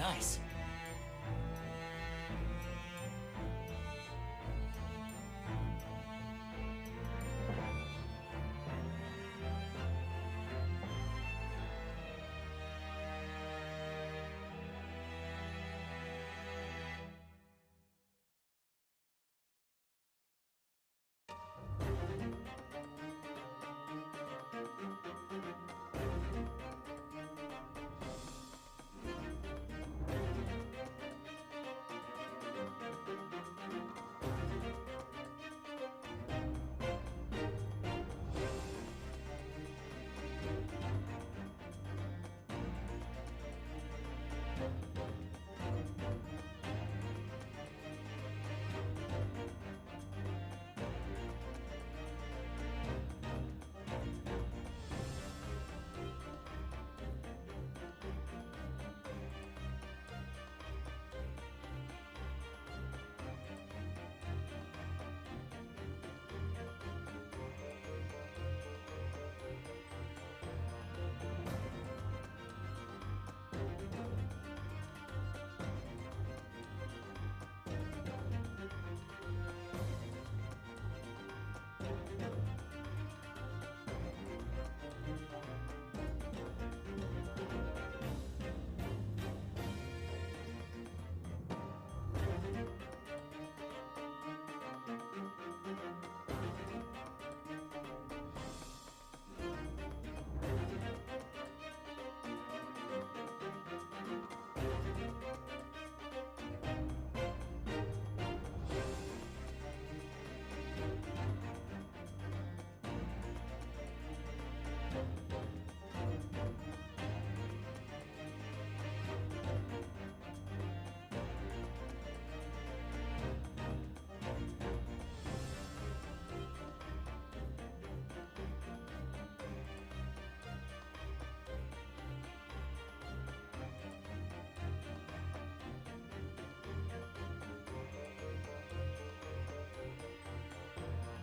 nice.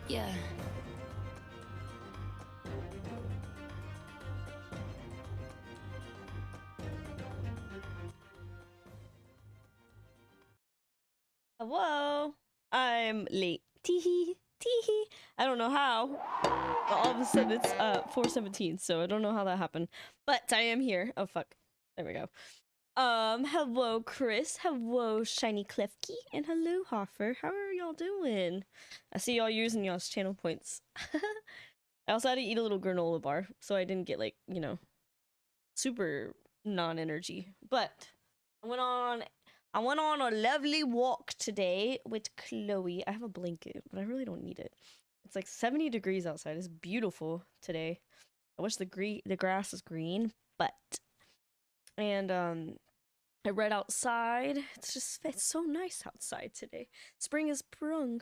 Yeah. Hello. I'm late. Teehee. Teehee. I don't know how. But all of a sudden it's 4:17, so I don't know how that happened. But I am here. Oh fuck. There we go. Hello Chris. Hello Shiny Cliffkey. And hello Hoffer. How are y'all doing? I see y'all using y'all's channel points. I also had to eat a little granola bar, so I didn't get like, you know, super non-energy. But I went on a lovely walk today with Chloe. I have a blanket, but I really don't need it. It's like 70 degrees outside. It's beautiful today. I wish the grass is green, but I read outside. It's so nice outside today. Spring is sprung.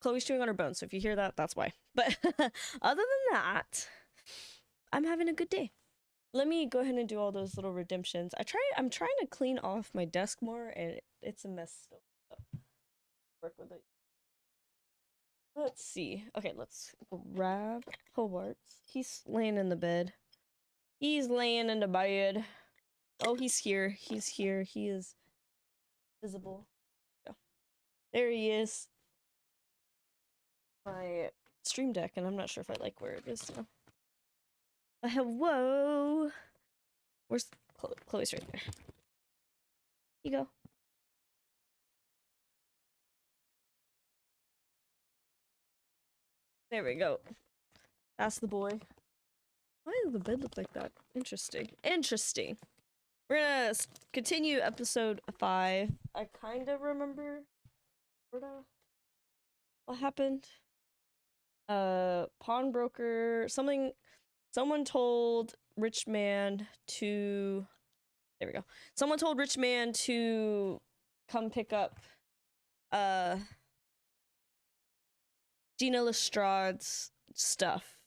Chloe's chewing on her bone, so if you hear that, that's why. But other than that, I'm having a good day. Let me go ahead and do all those little redemptions. I'm trying to clean off my desk more, and it's a mess still. So work with it. Let's see. Okay, let's grab Hobart's. He's laying in the bed. He's laying in the bed. Oh, he's here. He's here. He is visible. Yeah. There he is. My stream deck, and I'm not sure if I like where it is now. Hello. Where's Chloe? Chloe's right there. You go. There we go. That's the boy. Why does the bed look like that? Interesting. Interesting. We're gonna continue episode 5. I kind of remember what happened. Pawnbroker. Someone told rich man to. There we go. Someone told rich man to come pick up Gina Lestrade's stuff.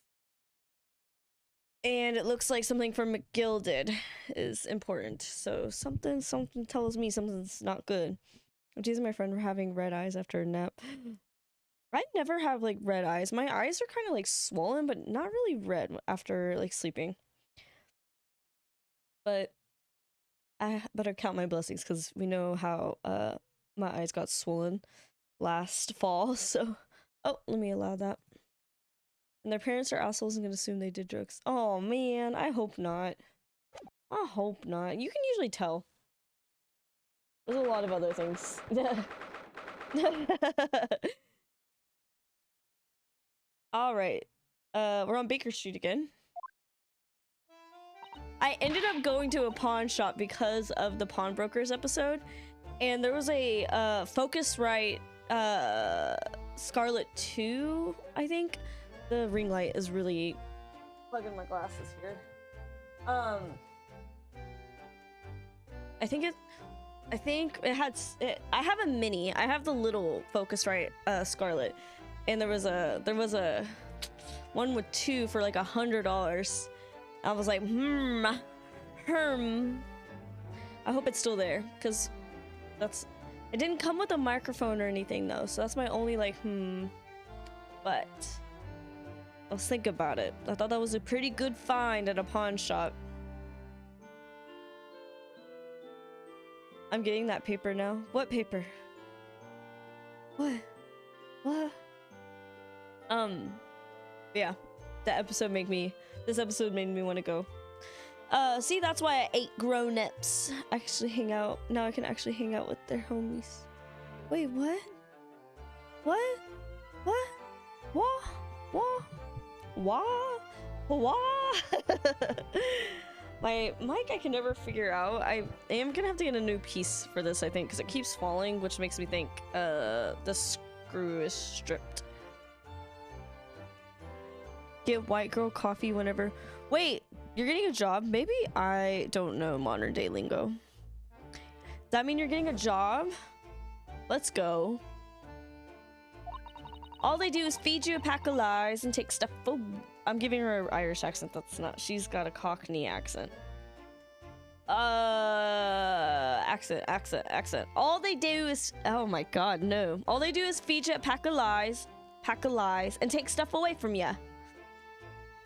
And it looks like something from McGilded is important. So something tells me something's not good. I'm teasing my friend for having red eyes after a nap. I never have like red eyes. My eyes are kind of like swollen, but not really red after like sleeping. But I better count my blessings because we know how my eyes got swollen last fall. So, oh, let me allow that. And their parents are assholes and gonna assume they did drugs. Oh man, I hope not. I hope not. You can usually tell. There's a lot of other things. All right. We're on Baker Street again. I ended up going to a pawn shop because of the Pawnbrokers episode, and there was a Focusrite Scarlet 2, I think. The ring light is really plugging my glasses here. I think it had I have a mini. I have the little Focusrite Scarlet, and there was a one with 2 for like $100. I was like, I hope it's still there, because it didn't come with a microphone or anything though, so that's my only like but let's think about it. I thought that was a pretty good find at a pawn shop. I'm getting that paper now. What paper? What? Yeah, this episode made me want to go. See, that's why I ate grown-ups. Actually hang out. Now I can actually hang out with their homies. Wait, what? What? My mic I can never figure out. I am gonna have to get a new piece for this, I think, because it keeps falling, which makes me think the screw is stripped. Get white girl coffee whenever. Wait, you're getting a job? Maybe I don't know modern day lingo. Does that mean you're getting a job? Let's go. All they do is feed you a pack of lies and take stuff. Oh, I'm giving her an Irish accent. That's not. She's got a Cockney accent. Accent. All they do is. Oh my God, no. All they do is feed you a pack of lies, and take stuff away from you.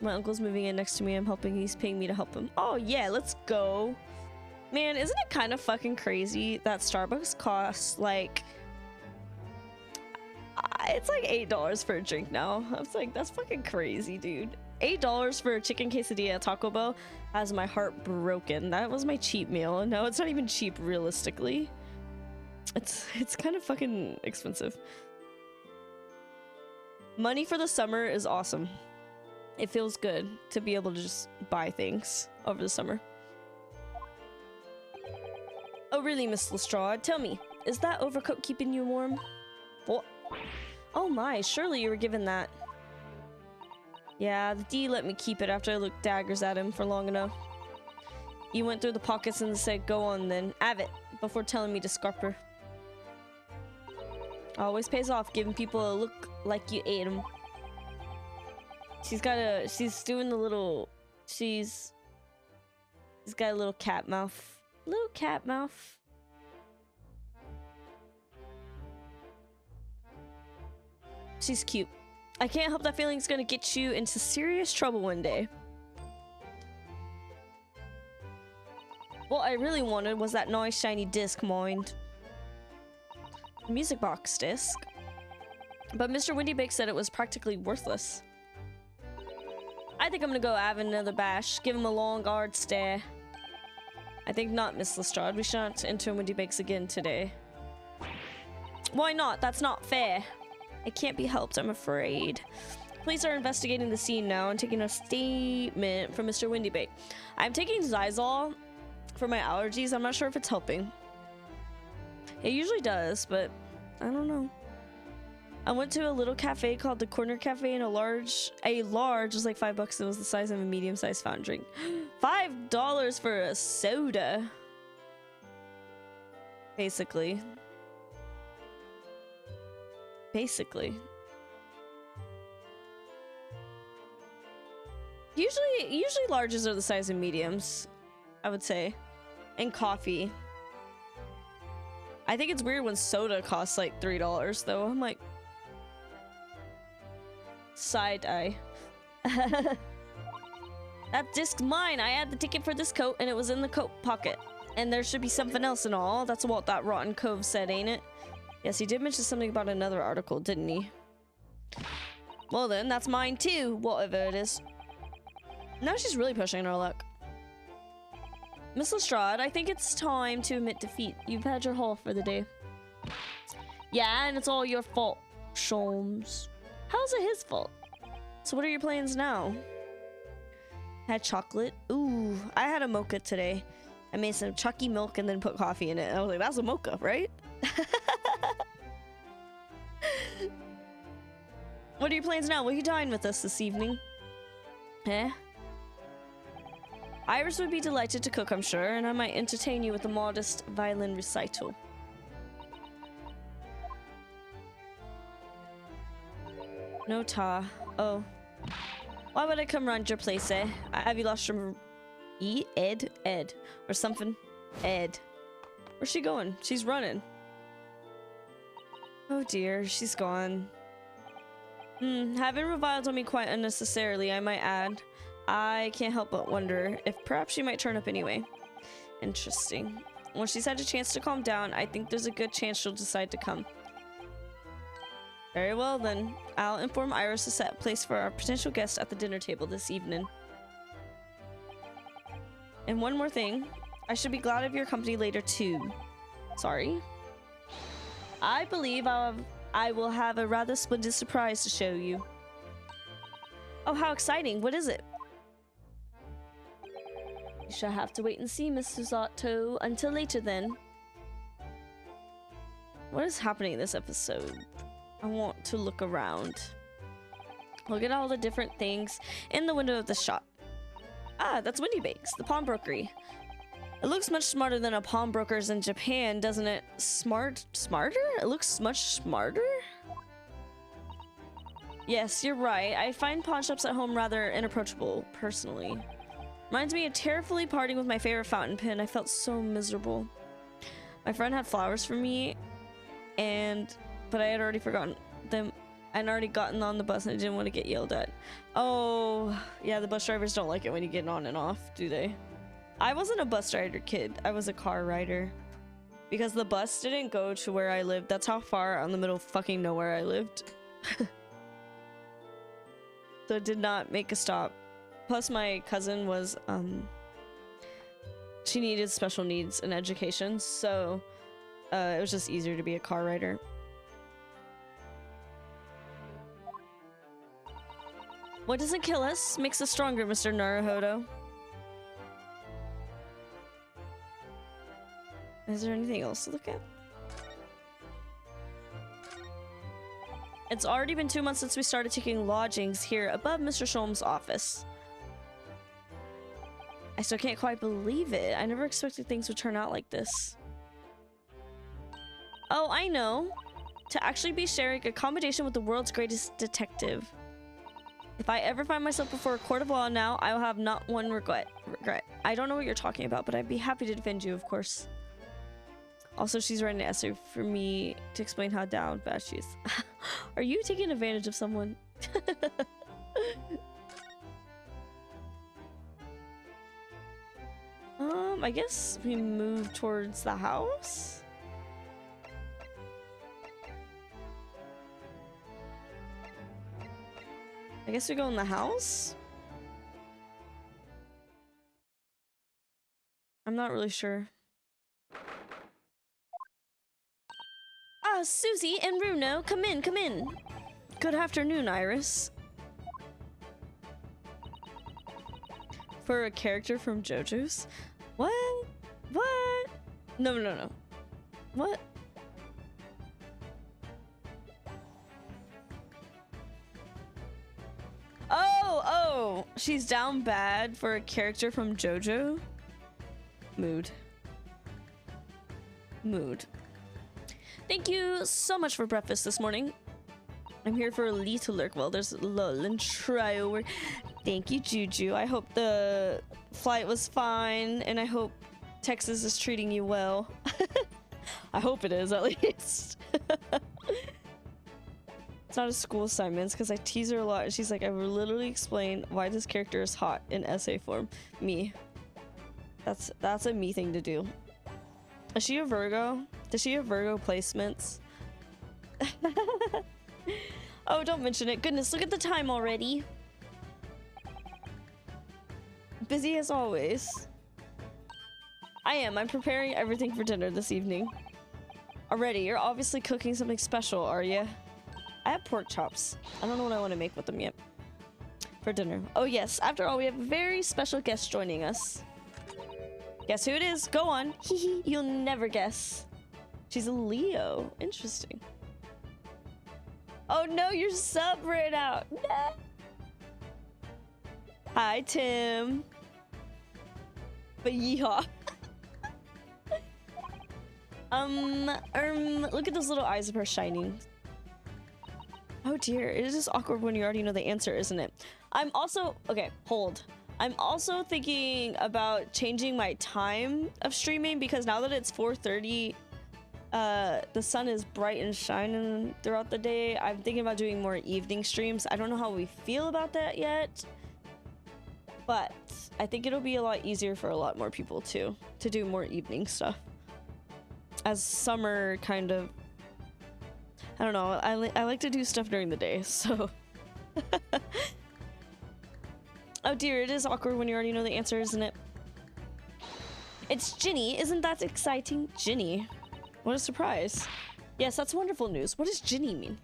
My uncle's moving in next to me. I'm helping. He's paying me to help him. Oh yeah, let's go. Man, isn't it kind of fucking crazy that Starbucks costs like it's like $8 for a drink now? I was like, that's fucking crazy, dude. $8 for a chicken quesadilla at Taco Bell has my heart broken. That was my cheap meal, and now it's not even cheap realistically. It's kind of fucking expensive. Money for the summer is awesome. It feels good to be able to just buy things over the summer. Oh really, Miss Lestrade? Tell me, is that overcoat keeping you warm? What? Oh my, surely you were given that. Yeah, the D let me keep it after I looked daggers at him for long enough. You went through the pockets and said, go on then, have it, before telling me to scarper. Always pays off giving people a look like you ate them. She's doing the little, she's got a little cat mouth. Little cat mouth. She's cute. I can't help that feeling's gonna get you into serious trouble one day. What I really wanted was that nice shiny disc, mind. Music box disc. But Mr. Windybake said it was practically worthless. I think I'm gonna go have another bash. Give him a long hard stare. I think not, Miss Lestrade. We shan't enter Windybake's again today. Why not? That's not fair. It can't be helped, I'm afraid. Police are investigating the scene now and taking a statement from Mr. Windybake. I'm taking Zysol for my allergies. I'm not sure if it's helping. It usually does, but I don't know. I went to a little cafe called the Corner Cafe, and a large was like $5. It was the size of a medium-sized fountain drink. $5 for a soda. Basically. Usually larges are the size of mediums, I would say. And coffee. I think it's weird when soda costs like $3 though. I'm like, side eye. That disc's mine. I had the ticket for this coat and it was in the coat pocket. And there should be something else and all. That's what that Rotten Cove said, ain't it? Yes, he did mention something about another article, didn't he? Well then, that's mine too, whatever it is. Now she's really pushing our luck. Miss Lestrade, I think it's time to admit defeat. You've had your haul for the day. Yeah, and it's all your fault, Sholmes. How's it his fault? So what are your plans now? Had chocolate. Ooh, I had a mocha today. I made some Chucky milk and then put coffee in it. And I was like, that's a mocha, right? What are your plans now? Will you dine with us this evening? Eh? Iris would be delighted to cook, I'm sure, and I might entertain you with a modest violin recital. No ta. Oh. Why would I come round your place, eh? Have you lost your... Ed? Or something? Ed. Where's she going? She's running. Oh dear, she's gone. Having reviled on me quite unnecessarily, I might add. I can't help but wonder if perhaps she might turn up anyway. Interesting. When she's had a chance to calm down, I think there's a good chance she'll decide to come. Very well then. I'll inform Iris to set a place for our potential guest at the dinner table this evening. And one more thing. I should be glad of your company later too. Sorry. I believe I will have a rather splendid surprise to show you. Oh, how exciting. What is it? You shall have to wait and see, Mr. Zotto. Until later then. What is happening in this episode? I want to look around. Look at all the different things in the window of the shop. Ah, that's Windy Bakes, the pawnbrokery. It looks much smarter than a pawnbroker's in Japan, doesn't it? Smarter? It looks much smarter? Yes, you're right. I find pawn shops at home rather inapproachable, personally. Reminds me of tearfully parting with my favorite fountain pen. I felt so miserable. My friend had flowers for me, but I had already forgotten them. I'd already gotten on the bus and I didn't want to get yelled at. Oh, yeah, the bus drivers don't like it when you get on and off, do they? I wasn't a bus rider kid. I was a car rider. Because the bus didn't go to where I lived. That's how far out in the middle of fucking nowhere I lived. So it did not make a stop. Plus my cousin was, she needed special needs and education. So it was just easier to be a car rider. What doesn't kill us makes us stronger, Mr. Naruhodo. Is there anything else to look at? It's already been 2 months since we started taking lodgings here above Mr. Sholmes' office. I still can't quite believe it. I never expected things would turn out like this. Oh, I know. To actually be sharing accommodation with the world's greatest detective. If I ever find myself before a court of law now, I will have not one regret. I don't know what you're talking about, but I'd be happy to defend you, of course. Also, she's writing an essay for me to explain how down bad she is. Are you taking advantage of someone? I guess we move towards the house? I guess we go in the house? I'm not really sure. Ah, Susie and Runo, come in, come in. Good afternoon, Iris. For a character from JoJo's? What? What? No. What? Oh, she's down bad for a character from JoJo? Mood. Thank you so much for breakfast this morning. I'm here for a little lurk. Well, there's lull and try over. Thank you, Juju. I hope the flight was fine, and I hope Texas is treating you well. I hope it is, at least. It's not a school assignment, because I tease her a lot, and she's like, I will literally explain why this character is hot in essay form. Me. That's a me thing to do. Is she a Virgo? Does she have Virgo placements? Oh, don't mention it. Goodness, look at the time already. Busy as always. I am. I'm preparing everything for dinner this evening. Already, you're obviously cooking something special, are you? I have pork chops. I don't know what I want to make with them yet. For dinner. Oh yes, after all, we have a very special guest joining us. Guess who it is? Go on. Hee you'll never guess. She's a Leo. Interesting. Oh no, your sub ran out. No. Hi, Tim. But yeehaw. Look at those little eyes of her shining. Oh dear, it is just awkward when you already know the answer, isn't it? I'm also, okay, hold. I'm also thinking about changing my time of streaming because now that it's 4:30, the sun is bright and shining throughout the day. I'm thinking about doing more evening streams. I don't know how we feel about that yet, but I think it'll be a lot easier for a lot more people too, to do more evening stuff. As summer kind of, I don't know, I like to do stuff during the day, so. Oh dear, it is awkward when you already know the answer, isn't it? It's Ginny, isn't that exciting? Ginny, what a surprise. Yes, that's wonderful news. What does Ginny mean?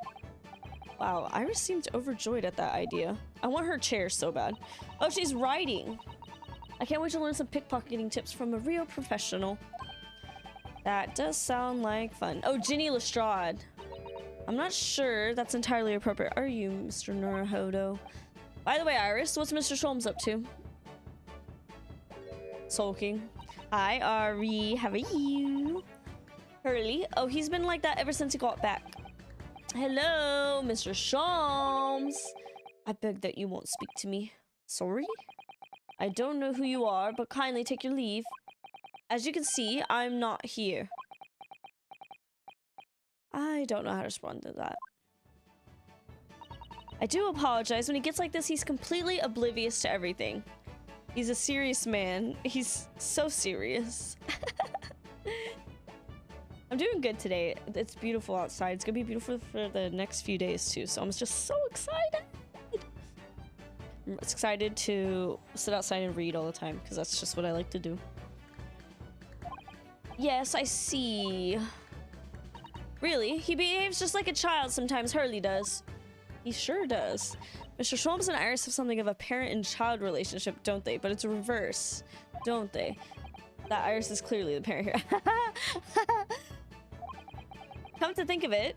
Wow, Iris seemed overjoyed at that idea. I want her chair so bad. Oh, she's writing. I can't wait to learn some pickpocketing tips from a real professional. That does sound like fun. Oh, Ginny Lestrade. I'm not sure that's entirely appropriate. Are you, Mr. Naruhodo? By the way, Iris, what's Mr. Sholmes up to? Sulking. Hi, Ari. How are you? Hurley. Oh, he's been like that ever since he got back. Hello, Mr. Sholmes. I beg that you won't speak to me. Sorry? I don't know who you are, but kindly take your leave. As you can see, I'm not here. I don't know how to respond to that. I do apologize. When he gets like this, he's completely oblivious to everything. He's a serious man. He's so serious. I'm doing good today. It's beautiful outside. It's gonna be beautiful for the next few days too, so I'm just so excited. I'm excited to sit outside and read all the time because that's just what I like to do. Yes, I see. Really? He behaves just like a child sometimes. Hurley does. He sure does. Mr. Sholmes and Iris have something of a parent and child relationship, don't they? But it's a reverse, don't they? That Iris is clearly the parent here. Come to think of it,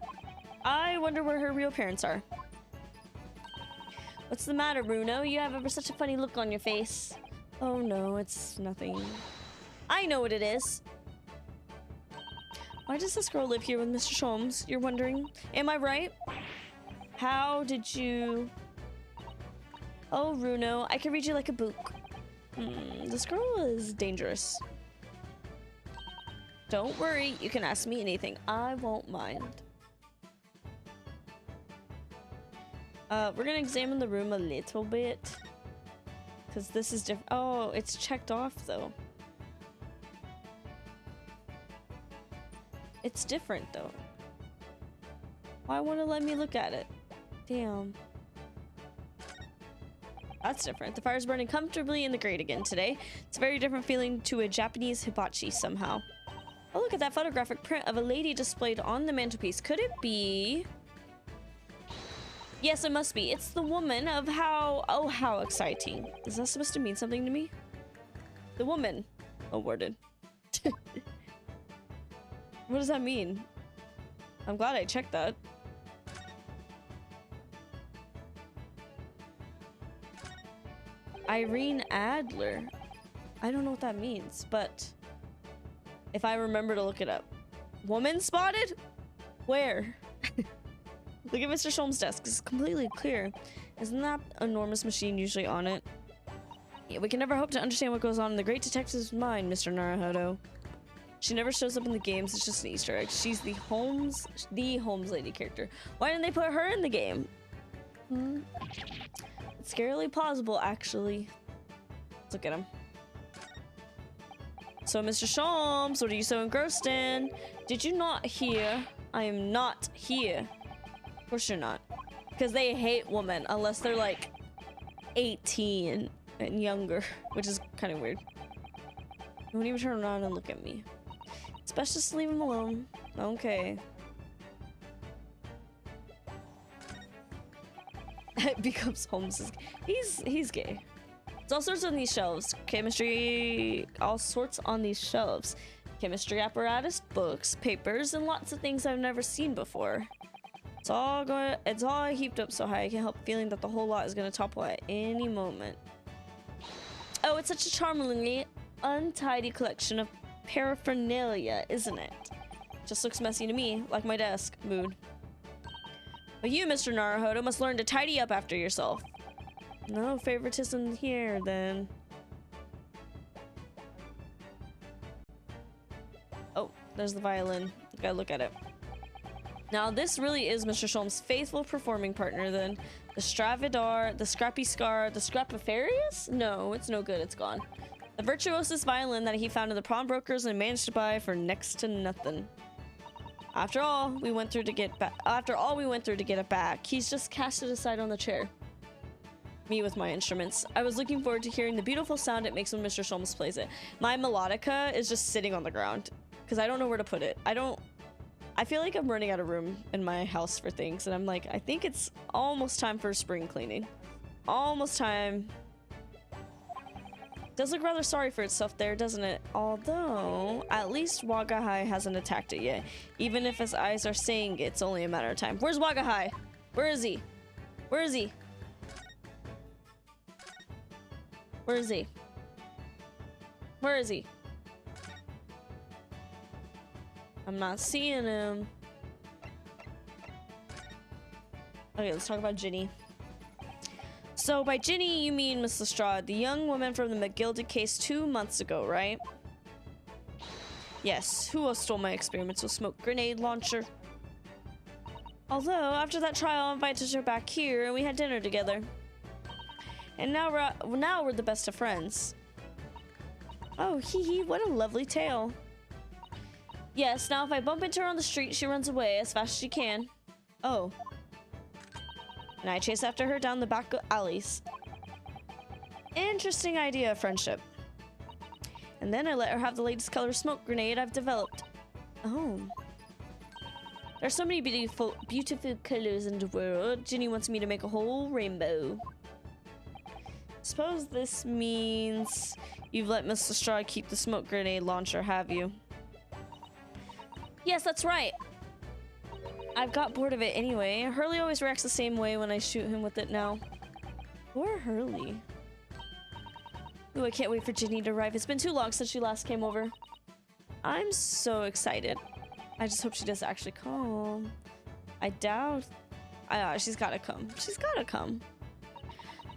I wonder where her real parents are. What's the matter, Bruno? You have ever such a funny look on your face. Oh no, it's nothing. I know what it is. Why does this girl live here with Mr. Sholmes? You're wondering? Am I right? How did you... Oh, Bruno, I can read you like a book. This girl is dangerous. Don't worry, you can ask me anything. I won't mind. We're gonna examine the room a little bit. Because this is different. Oh, it's checked off though. It's different though. Why won't it let me look at it? Damn. That's different. The fire's burning comfortably in the grate again today. It's a very different feeling to a Japanese hibachi somehow. Oh, look at that photographic print of a lady displayed on the mantelpiece. Could it be? Yes, it must be. It's the woman of how... Oh, how exciting. Is that supposed to mean something to me? The woman awarded. What does that mean? I'm glad I checked that. Irene Adler. I don't know what that means, but if I remember to look it up. Woman spotted? Where? Look at Mr. Sholmes' desk. It's completely clear. Isn't that enormous machine usually on it? Yeah, we can never hope to understand what goes on in the great detective's mind, Mr. Naruhodo. She never shows up in the games. It's just an Easter egg. She's the Holmes lady character. Why didn't they put her in the game? It's scarily plausible, actually. Let's look at him. So, Mr. Sholmes, what are you so engrossed in? Did you not hear? I am not here. Of course you're not. Because they hate women unless they're like 18 and younger, which is kind of weird. Don't even turn around and look at me. It's best just to leave him alone. Okay. It becomes Holmes. He's gay. There's all sorts on these shelves. Chemistry, all sorts on these shelves. Chemistry apparatus, books, papers, and lots of things I've never seen before. It's all heaped up so high I can't help feeling that the whole lot is gonna topple at any moment. Oh, it's such a charmingly untidy collection of paraphernalia, isn't it? Just looks messy to me, like my desk. Mood. But you, Mr. Naruhodo, must learn to tidy up after yourself. No favoritism here, then. Oh, there's the violin. Gotta look at it. Now, this really is Mr. Sholmes' faithful performing partner, then. The Stravidar, the Scrappy Scar, the Scrapifarius? No, it's no good. It's gone. The virtuosus violin that he found in the pawnbrokers and managed to buy for next to nothing. After all we went through to get it back, he's just cast it aside on the chair. Me with my instruments. I was looking forward to hearing the beautiful sound it makes when Mr. Sholmes plays it. My melodica is just sitting on the ground because I don't know where to put it. I feel like I'm running out of room in my house for things, and I'm like, I think it's almost time for spring cleaning. Almost time. Does look rather sorry for itself there, doesn't it? Although, at least Wagahai hasn't attacked it yet. Even if his eyes are saying it's only a matter of time. Where's Wagahai? Where is he? Where is he? Where is he? Where is he? I'm not seeing him. Okay, let's talk about Ginny. So by Ginny, you mean Miss Lestrade, the young woman from the McGilded case 2 months ago, right? Yes, who else stole my experiments with smoke grenade launcher? Although, after that trial, I invited her back here and we had dinner together. And now we're the best of friends. Oh, hee hee, what a lovely tale. Yes, now if I bump into her on the street, she runs away as fast as she can. Oh. And I chase after her down the back alleys. Interesting idea of friendship. And then I let her have the latest color smoke grenade I've developed. Oh. There's so many beautiful colors in the world. Ginny wants me to make a whole rainbow. Suppose this means you've let Miss Lestrade keep the smoke grenade launcher, have you? Yes, that's right. I've got bored of it anyway. Hurley always reacts the same way when I shoot him with it now. Poor Hurley. Ooh, I can't wait for Ginny to arrive. It's been too long since she last came over. I'm so excited. I just hope she does actually come. I doubt... she's gotta come. She's gotta come.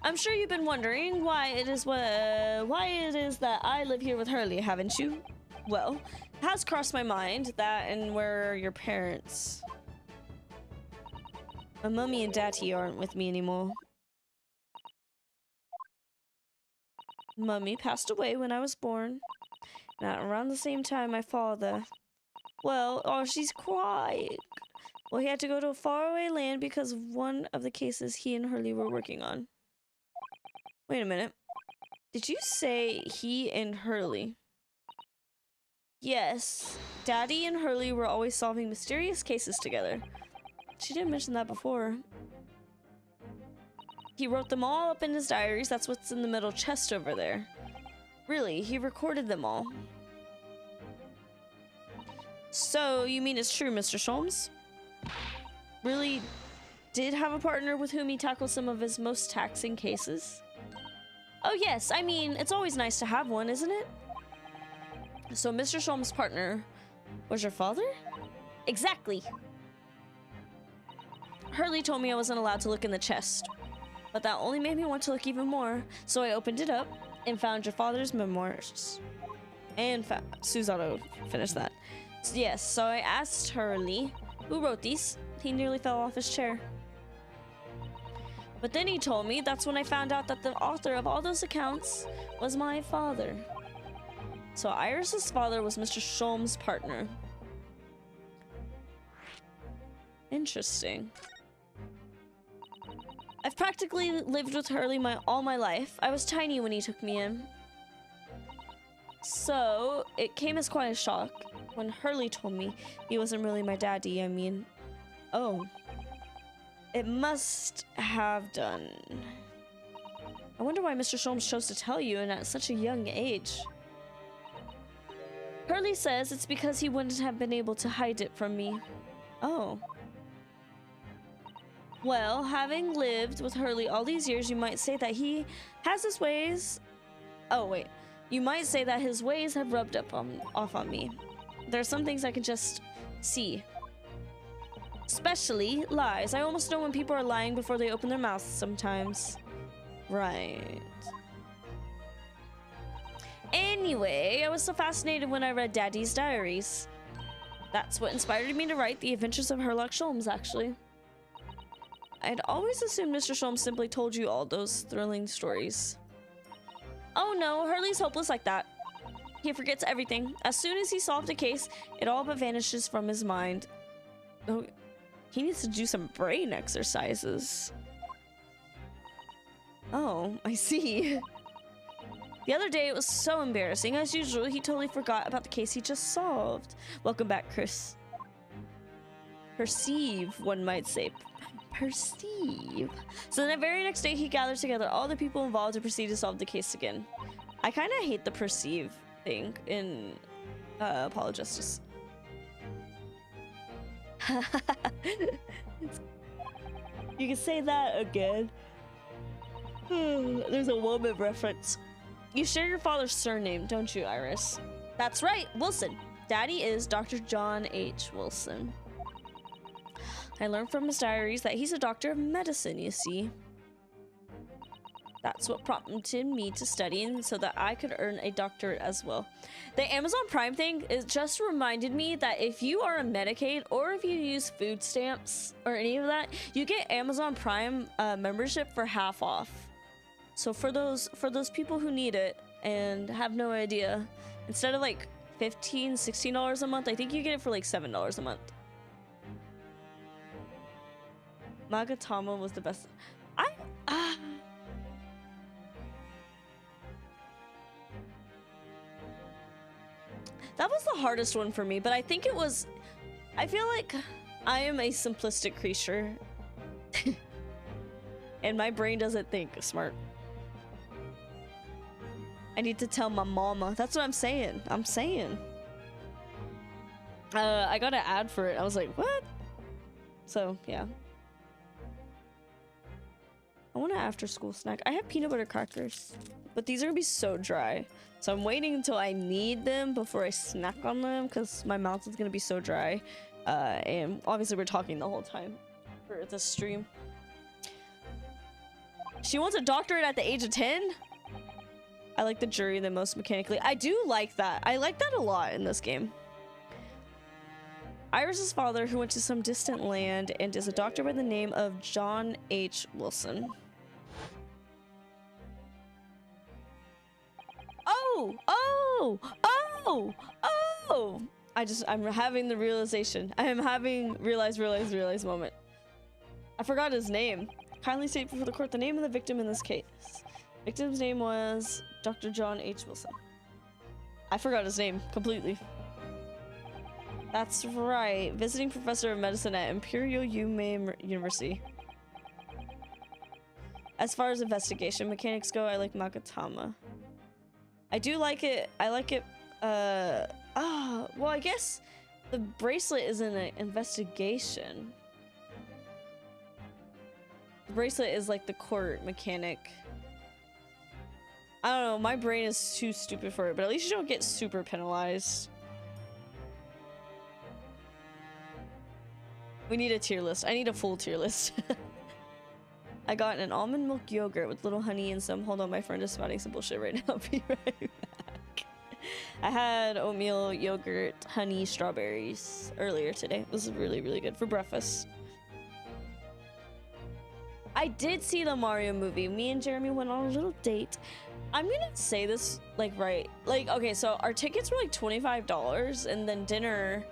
I'm sure you've been wondering why it is that I live here with Hurley, haven't you? Well, it has crossed my mind that and where are your parents? My mummy and daddy aren't with me anymore. Mummy passed away when I was born. And around the same time my father... Well, oh, she's crying. Well, he had to go to a faraway land because of one of the cases he and Hurley were working on. Wait a minute. Did you say he and Hurley? Yes. Daddy and Hurley were always solving mysterious cases together. She didn't mention that before. He wrote them all up in his diaries. That's what's in the middle chest over there. Really, he recorded them all. So, you mean it's true, Mr. Sholmes? Really did have a partner with whom he tackled some of his most taxing cases? Oh yes, I mean, it's always nice to have one, isn't it? So Mr. Sholmes' partner was your father? Exactly. Hurley told me I wasn't allowed to look in the chest, but that only made me want to look even more. So I opened it up and found your father's memoirs. And Susanoo finished that. So yes, so I asked Hurley, who wrote these? He nearly fell off his chair. But then he told me that's when I found out that the author of all those accounts was my father. So Iris's father was Mr. Sholm's partner. Interesting. I've practically lived with Hurley all my life. I was tiny when he took me in. So it came as quite a shock when Hurley told me he wasn't really my daddy. I mean, oh, it must have done. I wonder why Mr. Sholmes chose to tell you and at such a young age. Hurley says it's because he wouldn't have been able to hide it from me. Oh. Well, having lived with Hurley all these years, you might say that he has his ways. Oh, wait. You might say that his ways have rubbed off on me. There are some things I can just see. Especially lies. I almost know when people are lying before they open their mouths sometimes. Right. Anyway, I was so fascinated when I read Daddy's diaries. That's what inspired me to write The Adventures of Herlock Sholmes, actually. I'd always assumed Mr. Sholmes simply told you all those thrilling stories. Oh no, Hurley's hopeless like that. He forgets everything. As soon as he solved a case, it all but vanishes from his mind. Oh, he needs to do some brain exercises. Oh, I see. The other day, it was so embarrassing. As usual, he totally forgot about the case he just solved. Welcome back, Chris. Perceive, one might say. Perceive. So the very next day, he gathered together all the people involved to proceed to solve the case again. I kind of hate the perceive thing in Apologists. You can say that again. There's a woman reference. You share your father's surname, don't you, Iris? That's right, Wilson. Daddy is Dr. John H. Wilson. I learned from his diaries that he's a doctor of medicine, you see. That's what prompted me to studying so that I could earn a doctorate as well. The Amazon Prime thing, it just reminded me that if you are on Medicaid or if you use food stamps or any of that, you get Amazon Prime membership for half off. So for those people who need it and have no idea, instead of like $15, $16 a month, I think you get it for like $7 a month. Magatama was the best. That was the hardest one for me, but I think it was. I feel like I am a simplistic creature, and my brain doesn't think smart. I need to tell my mama. That's what I'm saying. I got an ad for it. I was like, what? So, yeah. I want an after-school snack. I have peanut butter crackers, but these are gonna be so dry. So I'm waiting until I need them before I snack on them because my mouth is gonna be so dry. And obviously we're talking the whole time for this stream. She wants a doctorate at the age of 10? I like the jury the most mechanically. I do like that. I like that a lot in this game. Iris's father, who went to some distant land and is a doctor by the name of John H. Wilson. Oh! I'm having the realization. I am having realize moment. I forgot his name. Kindly state before the court the name of the victim in this case. Victim's name was Dr. John H. Wilson. I forgot his name completely. That's right. Visiting professor of medicine at Imperial University. As far as investigation mechanics go, I like Magatama. I do like it. I like it. Well, I guess the bracelet is an investigation. The bracelet is like the court mechanic. I don't know. My brain is too stupid for it, but at least you don't get super penalized. We need a tier list. I need a full tier list. I got an almond milk yogurt with little honey and some. Hold on, my friend is spouting some bullshit right now. I'll be right back. I had oatmeal, yogurt, honey, strawberries earlier today. It was really, really good for breakfast. I did see the Mario movie. Me and Jeremy went on a little date. I'm gonna say this like right. Like, okay, so our tickets were like $25, and then dinner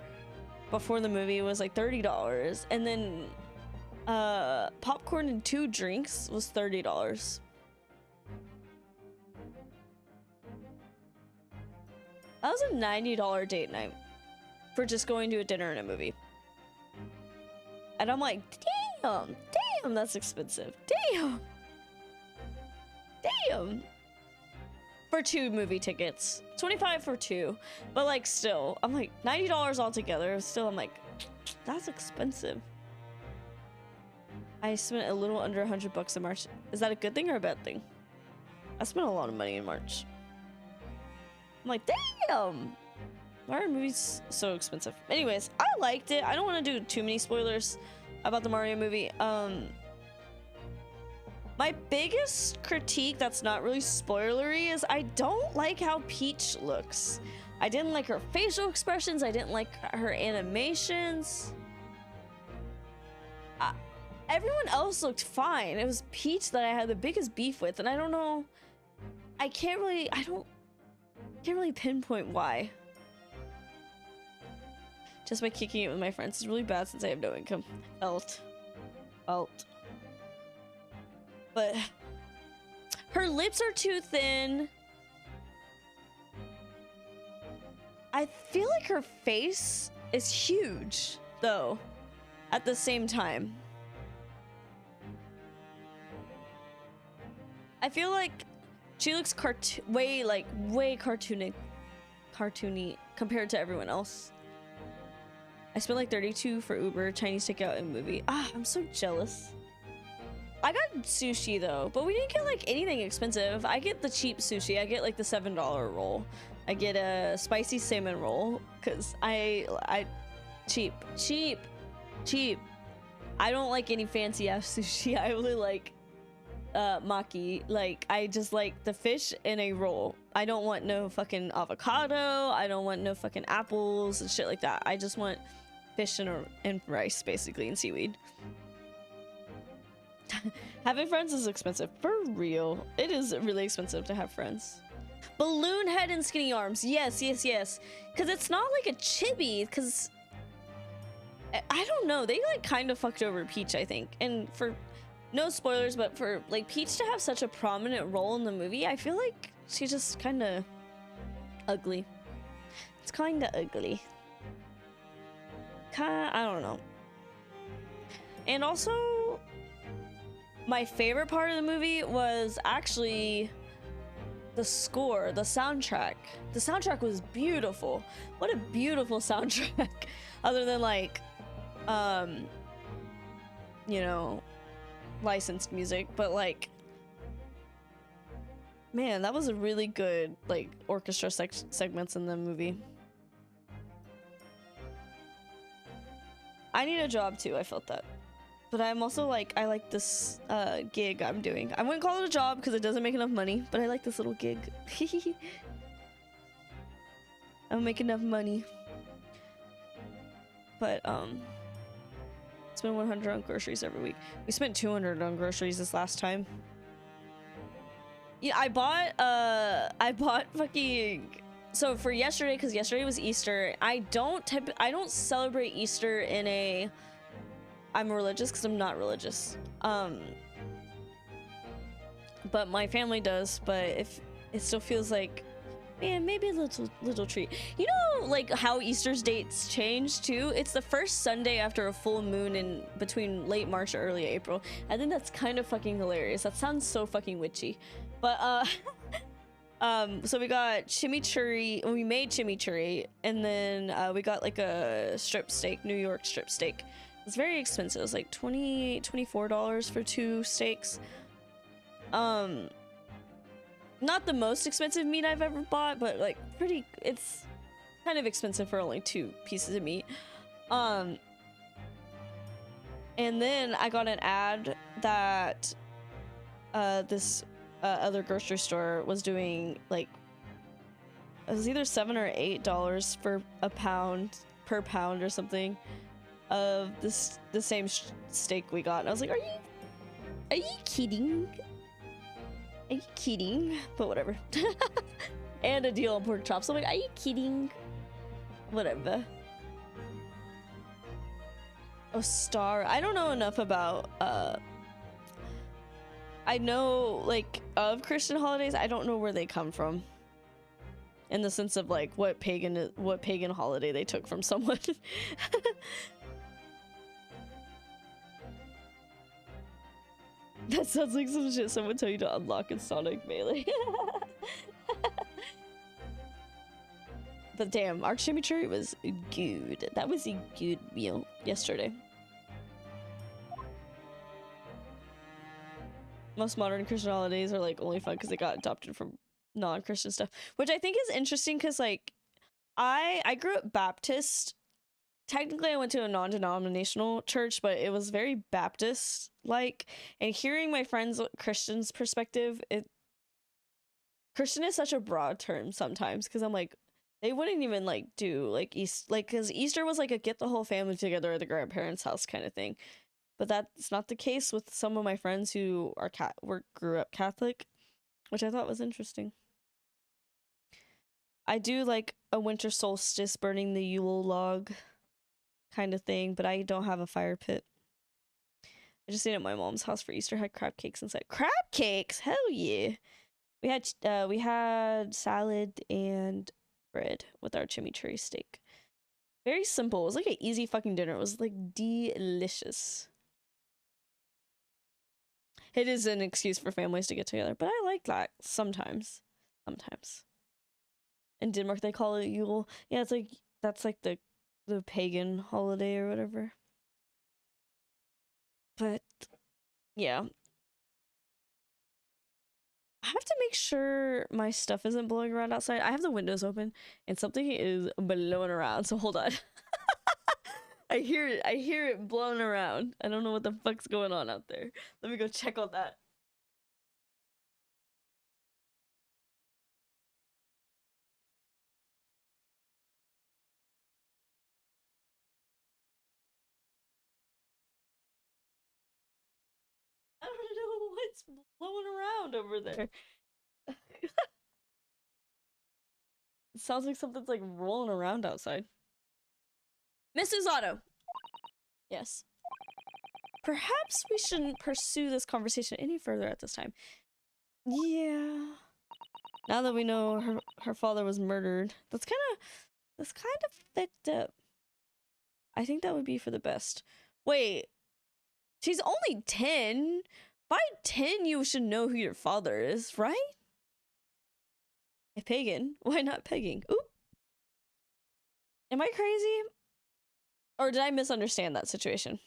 before the movie was like $30, and then popcorn and 2 drinks was $30. That was a $90 date night for just going to a dinner and a movie. And I'm like, damn, that's expensive. Damn. For 2 movie tickets. 25 for 2. But like still, I'm like $90 altogether. Still, I'm like, that's expensive. I spent a little under $100 in March. Is that a good thing or a bad thing? I spent a lot of money in March. I'm like, damn. Why are movies so expensive? Anyways, I liked it. I don't want to do too many spoilers about the Mario movie. My biggest critique that's not really spoilery is I don't like how Peach looks. I didn't like her facial expressions. I didn't like her animations. Everyone else looked fine. It was Peach that I had the biggest beef with, and I don't know. I can't really pinpoint why. Just by kicking it with my friends. It's really bad since I have no income. Felt. But her lips are too thin. I feel like her face is huge, though, at the same time. I feel like she looks way cartoony compared to everyone else. I spent like $32 for Uber, Chinese takeout, and movie. I'm so jealous. I got sushi though, but we didn't get like anything expensive. I get the cheap sushi. I get like the $7 roll. I get a spicy salmon roll because I cheap. I don't like any fancy ass sushi. I really like maki. Like, I just like the fish in a roll. I don't want no fucking avocado. I don't want no fucking apples and shit like that. I just want fish and rice, basically, and seaweed. Having friends is expensive. For real. It is really expensive to have friends. Balloon head and skinny arms. Yes. Because it's not like a chibi, because I don't know. They like kind of fucked over Peach, I think. And for no spoilers, but for like Peach to have such a prominent role in the movie, I feel like she's just kind of ugly. It's kind of ugly. I don't know. And also, my favorite part of the movie was actually the score, the soundtrack. The soundtrack was beautiful. What a beautiful soundtrack. Other than like, you know, licensed music, but like, man, that was a really good like orchestra segments in the movie. I need a job too. I felt that. But I'm also like, I like this gig I'm doing. I wouldn't call it a job because it doesn't make enough money, but I like this little gig. I don't make enough money. But spend $100 on groceries every week. We spent $200 on groceries this last time. Yeah, I bought fucking, so for yesterday, because yesterday was Easter. I don't celebrate Easter in a I'm religious, because I'm not religious. But my family does. But if it still feels like, man, maybe a little treat. You know, like how Easter's dates change too. It's the first Sunday after a full moon in between late March or early April. I think that's kind of fucking hilarious. That sounds so fucking witchy. But so we got chimichurri. We made chimichurri, and then we got like a strip steak, New York strip steak. It's very expensive. It was like $24 for 2 steaks. Not the most expensive meat I've ever bought, but like it's kind of expensive for only 2 pieces of meat. And then I got an ad that this other grocery store was doing like, it was either $7 or $8 for a pound per pound or something of the same steak we got. And I was like, are you kidding? Are you kidding? But whatever. And a deal on pork chops. I'm like, are you kidding? Whatever. Oh, star. I don't know enough about I know like of Christian holidays. I don't know where they come from. In the sense of like what pagan holiday they took from someone. That sounds like some shit someone tell you to unlock in Sonic Melee. But damn, our chimichurri was good. That was a good meal yesterday. Most modern Christian holidays are like only fun because they got adopted from non-Christian stuff, which I think is interesting because like I grew up Baptist. Technically I went to a non-denominational church, but it was very Baptist like, and hearing my friends Christians perspective, Christian is such a broad term sometimes because I'm like, they wouldn't even like do like because Easter was like a get the whole family together at the grandparents' house kind of thing, but that's not the case with some of my friends who are grew up Catholic, which I thought was interesting. I do like a winter solstice burning the Yule log kind of thing, but I don't have a fire pit. I just ate at my mom's house for Easter, had crab cakes inside. Crab cakes? Hell yeah. We had salad and bread with our chimichurri steak. Very simple. It was like an easy fucking dinner. It was like delicious. It is an excuse for families to get together, but I like that sometimes. Sometimes. In Denmark they call it Yule. Yeah, it's like that's like the pagan holiday or whatever. But yeah. I have to make sure my stuff isn't blowing around outside. I have the windows open and something is blowing around, so hold on. I hear it blowing around. I don't know what the fuck's going on out there. Let me go check on that. I don't know what's blowing around over there. It sounds like something's like rolling around outside. Mrs. Otto. Yes. Perhaps we shouldn't pursue this conversation any further at this time. Yeah. Now that we know her father was murdered, that's kind of fucked up. I think that would be for the best. Wait. She's only 10. By 10, you should know who your father is, right? If pagan, why not pegging? Oop. Am I crazy? Or did I misunderstand that situation?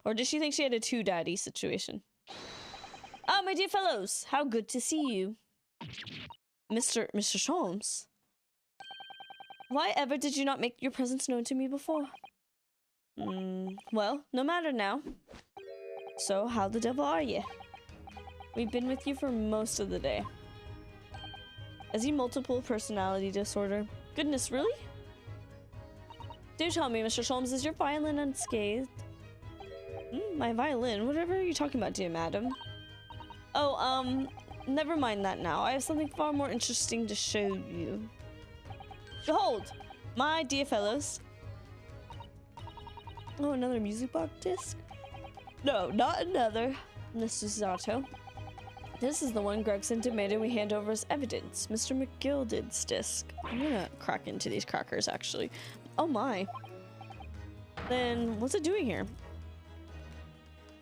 Or did she think she had a two-daddy situation? Oh, my dear fellows, how good to see you. Mr. Sholmes. Why ever did you not make your presence known to me before? Well, no matter now. So, how the devil are you? We've been with you for most of the day. Is he multiple personality disorder? Goodness, really? Do tell me, Mr. Sholmes, is your violin unscathed? My violin? Whatever are you talking about, dear madam? Oh, never mind that now. I have something far more interesting to show you. Behold, my dear fellows. Oh, another music box disc? No, not another, Mr. Zato. This is the one Gregson demanded we hand over as evidence. Mr. McGilded's disc. I'm gonna crack into these crackers, actually. Oh my. Then, what's it doing here?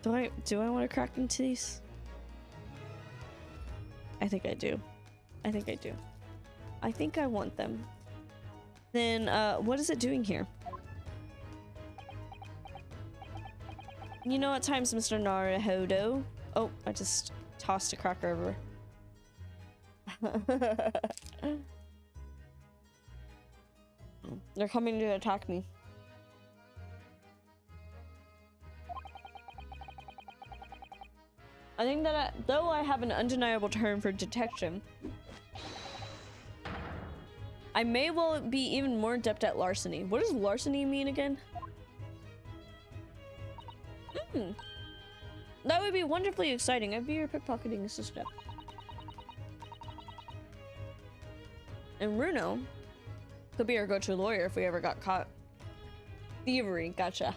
Do I want to crack into these? I think I do. I think I do. I think I want them. Then, what is it doing here? You know at times, Mr. Naruhodo. Oh, I just tossed a cracker over. They're coming to attack me. I think that though I have an undeniable term for detection, I may well be even more adept at larceny. What does larceny mean again? That would be wonderfully exciting. I'd be your pickpocketing assistant. And Bruno could be our go-to lawyer if we ever got caught. Thievery, gotcha.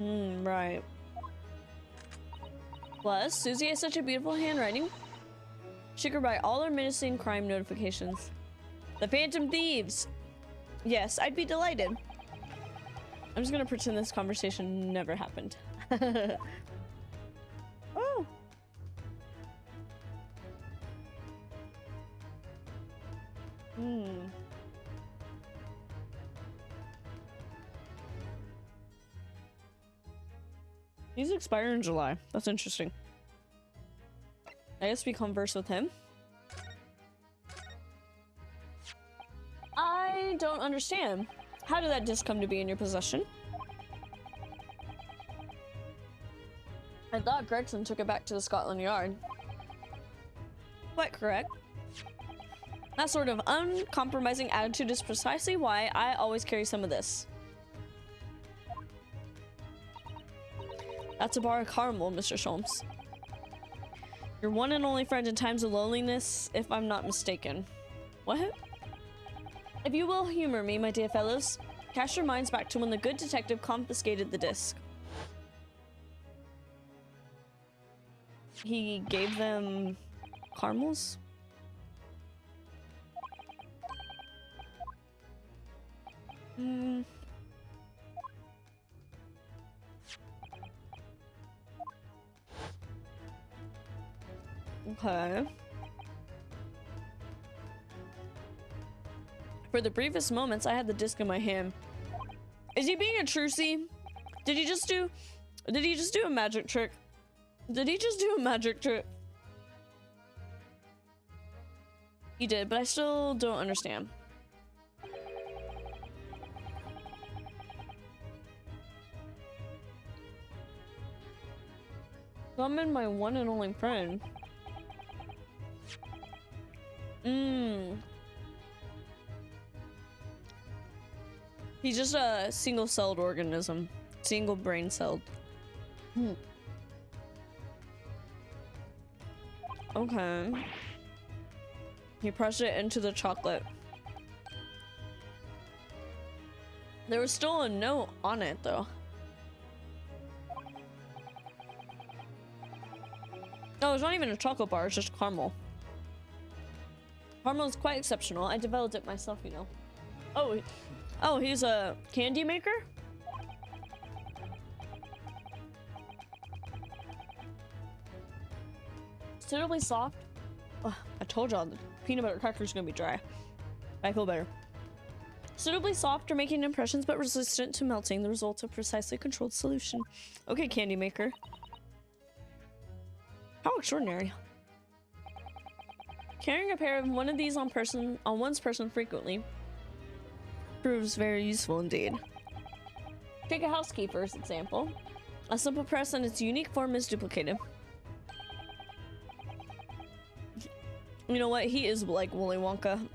Right. Plus, Susie has such a beautiful handwriting. She could write all our menacing crime notifications. The Phantom Thieves! Yes, I'd be delighted. I'm just gonna pretend this conversation never happened. Oh! These expire in July. That's interesting. I guess we converse with him. I don't understand. How did that disc come to be in your possession? I thought Gregson took it back to the Scotland Yard. Quite correct. That sort of uncompromising attitude is precisely why I always carry some of this. That's a bar of caramel, Mr. Sholmes. Your one and only friend in times of loneliness, if I'm not mistaken. What? If you will humor me, my dear fellows, cast your minds back to when the good detective confiscated the disc. He gave them caramels? Okay. For the briefest moments, I had the disc in my hand. Is he being a trucy? Did he just do a magic trick? Did he just do a magic trick? He did, but I still don't understand. Summon my one and only friend. He's just a single-celled organism. Single brain-celled. Okay. He pressed it into the chocolate. There was still a note on it, though. No, it's not even a chocolate bar, it's just caramel. Caramel is quite exceptional. I developed it myself, you know. Oh, he's a candy maker? Suitably soft. Oh, I told y'all the peanut butter cracker is gonna be dry. I feel better. Suitably soft for making impressions, but resistant to melting. The result of precisely controlled solution. Okay, candy maker. How extraordinary. Carrying a pair of one of these on one's person frequently proves very useful indeed. Take a housekeeper's example. A simple press and its unique form is duplicated. You know what? He is like Willy Wonka.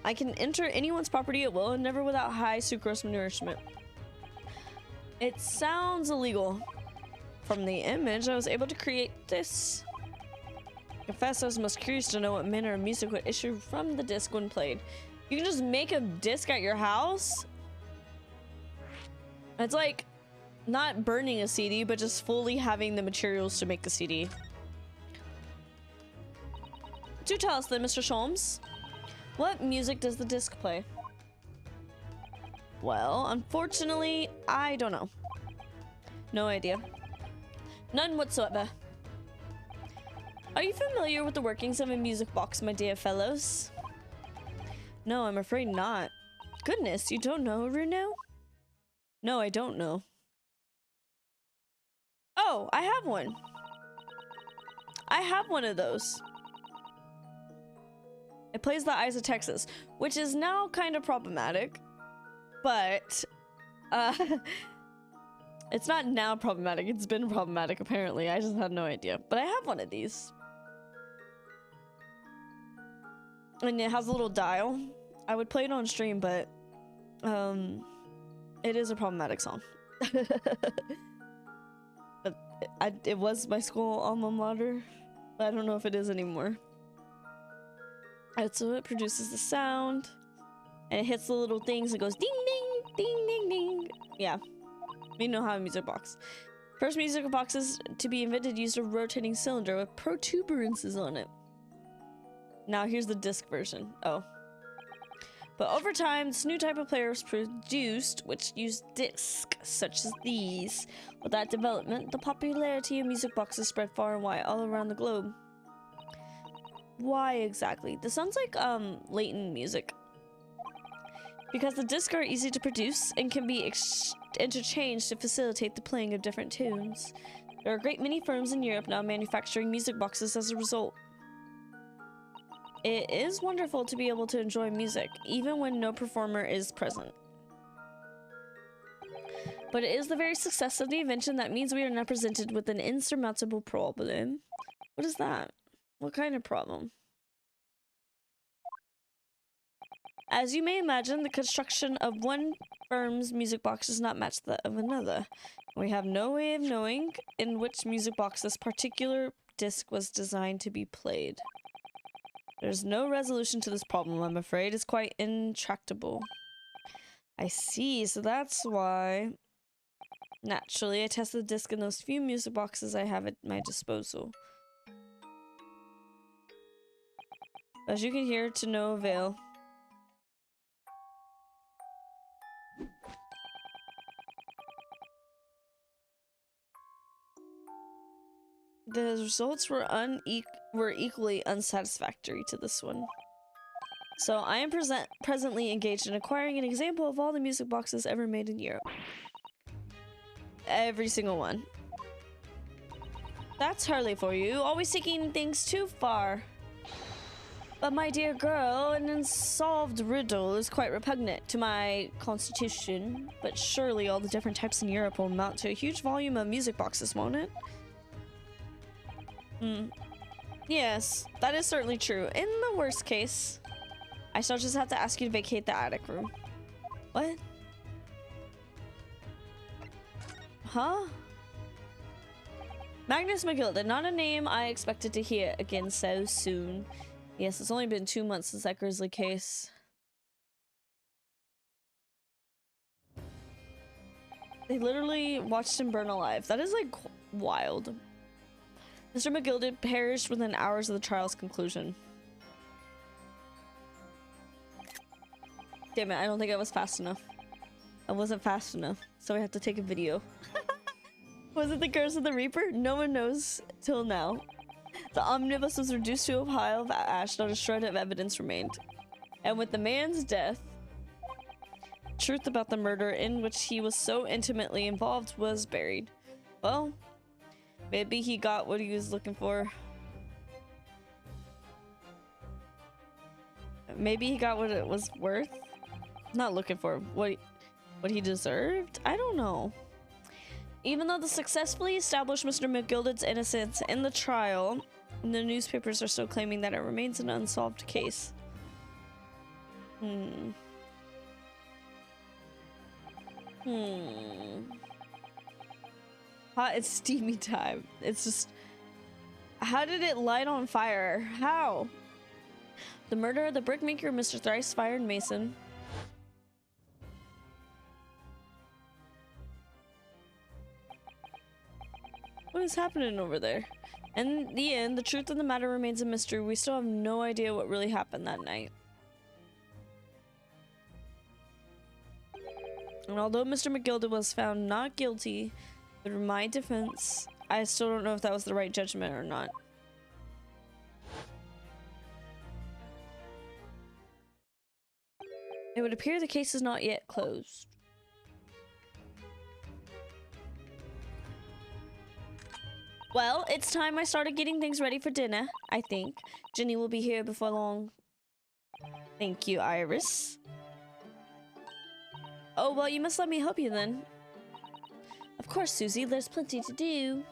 I can enter anyone's property at will and never without high sucrose nourishment. It sounds illegal. From the image, I was able to create this. I confess I was most curious to know what manner of music would issue from the disc when played. You can just make a disc at your house? It's like not burning a CD, but just fully having the materials to make a CD. Do tell us then, Mr. Sholmes. What music does the disc play? Well, unfortunately, I don't know. No idea. None whatsoever. Are you familiar with the workings of a music box, my dear fellows? No, I'm afraid not. Goodness, you don't know, Runo? No, I don't know. Oh, I have one. I have one of those. It plays the Eyes of Texas, which is now kind of problematic, but it's not now problematic. It's been problematic, apparently. I just had no idea, but I have one of these. And it has a little dial, I would play it on stream, but it is a problematic song. But it was my school alma mater, but I don't know if it is anymore. Alright, so it produces the sound, and it hits the little things. It goes ding ding ding ding ding. Yeah, you know how a music box. First music boxes to be invented used a rotating cylinder with protuberances on it. Now here's the disc version. Oh. But over time, this new type of player was produced, which used discs such as these. With that development, the popularity of music boxes spread far and wide all around the globe. Why exactly? This sounds like latent music. Because the discs are easy to produce and can be interchanged to facilitate the playing of different tunes. There are a great many firms in Europe now manufacturing music boxes as a result. It is wonderful to be able to enjoy music, even when no performer is present. But it is the very success of the invention that means we are now presented with an insurmountable problem. What is that? What kind of problem? As you may imagine, the construction of one firm's music box does not match that of another. We have no way of knowing in which music box this particular disc was designed to be played. There's no resolution to this problem, I'm afraid. It's quite intractable. I see, so that's why. Naturally, I tested the disc in those few music boxes I have at my disposal. As you can hear, to no avail. The results were equally unsatisfactory to this one. So I am presently engaged in acquiring an example of all the music boxes ever made in Europe. Every single one. That's Hurley for you, always taking things too far. But my dear girl, an unsolved riddle is quite repugnant to my constitution. But surely all the different types in Europe will amount to a huge volume of music boxes, won't it? Yes, that is certainly true. In the worst case, I shall just have to ask you to vacate the attic room. What? Huh? Magnus McGilda, not a name I expected to hear again so soon. Yes, it's only been 2 months since that grisly case. They literally watched him burn alive. That is like wild. Mr. McGilda perished within hours of the trial's conclusion. Damn it, I don't think I was fast enough. I wasn't fast enough, so I have to take a video. Was it the curse of the Reaper? No one knows till now. The omnibus was reduced to a pile of ash, not a shred of evidence remained. And with the man's death, truth about the murder in which he was so intimately involved was buried. Well, maybe he got what he was looking for. Maybe he got what it was worth. Not looking for what he deserved. I don't know. Even though the successfully established Mr. McGilda's innocence in the trial, the newspapers are still claiming that it remains an unsolved case. Hot and steamy time. It's just... How did it light on fire? How? The murder of the brickmaker, Mr. Thrice-Fired Mason. What is happening over there? In the end, the truth of the matter remains a mystery. We still have no idea what really happened that night. And although Mr. McGilda was found not guilty, through my defense, I still don't know if that was the right judgment or not. It would appear the case is not yet closed. Well, it's time I started getting things ready for dinner, I think. Jenny will be here before long. Thank you, Iris. Oh, well, you must let me help you then. Of course, Susie, there's plenty to do.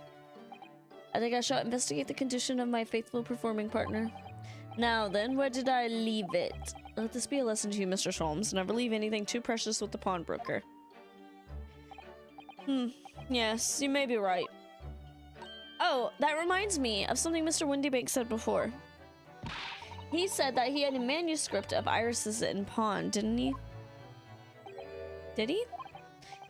I think I shall investigate the condition of my faithful performing partner. Now then, where did I leave it? Let this be a lesson to you, Mr. Sholmes. Never leave anything too precious with the pawnbroker. Yes, you may be right. Oh, that reminds me of something Mr. Windybank said before. He said that he had a manuscript of Iris's in pawn, didn't he? Did he?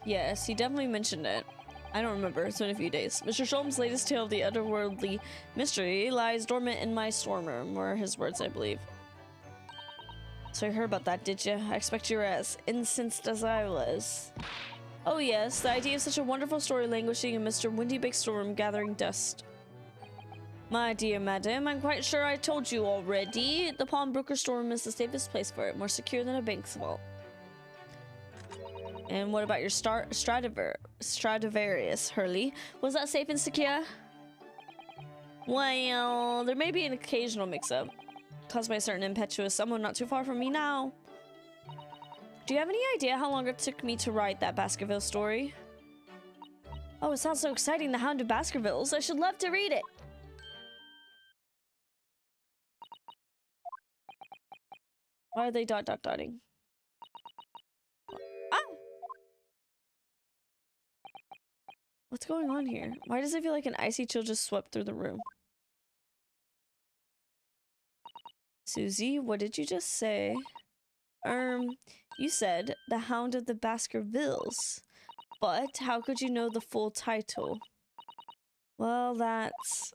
Yes, he definitely mentioned it. I don't remember. It's been a few days. Mr. Sholmes' latest tale of the otherworldly mystery lies dormant in my storeroom, were his words, I believe. So you heard about that, did you? I expect you're as incensed as I was. Oh yes, the idea of such a wonderful story languishing in Mr. Windybake's storeroom gathering dust. My dear madam, I'm quite sure I told you already. The pawnbroker storeroom is the safest place for it, more secure than a bank's vault. And what about your Stradivarius, Hurley? Was that safe and secure? Well, there may be an occasional mix-up caused by a certain impetuous someone not too far from me now. Do you have any idea how long it took me to write that Baskerville story? Oh, it sounds so exciting, the Hound of Baskervilles. I should love to read it. Why are they dotting? Ah! What's going on here? Why does it feel like an icy chill just swept through the room? Susie, what did you just say? You said the Hound of the Baskervilles, but how could you know the full title? Well, that's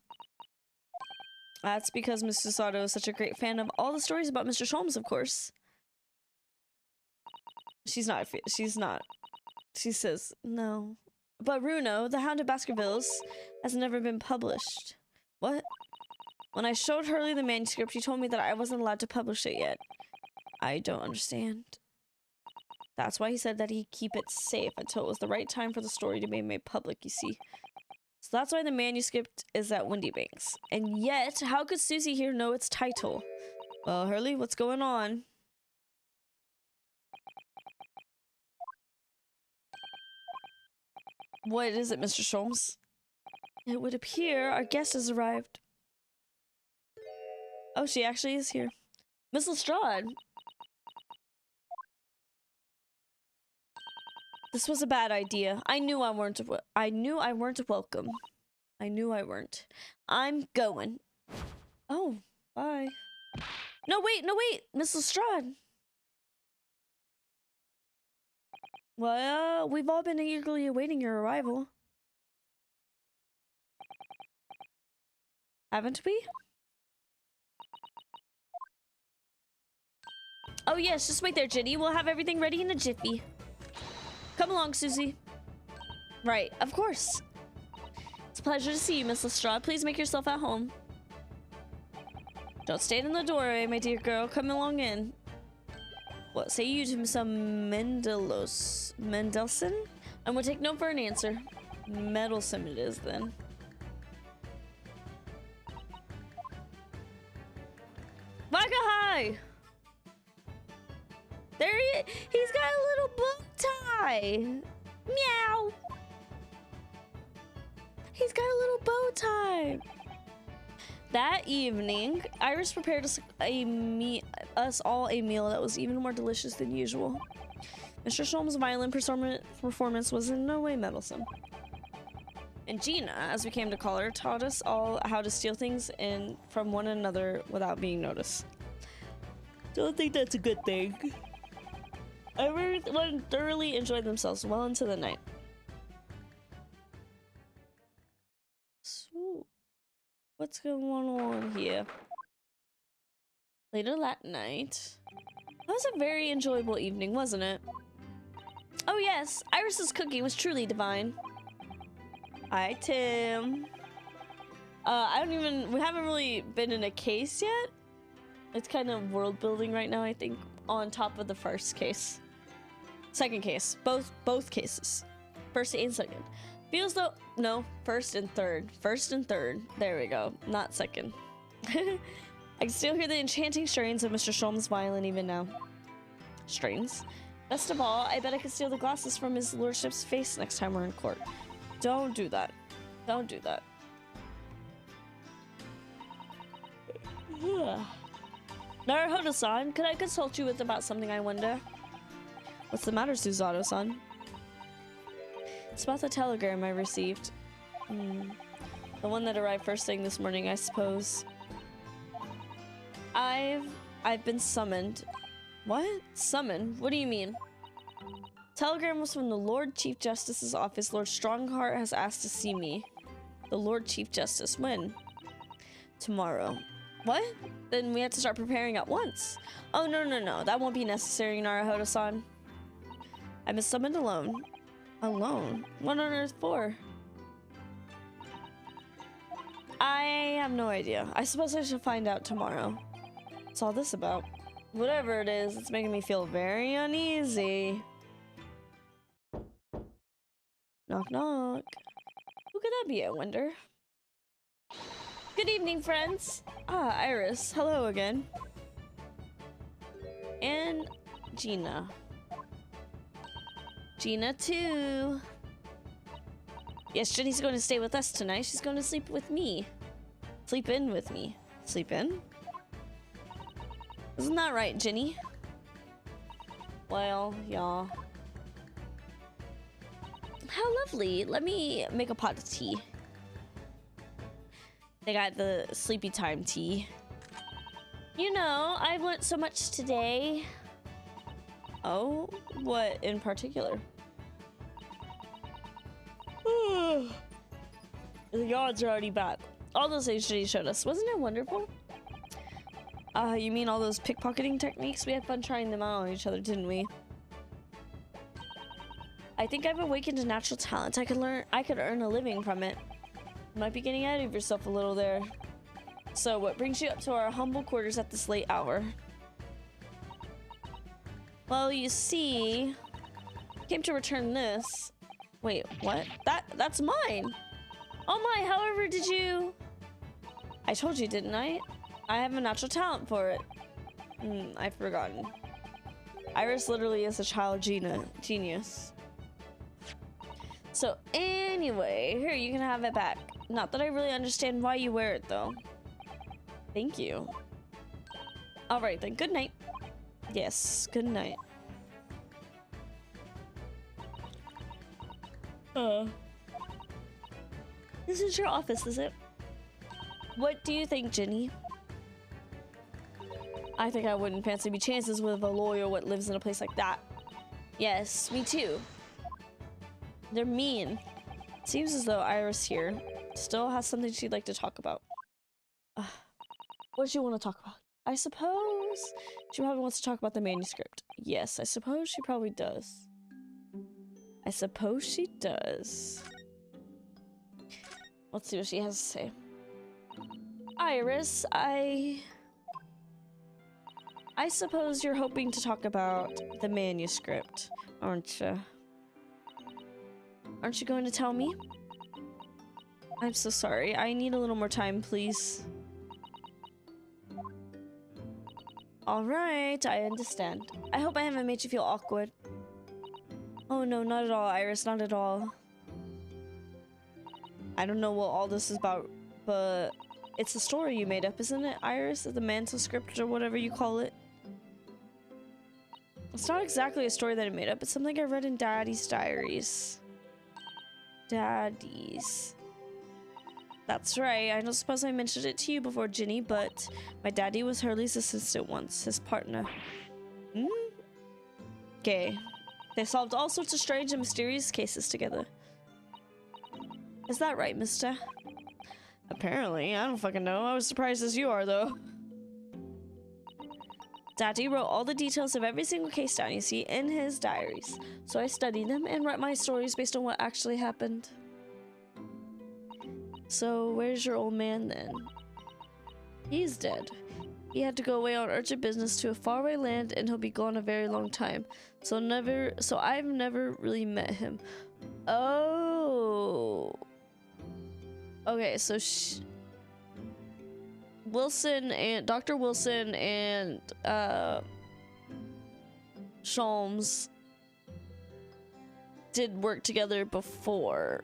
because Mrs. Sato is such a great fan of all the stories about Mr. Sholmes, of course. She's not. She says, no. But Runo, the Hound of Baskervilles, has never been published. What? When I showed Hurley the manuscript, she told me that I wasn't allowed to publish it yet. I don't understand. That's why he said that he'd keep it safe until it was the right time for the story to be made public, you see. So that's why the manuscript is at Windybank's. And yet, how could Susie here know its title? Well, Hurley, what's going on? What is it, Mr. Sholmes? It would appear our guest has arrived. Oh, she actually is here. Miss Lestrade. This was a bad idea. I knew I weren't welcome. I knew I weren't. I'm going. Oh, bye. No, wait, Miss Lestrade. Well, we've all been eagerly awaiting your arrival. Haven't we? Oh yes, just wait there, Ginny. We'll have everything ready in a jiffy. Come along, Susie. Right, of course. It's a pleasure to see you, Miss Lestrade. Please make yourself at home. Don't stand in the doorway, my dear girl. Come along in. What say you to some Mendelssohn? And we'll take no for an answer. Meddlesome it is, then. Vakahai! There he is. He's got a little bow tie. Meow. He's got a little bow tie. That evening, Iris prepared us all a meal that was even more delicious than usual. Mr. Sholmes' violin performance was in no way meddlesome. And Gina, as we came to call her, taught us all how to steal things from one another without being noticed. Don't think that's a good thing. Everyone thoroughly enjoyed themselves well into the night. So, what's going on here? Later that night. That was a very enjoyable evening, wasn't it? Oh yes, Iris's cooking was truly divine. Hi, Tim. We haven't really been in a case yet. It's kind of world building right now, I think, on top of the first case. Second case. Both cases. First and second. Feels though, no, first and third. First and third. There we go. Not second. I can still hear the enchanting strains of Mr. Sholmes' violin even now. Strains? Best of all, I bet I could steal the glasses from his lordship's face next time we're in court. Don't do that. Don't do that. Naruhodo-san, could I consult you with about something, I wonder? What's the matter, Suzato-san? It's about the telegram I received. The one that arrived first thing this morning, I suppose. I've been summoned. What? Summoned? What do you mean? Telegram was from the Lord Chief Justice's office. Lord Strongheart has asked to see me. The Lord Chief Justice. When? Tomorrow. What? Then we have to start preparing at once. Oh, no. That won't be necessary, Naruhodo-san. I've been summoned alone. Alone? What on earth for? I have no idea. I suppose I should find out tomorrow. What's all this about? Whatever it is, it's making me feel very uneasy. Knock, knock. Who could that be, I wonder? Good evening, friends. Ah, Iris. Hello again. And Gina. Gina, too. Yes, Jenny's going to stay with us tonight. She's going to sleep with me. Sleep in with me. Sleep in? Isn't that right, Jenny? Well, yeah. How lovely. Let me make a pot of tea. They got the sleepy time tea. You know, I've learned so much today. Oh, what in particular? The odds are already back. All those things Jenny showed us. Wasn't it wonderful? You mean all those pickpocketing techniques? We had fun trying them out on each other, didn't we? I think I've awakened a natural talent. I could earn a living from it. You might be getting ahead of yourself a little there. So, what brings you up to our humble quarters at this late hour? Well, you see, I came to return this. Wait, what? That's mine. Oh my, however did you? I told you, didn't I? I have a natural talent for it. I've forgotten. Iris literally is a child genius. So anyway, here, you can have it back. Not that I really understand why you wear it, though. Thank you. All right, then. Good night. Yes, good night. This is your office, is it? What do you think, Jenny? I think I wouldn't fancy me chances with a lawyer what lives in a place like that. Yes, me too. They're mean. Seems as though Iris here still has something she'd like to talk about. What does she want to talk about? I suppose she probably wants to talk about the manuscript. Yes, I suppose she probably does. I suppose she does. Let's see what she has to say. Iris, I suppose you're hoping to talk about the manuscript, aren't you? Aren't you going to tell me? I'm so sorry. I need a little more time, please. Alright, I understand. I hope I haven't made you feel awkward. Oh no, not at all, Iris, not at all. I don't know what all this is about, but it's a story you made up, isn't it, Iris? The manuscript or whatever you call it. It's not exactly a story that I made up. It's something I read in Daddy's diaries. Daddy's. That's right. I don't suppose I mentioned it to you before, Ginny, but my daddy was Hurley's assistant once, his partner. Okay. They solved all sorts of strange and mysterious cases together. Is that right, mister? Apparently. I don't fucking know. I was surprised as you are, though. Daddy wrote all the details of every single case down, you see, in his diaries. So I studied them and write my stories based on what actually happened. So, where's your old man then? He's dead. He had to go away on urgent business to a faraway land, and he'll be gone a very long time. So I've never really met him. Oh. Okay, so Wilson and Dr. Wilson and Sholmes did work together before.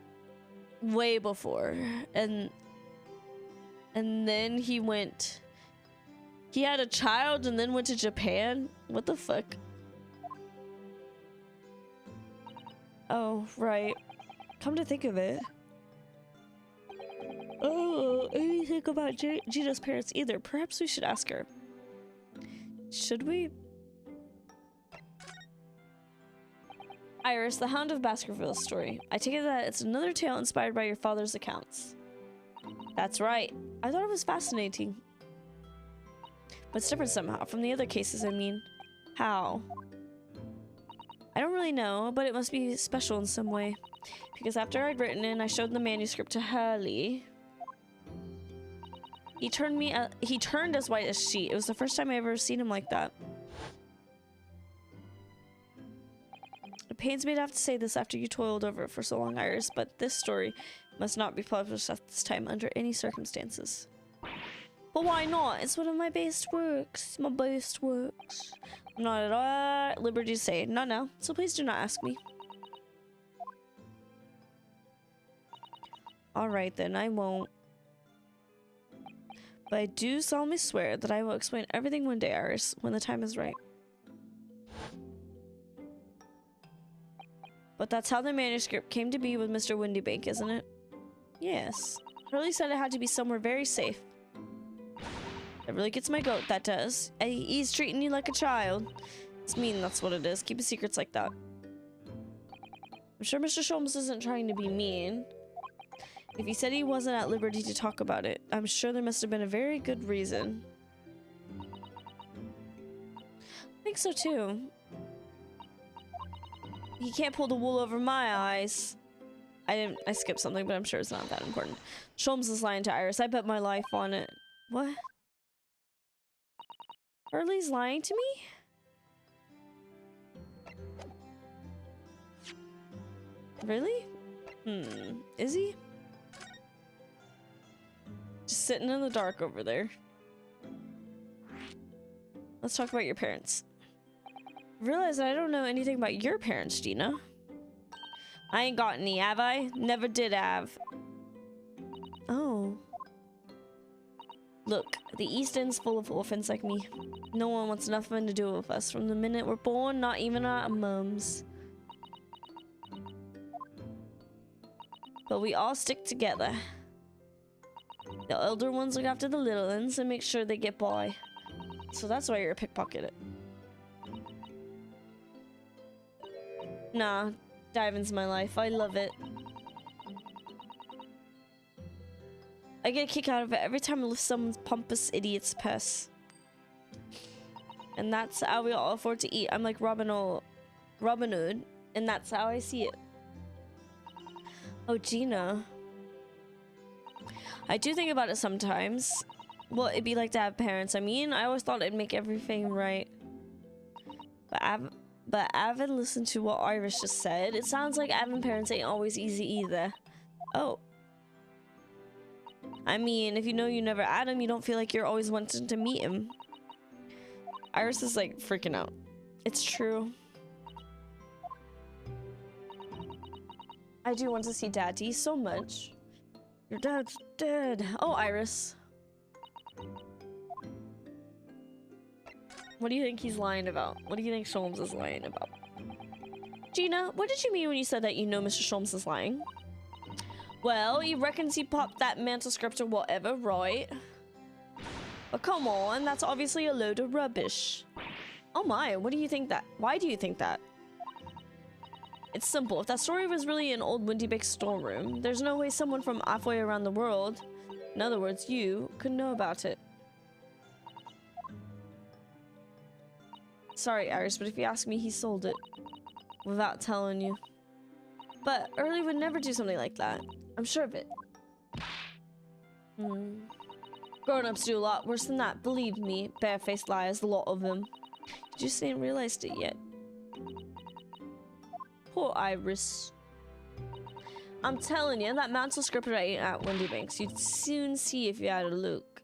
Way before, and then he went He had a child and then went to Japan? What the fuck? Oh, right. Come to think of it. Oh, I didn't think about Gina's parents either. Perhaps we should ask her. Should we? Iris, the Hound of Baskerville's story. I take it that it's another tale inspired by your father's accounts. That's right. I thought it was fascinating. But it's different somehow from the other cases, I mean. How? I don't really know, but it must be special in some way. Because after I'd written it, I showed the manuscript to Hurley. He turned as white as sheet. It was the first time I ever seen him like that. It pains me to have to say this after you toiled over it for so long, Iris, but this story must not be published at this time under any circumstances. But why not? It's one of my best works. My best works. I'm not at all at liberty to say no, no. So please do not ask me. Alright then, I won't. But I do solemnly swear that I will explain everything one day, Iris, when the time is right. But that's how the manuscript came to be with Mr. Windybank, isn't it? Yes. Hurley said it had to be somewhere very safe. That really gets my goat, that does. He's treating you like a child. It's mean, that's what it is. Keep his secrets like that. I'm sure Mr. Sholmes isn't trying to be mean. If he said he wasn't at liberty to talk about it, I'm sure there must have been a very good reason. I think so too. He can't pull the wool over my eyes. I skipped something, but I'm sure it's not that important. Sholmes is lying to Iris. I bet my life on it. What? Hurley's lying to me? Really? Is he? Just sitting in the dark over there. Let's talk about your parents. I realize that I don't know anything about your parents, Gina. I ain't got any, have I? Never did have. Oh. Look, the East End's full of orphans like me. No one wants nothing to do with us from the minute we're born, not even our mums. But we all stick together. The elder ones look after the little ones and make sure they get by. So that's why you're a pickpocket. Nah, diving's my life. I love it. I get a kick out of it every time I lift someone's pompous idiot's purse. And that's how we all afford to eat. I'm like Robin Hood, and that's how I see it. Oh, Gina. I do think about it sometimes. What it'd be like to have parents. I mean, I always thought it'd make everything right. But having listened to what Iris just said, it sounds like having parents ain't always easy either. Oh. I mean, if you know you never had him, you don't feel like you're always wanting to meet him. Iris is like freaking out. It's true. I do want to see Daddy so much. Your dad's dead. Oh, Iris. What do you think he's lying about? What do you think Sholmes is lying about? Gina, what did you mean when you said that you know Mr. Sholmes is lying? Well, he reckons he popped that manuscript or whatever, right? But come on, that's obviously a load of rubbish. Oh my, what do you think that? Why do you think that? It's simple. If that story was really in old Windybake's storeroom, there's no way someone from halfway around the world, in other words, you, could know about it. Sorry, Iris, but if you ask me, he sold it. Without telling you. But Hurley would never do something like that. I'm sure of it. Grown-ups do a lot worse than that, believe me. Barefaced liars, a lot of them. You just ain't realized it yet. Poor Iris. I'm telling you, that manuscript ain't at Windybanks. You'd soon see if you had a look.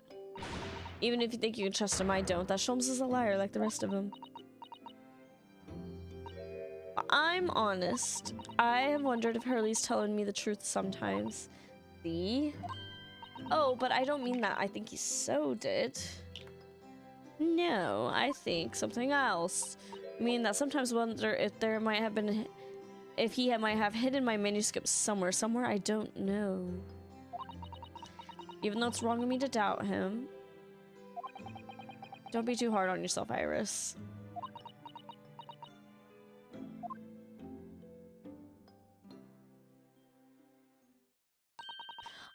Even if you think you can trust him, I don't. That Sholmes is a liar like the rest of them. I'm honest. I have wondered if Hurley's telling me the truth sometimes. See? Oh, but I don't mean that. I think he so did. No, I think something else. I mean, that sometimes wonder if there might have been, if he might have hidden my manuscript somewhere I don't know. Even though it's wrong of me to doubt him. Don't be too hard on yourself, Iris.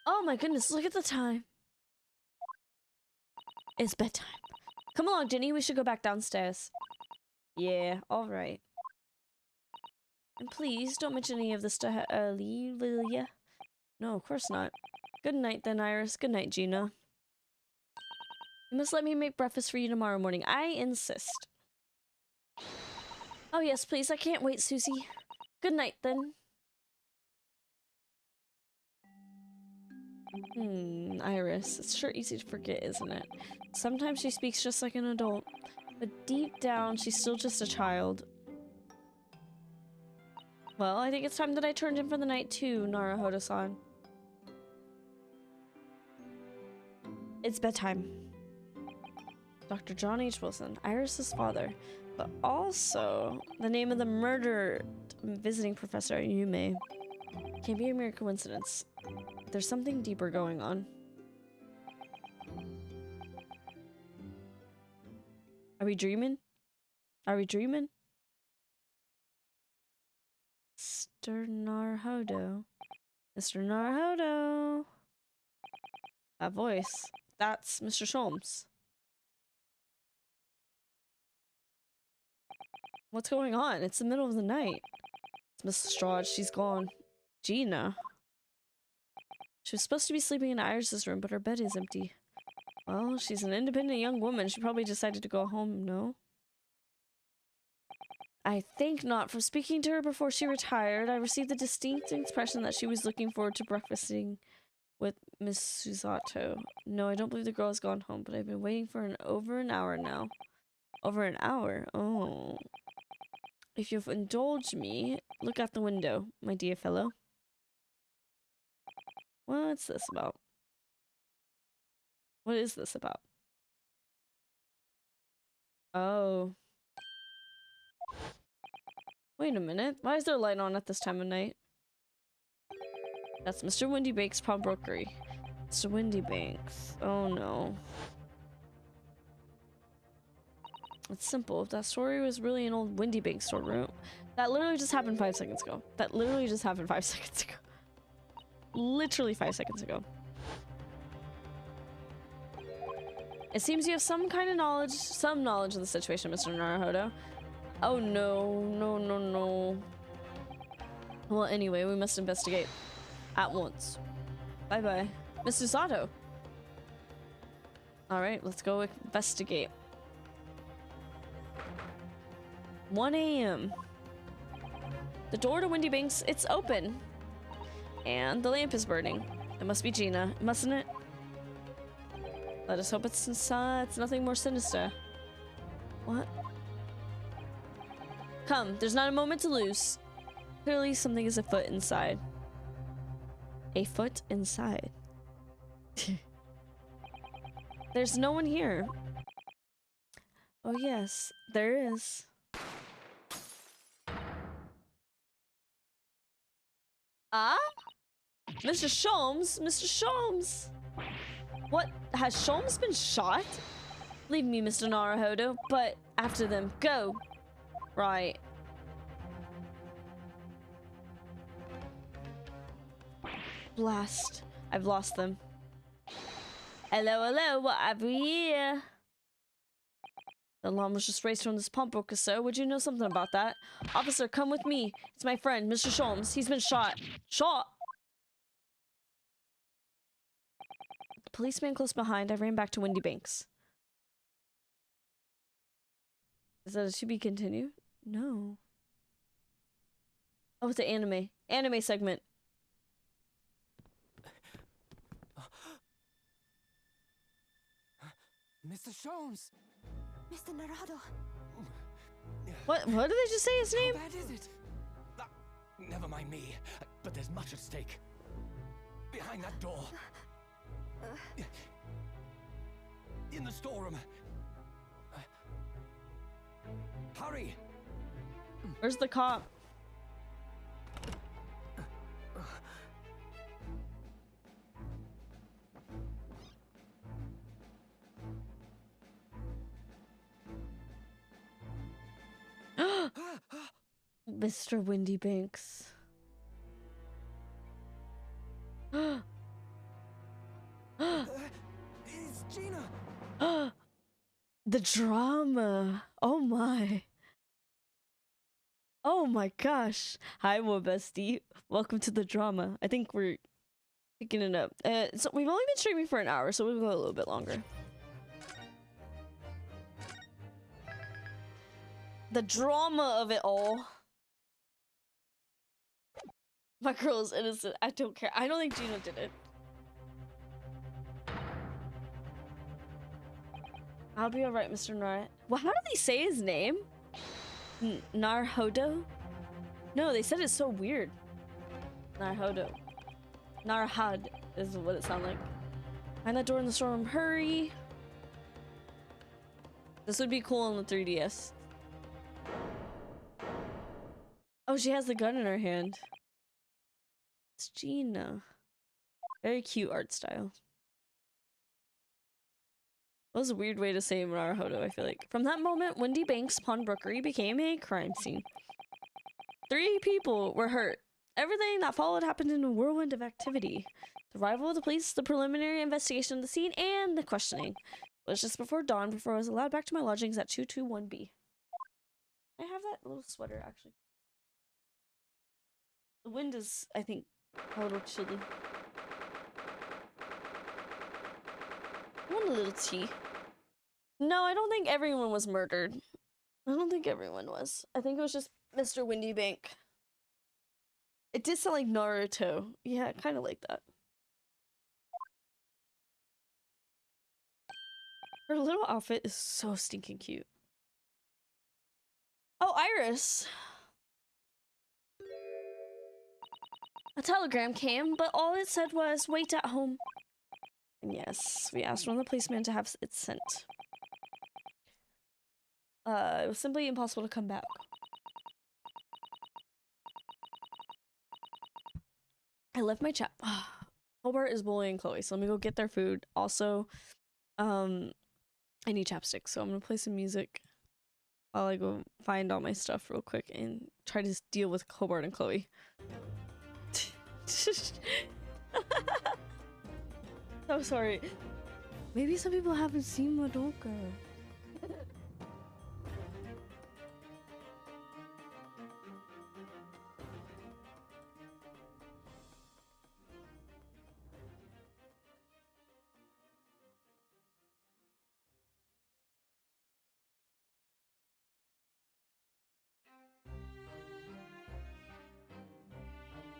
Oh my goodness, look at the time. It's bedtime. Come along, Ginny, we should go back downstairs. Yeah, alright. And please, don't mention any of this to her early, will ya? No, of course not. Good night then, Iris. Good night, Gina. You must let me make breakfast for you tomorrow morning. I insist. Oh yes, please. I can't wait, Susie. Good night then. Iris. It's sure easy to forget, isn't it? Sometimes she speaks just like an adult, but deep down, she's still just a child. Well, I think it's time that I turned in for the night too, Naruhodo-san. It's bedtime. Dr. John H. Wilson, Iris's father, but also the name of the murdered visiting professor at Yume. Can't be a mere coincidence. There's something deeper going on. Are we dreaming? Are we dreaming? Mr. Naruhodo. Mr. Naruhodo. That voice. That's Mr. Sholmes. What's going on? It's the middle of the night. It's Miss Lestrade. She's gone. Gina. She was supposed to be sleeping in Iris's room, but her bed is empty. Well, she's an independent young woman. She probably decided to go home, no? I think not. From speaking to her before she retired, I received the distinct impression that she was looking forward to breakfasting with Miss Susato. No, I don't believe the girl has gone home, but I've been waiting for over an hour now. Over an hour? Oh. If you'll indulge me, look out the window, my dear fellow. What's this about? What is this about? Oh. Wait a minute. Why is there a light on at this time of night? That's Mr. Windybank's pawnbrokery. Mr. Windybank's. Oh no. It's simple. If that story was really an old Windybank storeroom, that literally just happened 5 seconds ago. That literally just happened 5 seconds ago. Literally 5 seconds ago. It seems you have some kind of knowledge, some knowledge of the situation, Mr. Naruhodo. Oh no, no, no, no. Well, anyway, we must investigate. At once. Bye-bye. Mr. Sato. Alright, let's go investigate. 1 a.m. The door to Windybanks, it's open. And the lamp is burning. It must be Gina, mustn't it? Let us hope it's nothing more sinister. What? Come, there's not a moment to lose. Clearly something is afoot inside. A foot inside. There's no one here. Oh yes, there is. Ah? Mr. Sholmes? Mr. Sholmes! What? Has Sholmes been shot? Leave me, Mr. Naruhodo, but after them. Go! Right. Blast. I've lost them. Hello, hello, what have we here? The alarm was just raised from this pawnbroker, sir. Would you know something about that? Officer, come with me. It's my friend, Mr. Sholmes. He's been shot. Shot? The policeman close behind. I ran back to Windybanks. Is that a to be continued? No. Oh, it's an anime. Anime segment. Mr. Sholmes! Mr. Naruhodo! What did they just say his name? How bad is it? Never mind me, but there's much at stake. Behind that door. In the storeroom. Hurry! Where's the cop? Mr. Windy Banks. It's Gina! The drama. Oh my. Oh my gosh. Hi, Mo Bestie. Welcome to the drama. I think we're picking it up. So we've only been streaming for an hour, so we'll go a little bit longer. The drama of it all. My girl is innocent. I don't care. I don't think Gina did it. I'll be alright, Mr. Nar. Well, how do they say his name? Narhodo? No, they said it's so weird. Narhodo. Narhad is what it sounds like. Find that door in the storm. Hurry! This would be cool on the 3DS. Oh, she has the gun in her hand. It's Gina. Very cute art style. That was a weird way to say Naruhodo, I feel like. From that moment, Windy Banks Pawnbrokery became a crime scene. 3 people were hurt. Everything that followed happened in a whirlwind of activity. The arrival of the police, the preliminary investigation of the scene, and the questioning. It was just before dawn before I was allowed back to my lodgings at 221B. I have that little sweater, actually. The wind is, I think, a little chilly. I want a little tea. No, I don't think everyone was murdered. I don't think everyone was. I think it was just Mr. Windy Bank. It did sound like Naruto. Yeah, kind of like that. Her little outfit is so stinking cute. Oh, Iris! A telegram came, but all it said was, wait at home. And yes, we asked one of the policemen to have it sent. It was simply impossible to come back. I left my chat. Hobart is bullying Chloe, so let me go get their food. Also, I need chapstick, so I'm gonna play some music while I go find all my stuff real quick and try to deal with Hobart and Chloe. So sorry. Maybe some people haven't seen Madoka.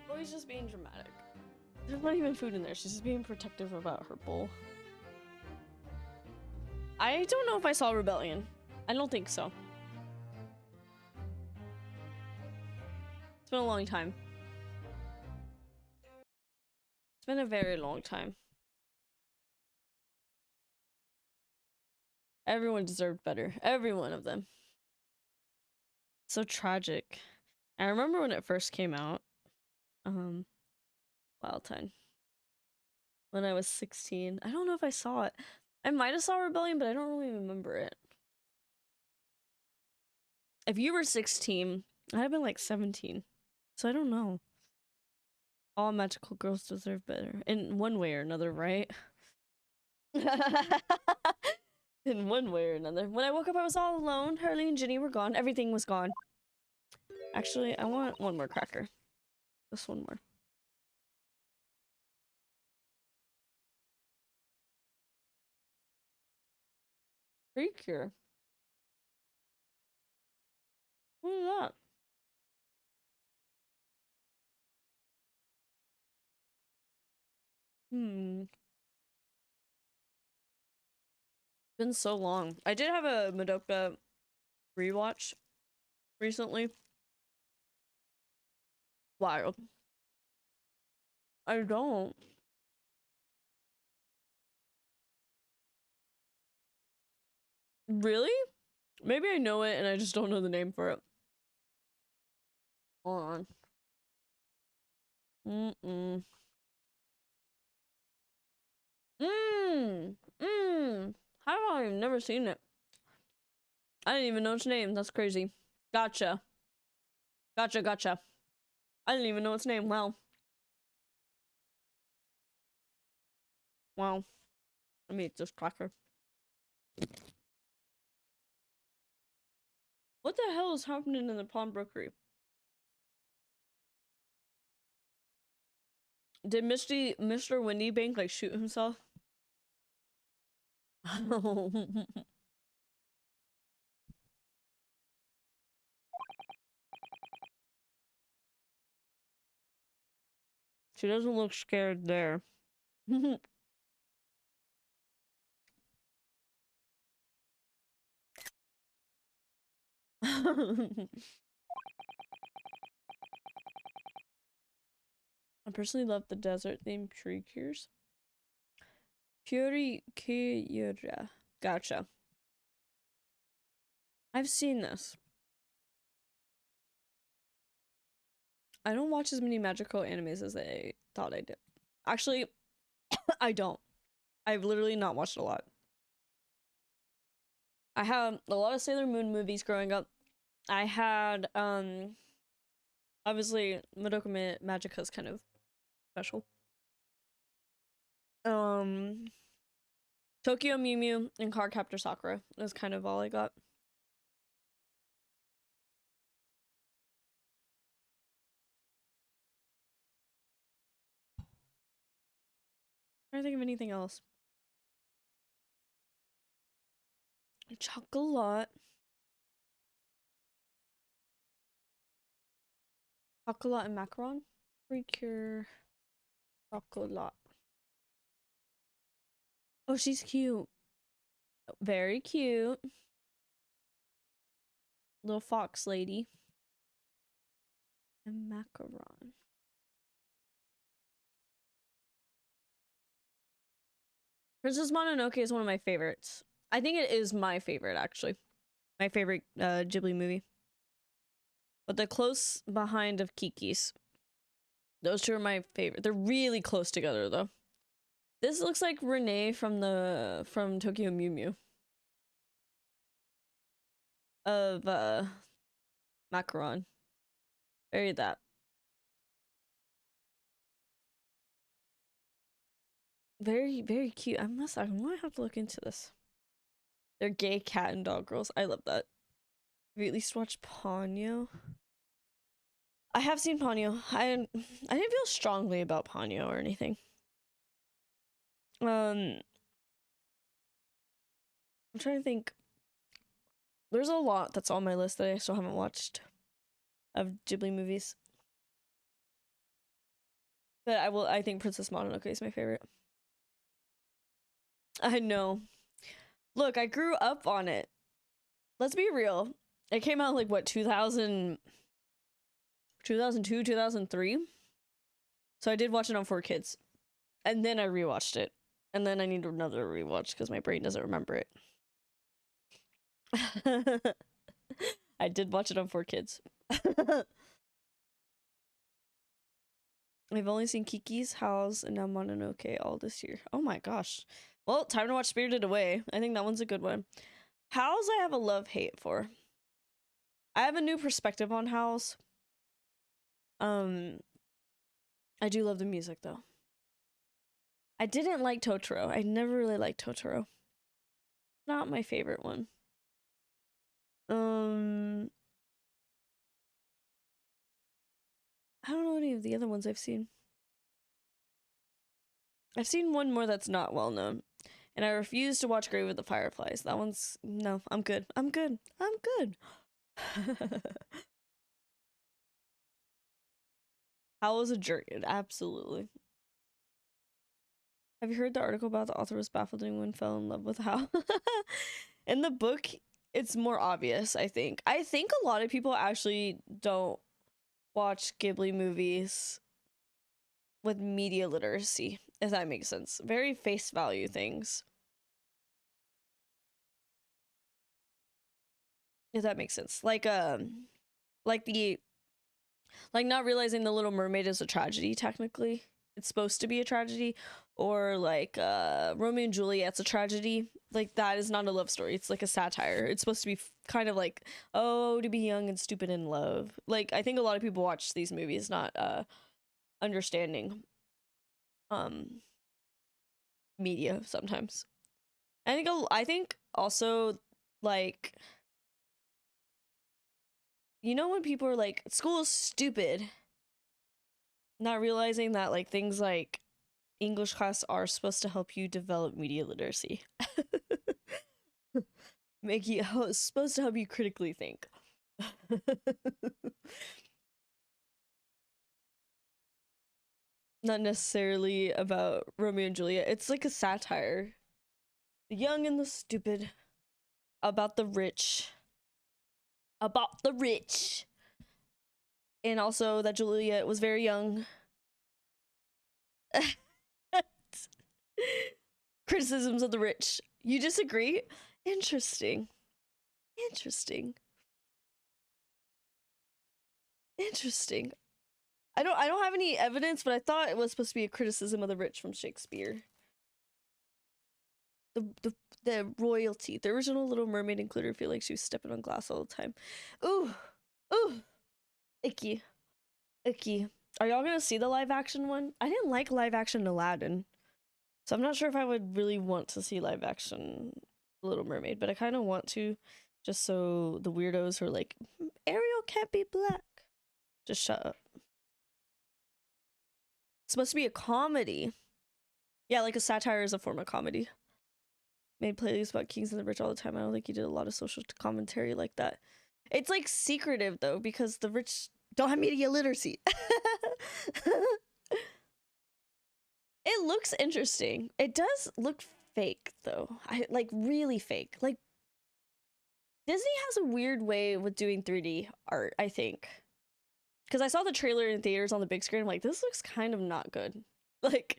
Chloe's just being dramatic. There's not even food in there. She's just being protective about her bowl. I don't know if I saw Rebellion. I don't think so. It's been a long time. It's been a very long time. Everyone deserved better. Every one of them. So tragic. I remember when it first came out. Wild Time. When I was 16. I don't know if I saw it. I might have saw Rebellion, but I don't really remember it. If you were 16, I'd have been like 17. So I don't know. All magical girls deserve better. In one way or another, right? In one way or another. When I woke up, I was all alone. Hurley and Ginny were gone. Everything was gone. Actually, I want one more cracker. Just one more. Precure. What is that? Been so long. I did have a Madoka rewatch recently. Wild. I don't. Really? Maybe I know it and I just don't know the name for it. Hold on. How have I never seen it? I didn't even know its name. That's crazy. Gotcha. Gotcha. I didn't even know its name. Wow. Wow. Let me eat this cracker. What the hell is happening in the pawnbrokery? Did Mr. Windybank like shoot himself? She doesn't look scared there. I personally love the desert themed tree cures. Puricura. Gotcha. I've seen this. I don't watch as many magical animes as I thought I did. Actually, I don't. I've literally not watched a lot. I had a lot of Sailor Moon movies growing up. I had, obviously, Madoka Magica is kind of special. Tokyo Mew Mew and Cardcaptor Sakura is kind of all I got. I don't think of anything else. Chocolat. Chocolat and macaron. Precure. Chocolat. Oh, she's cute. Very cute. Little fox lady. And macaron. Princess Mononoke is one of my favorites. I think it is my favorite, actually. My favorite Ghibli movie. But they're close behind of Kiki's. Those two are my favorite. They're really close together, though. This looks like Renee from Tokyo Mew Mew. Of macaron. Very that. Very, very cute. I might have to look into this. They're gay cat and dog girls. I love that. Have you at least watched Ponyo? I have seen Ponyo. I didn't feel strongly about Ponyo or anything. I'm trying to think. There's a lot that's on my list that I still haven't watched of Ghibli movies. But I think Princess Mononoke is my favorite. I know. Look, I grew up on it. Let's be real. It came out like what, 2002, 2003? So I did watch it on 4Kids. And then I rewatched it. And then I need another rewatch because my brain doesn't remember it. I did watch it on 4Kids. I've only seen Kiki's, Howl's, and now Mononoke all this year. Oh my gosh. Well, time to watch Spirited Away. I think that one's a good one. Howl's I have a love-hate for. I have a new perspective on Howl's. I do love the music, though. I didn't like Totoro. I never really liked Totoro. Not my favorite one. I don't know any of the other ones I've seen. I've seen one more that's not well known. And I refuse to watch Grave with the Fireflies. That one's... No, I'm good. I'm good. I'm good. Hal was a jerk. Absolutely. Have you heard the article about the author was baffled when fell in love with Hal? In the book, it's more obvious, I think. I think a lot of people actually don't watch Ghibli movies with media literacy, if that makes sense. Very face value things. If that makes sense. Like not realizing the Little Mermaid is a tragedy, technically. It's supposed to be a tragedy. Or like Romeo and Juliet's a tragedy. Like that is not a love story. It's like a satire. It's supposed to be kind of like, oh, to be young and stupid in love. Like I think a lot of people watch these movies not understanding media sometimes. I think also like, you know, when people are like, school is stupid, not realizing that like things like English class are supposed to help you develop media literacy. Make you supposed to help you critically think. Not necessarily about Romeo and Juliet. It's like a satire. The young and the stupid. About the rich. About the rich. And also that Juliet was very young. Criticisms of the rich. You disagree? Interesting. Interesting. Interesting. I don't have any evidence, but I thought it was supposed to be a criticism of the rich from Shakespeare. The royalty. The original Little Mermaid included her feel like she was stepping on glass all the time. Ooh. Ooh. Icky. Icky. Are y'all gonna see the live action one? I didn't like live action Aladdin. So I'm not sure if I would really want to see live action Little Mermaid, but I kind of want to, just so the weirdos who are like, Ariel can't be black. Just shut up. It's supposed to be a comedy. Yeah, like a satire is a form of comedy. Made playlists about kings and the rich all the time. I don't think he did a lot of social commentary like that. It's like secretive though, because the rich don't have media literacy. It looks interesting. It does look fake though. Like really fake. Like Disney has a weird way with doing 3D art, I think. Because I saw the trailer in theaters on the big screen. I'm like, this looks kind of not good. Like,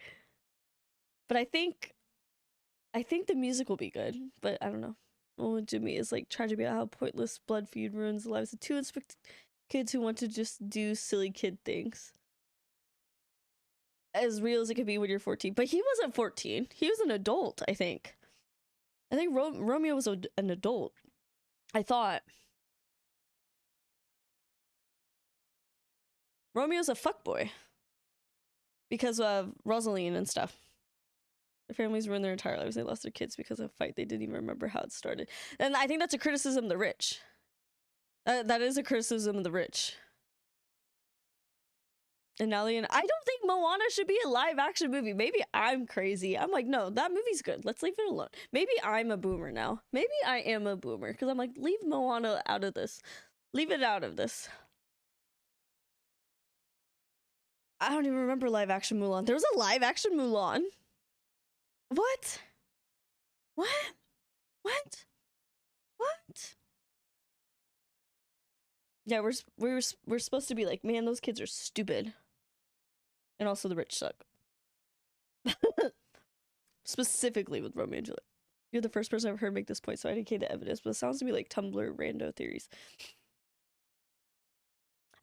but I think the music will be good. But I don't know. Well, Jimmy is like trying to be about how pointless blood feud ruins the lives of two unexpected kids who want to just do silly kid things. As real as it could be when you're 14. But he wasn't 14. He was an adult, I think. I think Romeo was an adult. I thought. Romeo's a fuckboy. Because of Rosaline and stuff. Their families ruined their entire lives. They lost their kids because of a fight they didn't even remember how it started. And I think that's a criticism of the rich. That is a criticism of the rich. And now I don't think Moana should be a live action movie. Maybe I'm crazy. I'm like, no, that movie's good. Let's leave it alone. Maybe I'm a boomer now. Maybe I am a boomer. Because I'm like, leave Moana out of this. Leave it out of this. I don't even remember live action Mulan. There was a live action Mulan. What? What? What? What? Yeah, we're supposed to be like, man, those kids are stupid. And also the rich suck. Specifically with Romeo and Juliet. You're the first person I've heard make this point, so I indicate the evidence, but it sounds to me like Tumblr rando theories.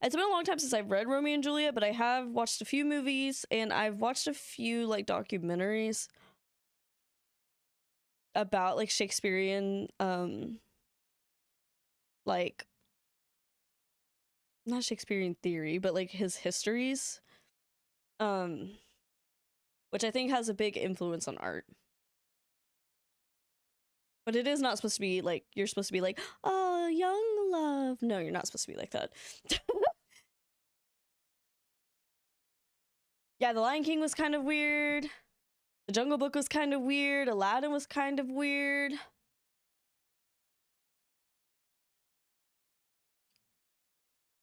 It's been a long time since I've read Romeo and Juliet, but I have watched a few movies, and I've watched a few, like, documentaries about, like, Shakespearean, like, not Shakespearean theory, but, like, his histories, which I think has a big influence on art. But it is not supposed to be, like, you're supposed to be like, oh, young love. No, you're not supposed to be like that. Yeah, The Lion King was kind of weird. The Jungle Book was kind of weird. Aladdin was kind of weird.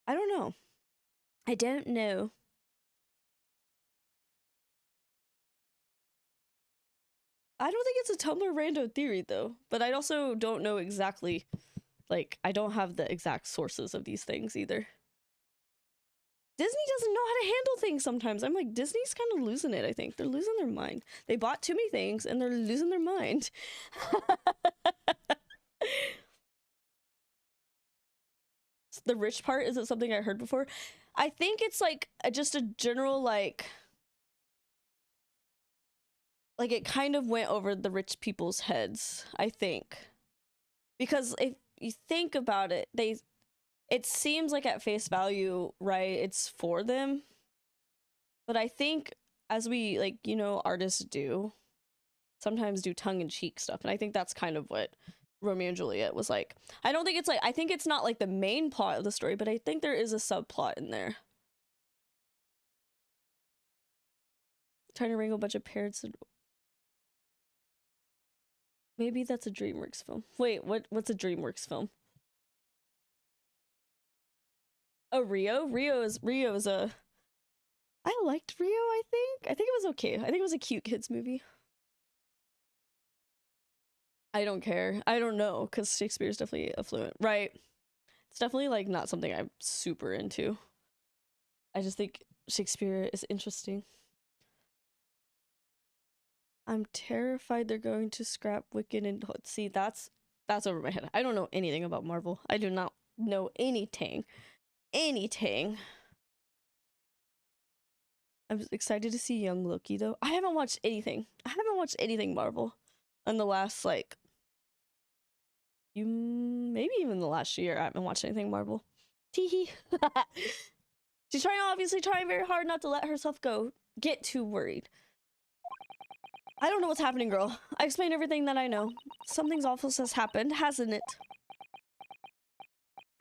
I don't know. I don't know. I don't think it's a Tumblr rando theory, though. But I also don't know exactly, like, I don't have the exact sources of these things either. Disney doesn't know how to handle things sometimes. I'm like, Disney's kind of losing it, I think. They're losing their mind. They bought too many things, and they're losing their mind. the rich part isn't something I heard before. I think it's like just a general like it kind of went over the rich people's heads, I think. Because if you think about it, it seems like at face value, right, it's for them. But I think as we, like, you know, artists do, sometimes do tongue-in-cheek stuff. And I think that's kind of what Romeo and Juliet was like. I don't think it's like, I think it's not like the main plot of the story, but I think there is a subplot in there. Trying to wrangle a bunch of parrots and... Maybe that's a DreamWorks film. Wait, what's a DreamWorks film? Oh, Rio? Rio is a... I liked Rio, I think. I think it was okay. I think it was a cute kids movie. I don't care. I don't know, because Shakespeare is definitely affluent. Right. It's definitely, like, not something I'm super into. I just think Shakespeare is interesting. I'm terrified they're going to scrap Wicked and... See, that's over my head. I don't know anything about Marvel. I do not know anything. Anything. I'm excited to see young Loki, though. I haven't watched anything. I haven't watched anything Marvel in the last, like... maybe even the last year. I haven't watched anything Marvel. Teehee. She's obviously trying very hard not to let herself get too worried. I don't know what's happening, girl. I explained everything that I know. Something's awful has happened, hasn't it?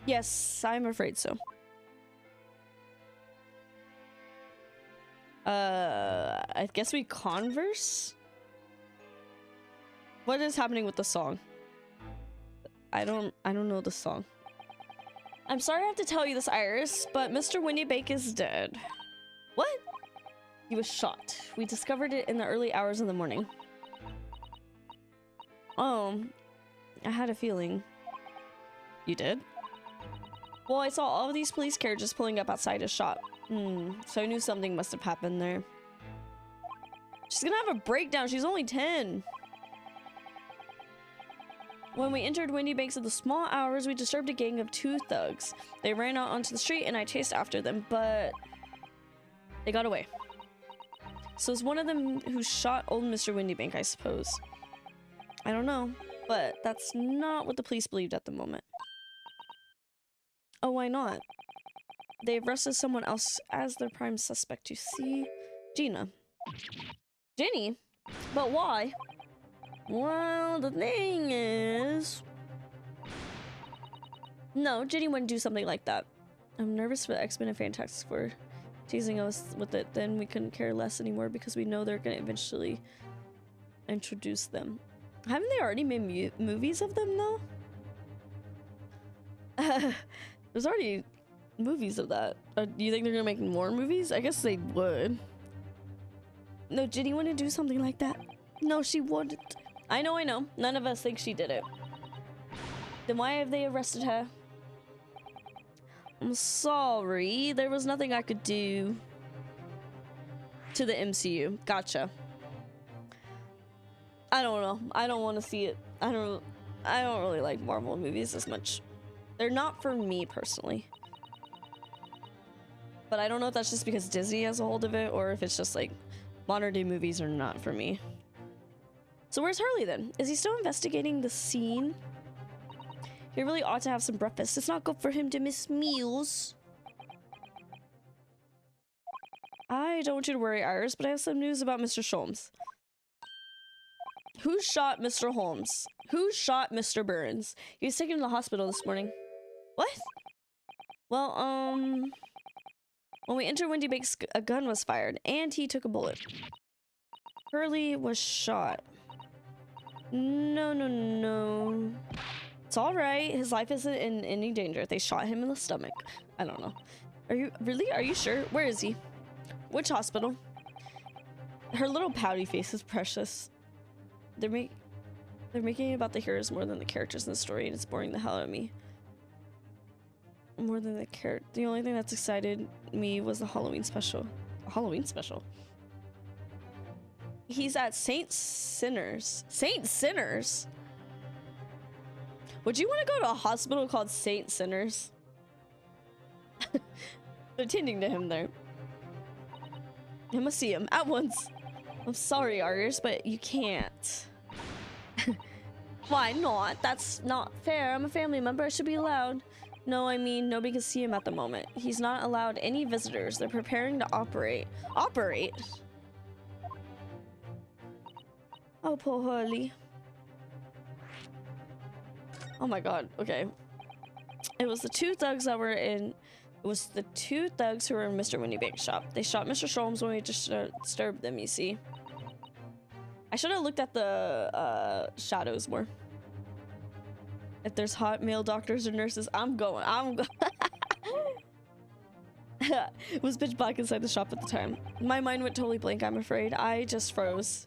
Yes, I'm afraid so. I guess we converse? What is happening with the song? I don't know the song. I'm sorry I have to tell you this, Iris, but Mr. Windybank is dead. What? He was shot. We discovered it in the early hours of the morning. Oh, I had a feeling. You did? Well, I saw all of these police carriages pulling up outside his shop. So I knew something must have happened there. She's gonna have a breakdown. She's only 10. When we entered Windybanks in the small hours, we disturbed a gang of 2 thugs. They ran out onto the street and I chased after them, but they got away. So it's one of them who shot old Mr. Windybank, I suppose. I don't know, but that's not what the police believed at the moment. Oh, why not? They arrested someone else as their prime suspect, you see? Gina. Jenny? But why? Well, the thing is... No, Jenny wouldn't do something like that. I'm nervous for the X-Men and Fantastic Four teasing us with it. Then we couldn't care less anymore because we know they're going to eventually introduce them. Haven't they already made movies of them, though? There's already movies of that. Do you think they're going to make more movies? I guess they would. No, Jenny wouldn't do something like that. No, she wouldn't. I know. None of us think she did it. Then why have they arrested her? I'm sorry. There was nothing I could do to the MCU. Gotcha. I don't know. I don't want to see it. I don't really like Marvel movies as much. They're not for me personally. But I don't know if that's just because Disney has a hold of it or if it's just like modern day movies are not for me. So where's Hurley then? Is he still investigating the scene? He really ought to have some breakfast. It's not good for him to miss meals. I don't want you to worry, Iris, but I have some news about Mr. Sholmes. Who shot Mr. Holmes? Who shot Mr. Burns? He was taken to the hospital this morning. What? Well, when we entered Windybanks, a gun was fired, and he took a bullet. Hurley was shot. No. It's all right. His life isn't in any danger. They shot him in the stomach. I don't know. Are you sure? Where is he? Which hospital? Her little pouty face is precious. They're making it about the heroes more than the characters in the story, and it's boring the hell out of me. More than the character. The only thing that's excited me was the Halloween special. A Halloween special? He's at Saint Sinners. Saint Sinners? Would you want to go to a hospital called Saint Sinners? They're tending to him there. I must see him at once. I'm sorry, Iris, but you can't. Why not? That's not fair. I'm a family member. I should be allowed. No, I mean, nobody can see him at the moment. He's not allowed any visitors. They're preparing to operate. Operate? Oh, poor Hurley. Oh my god. Okay. It was the two thugs that were in... It was the two thugs who were in Mr. Windybake's shop. They shot Mr. Sholmes when we disturbed them, you see. I should have looked at the shadows more. If there's hot male doctors or nurses, I'm going. It was pitch black inside the shop at the time. My mind went totally blank, I'm afraid. I just froze.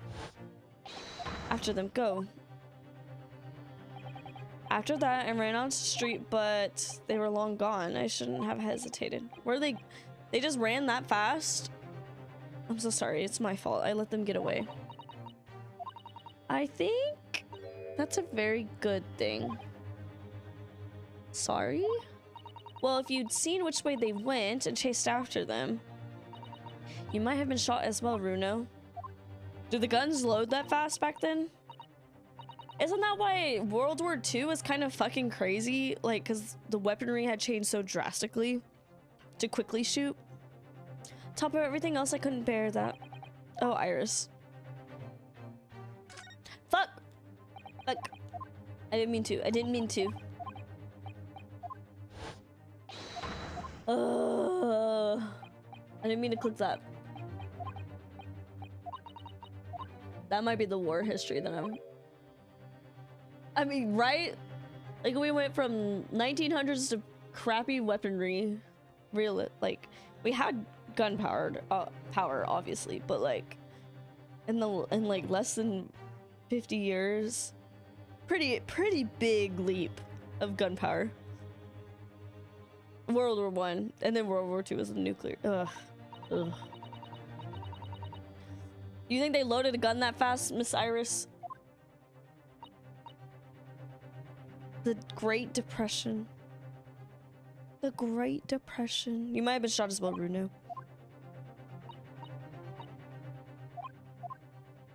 After them, go. After that, I ran onto the street, but they were long gone. I shouldn't have hesitated. Were they... They just ran that fast? I'm so sorry. It's my fault. I let them get away. I think that's a very good thing. Sorry? Well, if you'd seen which way they went and chased after them, you might have been shot as well, Runo. Did the guns load that fast back then? Isn't that why World War II was kind of fucking crazy? Like, because the weaponry had changed so drastically to quickly shoot. Top of everything else, I couldn't bear that. Oh, Iris. Fuck! Fuck. I didn't mean to. I didn't mean to. I didn't mean to click that. That might be the war history that I mean, right? Like, we went from 1900s to crappy weaponry. Like, we had gunpower, power, obviously, but like, in like less than 50 years, pretty big leap of gunpower. World War I, and then World War II was the nuclear. Ugh. You think they loaded a gun that fast, Miss Iris? The Great Depression. The Great Depression. You might have been shot as well, Bruno.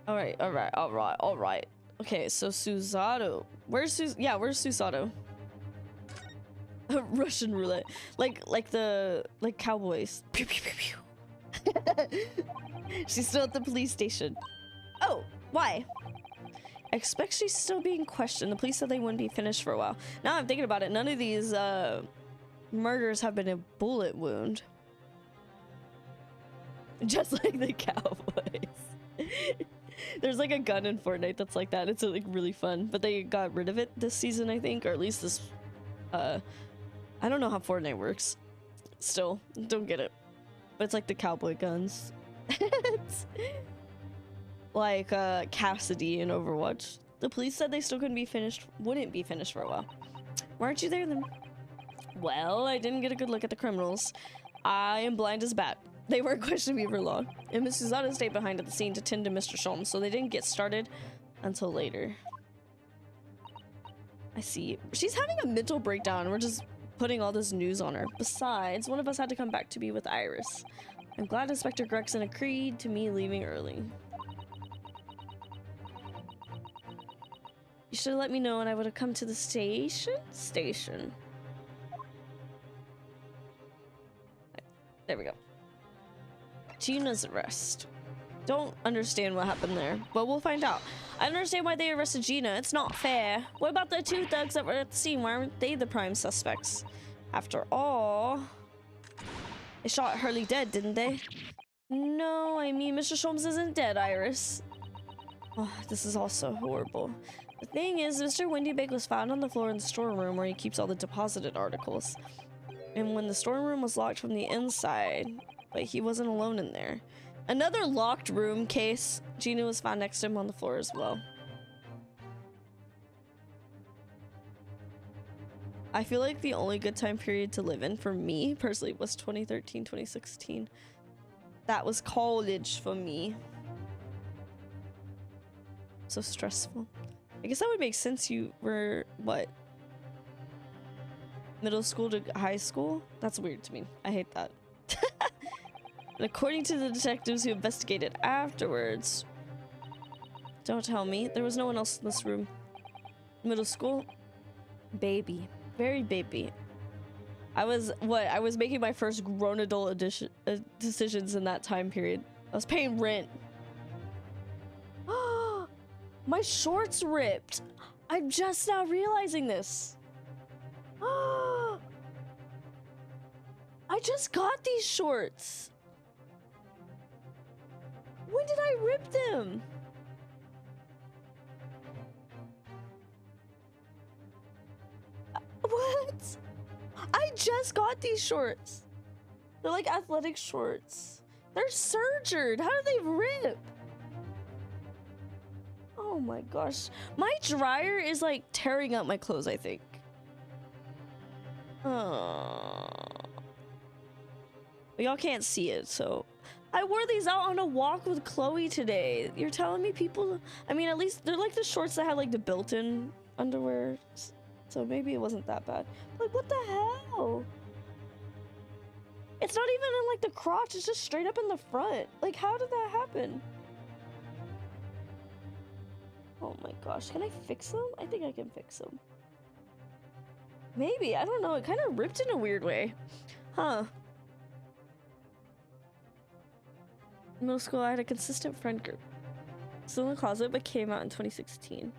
Alright. Okay, so Susato. Where's Susato? Russian roulette. Like cowboys. Pew, pew, pew, pew. She's still at the police station. Oh, why? I expect she's still being questioned. The police said they wouldn't be finished for a while. Now I'm thinking about it, none of these murders have been a bullet wound. Just like the cowboys. There's like a gun in Fortnite that's like that. It's like really fun, but they got rid of it this season, I think, or at least this I don't know how Fortnite works. Still, don't get it. But it's like the cowboy guns. It's like Cassidy in Overwatch. The police said they still wouldn't be finished for a while. Why aren't you there then? Well, I didn't get a good look at the criminals. I am blind as a bat. They weren't questioning me for long. And Miss Susanna stayed behind at the scene to tend to Mr. Sholmes, so they didn't get started until later. I see. She's having a mental breakdown. We're just putting all this news on her. Besides, one of us had to come back to be with Iris. I'm glad Inspector Gregson agreed to me leaving early. You should have let me know and I would have come to the station. There we go. Gina's arrest. Don't understand what happened there, but we'll find out. I don't understand why they arrested Gina. It's not fair. What about the two thugs that were at the scene? Why aren't they the prime suspects? After all, they shot Hurley dead, didn't they? No, I mean, Mr. Sholmes isn't dead, Iris. Oh, this is all so horrible. The thing is, Mr. Windybake was found on the floor in the storeroom where he keeps all the deposited articles. And when the storeroom was locked from the inside, but he wasn't alone in there. Another locked room case. Gina was found next to him on the floor as well. I feel like the only good time period to live in for me personally was 2013, 2016. That was college for me. So stressful. I guess that would make sense. You were what? Middle school to high school? That's weird to me. I hate that. And according to the detectives who investigated afterwards... Don't tell me. There was no one else in this room. Middle school? Baby. Very baby. I was making my first grown adult decisions in that time period. I was paying rent. My shorts ripped. I'm just now realizing this. I just got these shorts. When did I rip them? What? I just got these shorts. They're like athletic shorts. They're sergered. How do they rip? Oh my gosh. My dryer is like tearing up my clothes, I think. But y'all can't see it, so... I wore these out on a walk with Chloe today. You're telling me people... I mean, at least they're like the shorts that have like the built-in underwear. So maybe it wasn't that bad. Like, what the hell? It's not even in like the crotch. It's just straight up in the front. Like, how did that happen? Oh my gosh. Can I fix them? I think I can fix them. Maybe. I don't know. It kind of ripped in a weird way. Huh. In middle school, I had a consistent friend group. Still in the closet, but came out in 2016.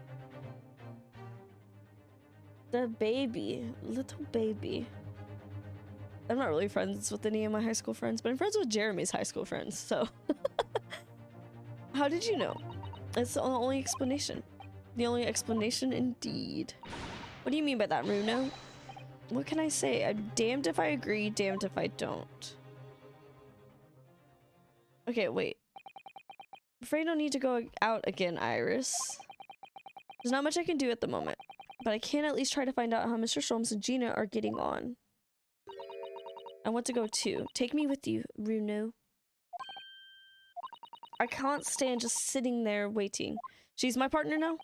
The baby. Little baby. I'm not really friends with any of my high school friends, but I'm friends with Jeremy's high school friends, so... How did you know? That's the only explanation. The only explanation indeed. What do you mean by that, Runo? What can I say? I'm damned if I agree, damned if I don't. Okay, wait. I'm afraid I don't need to go out again, Iris. There's not much I can do at the moment, but I can at least try to find out how Mr. Sholmes and Gina are getting on. I want to go too. Take me with you, Runo. I can't stand just sitting there waiting. She's my partner now?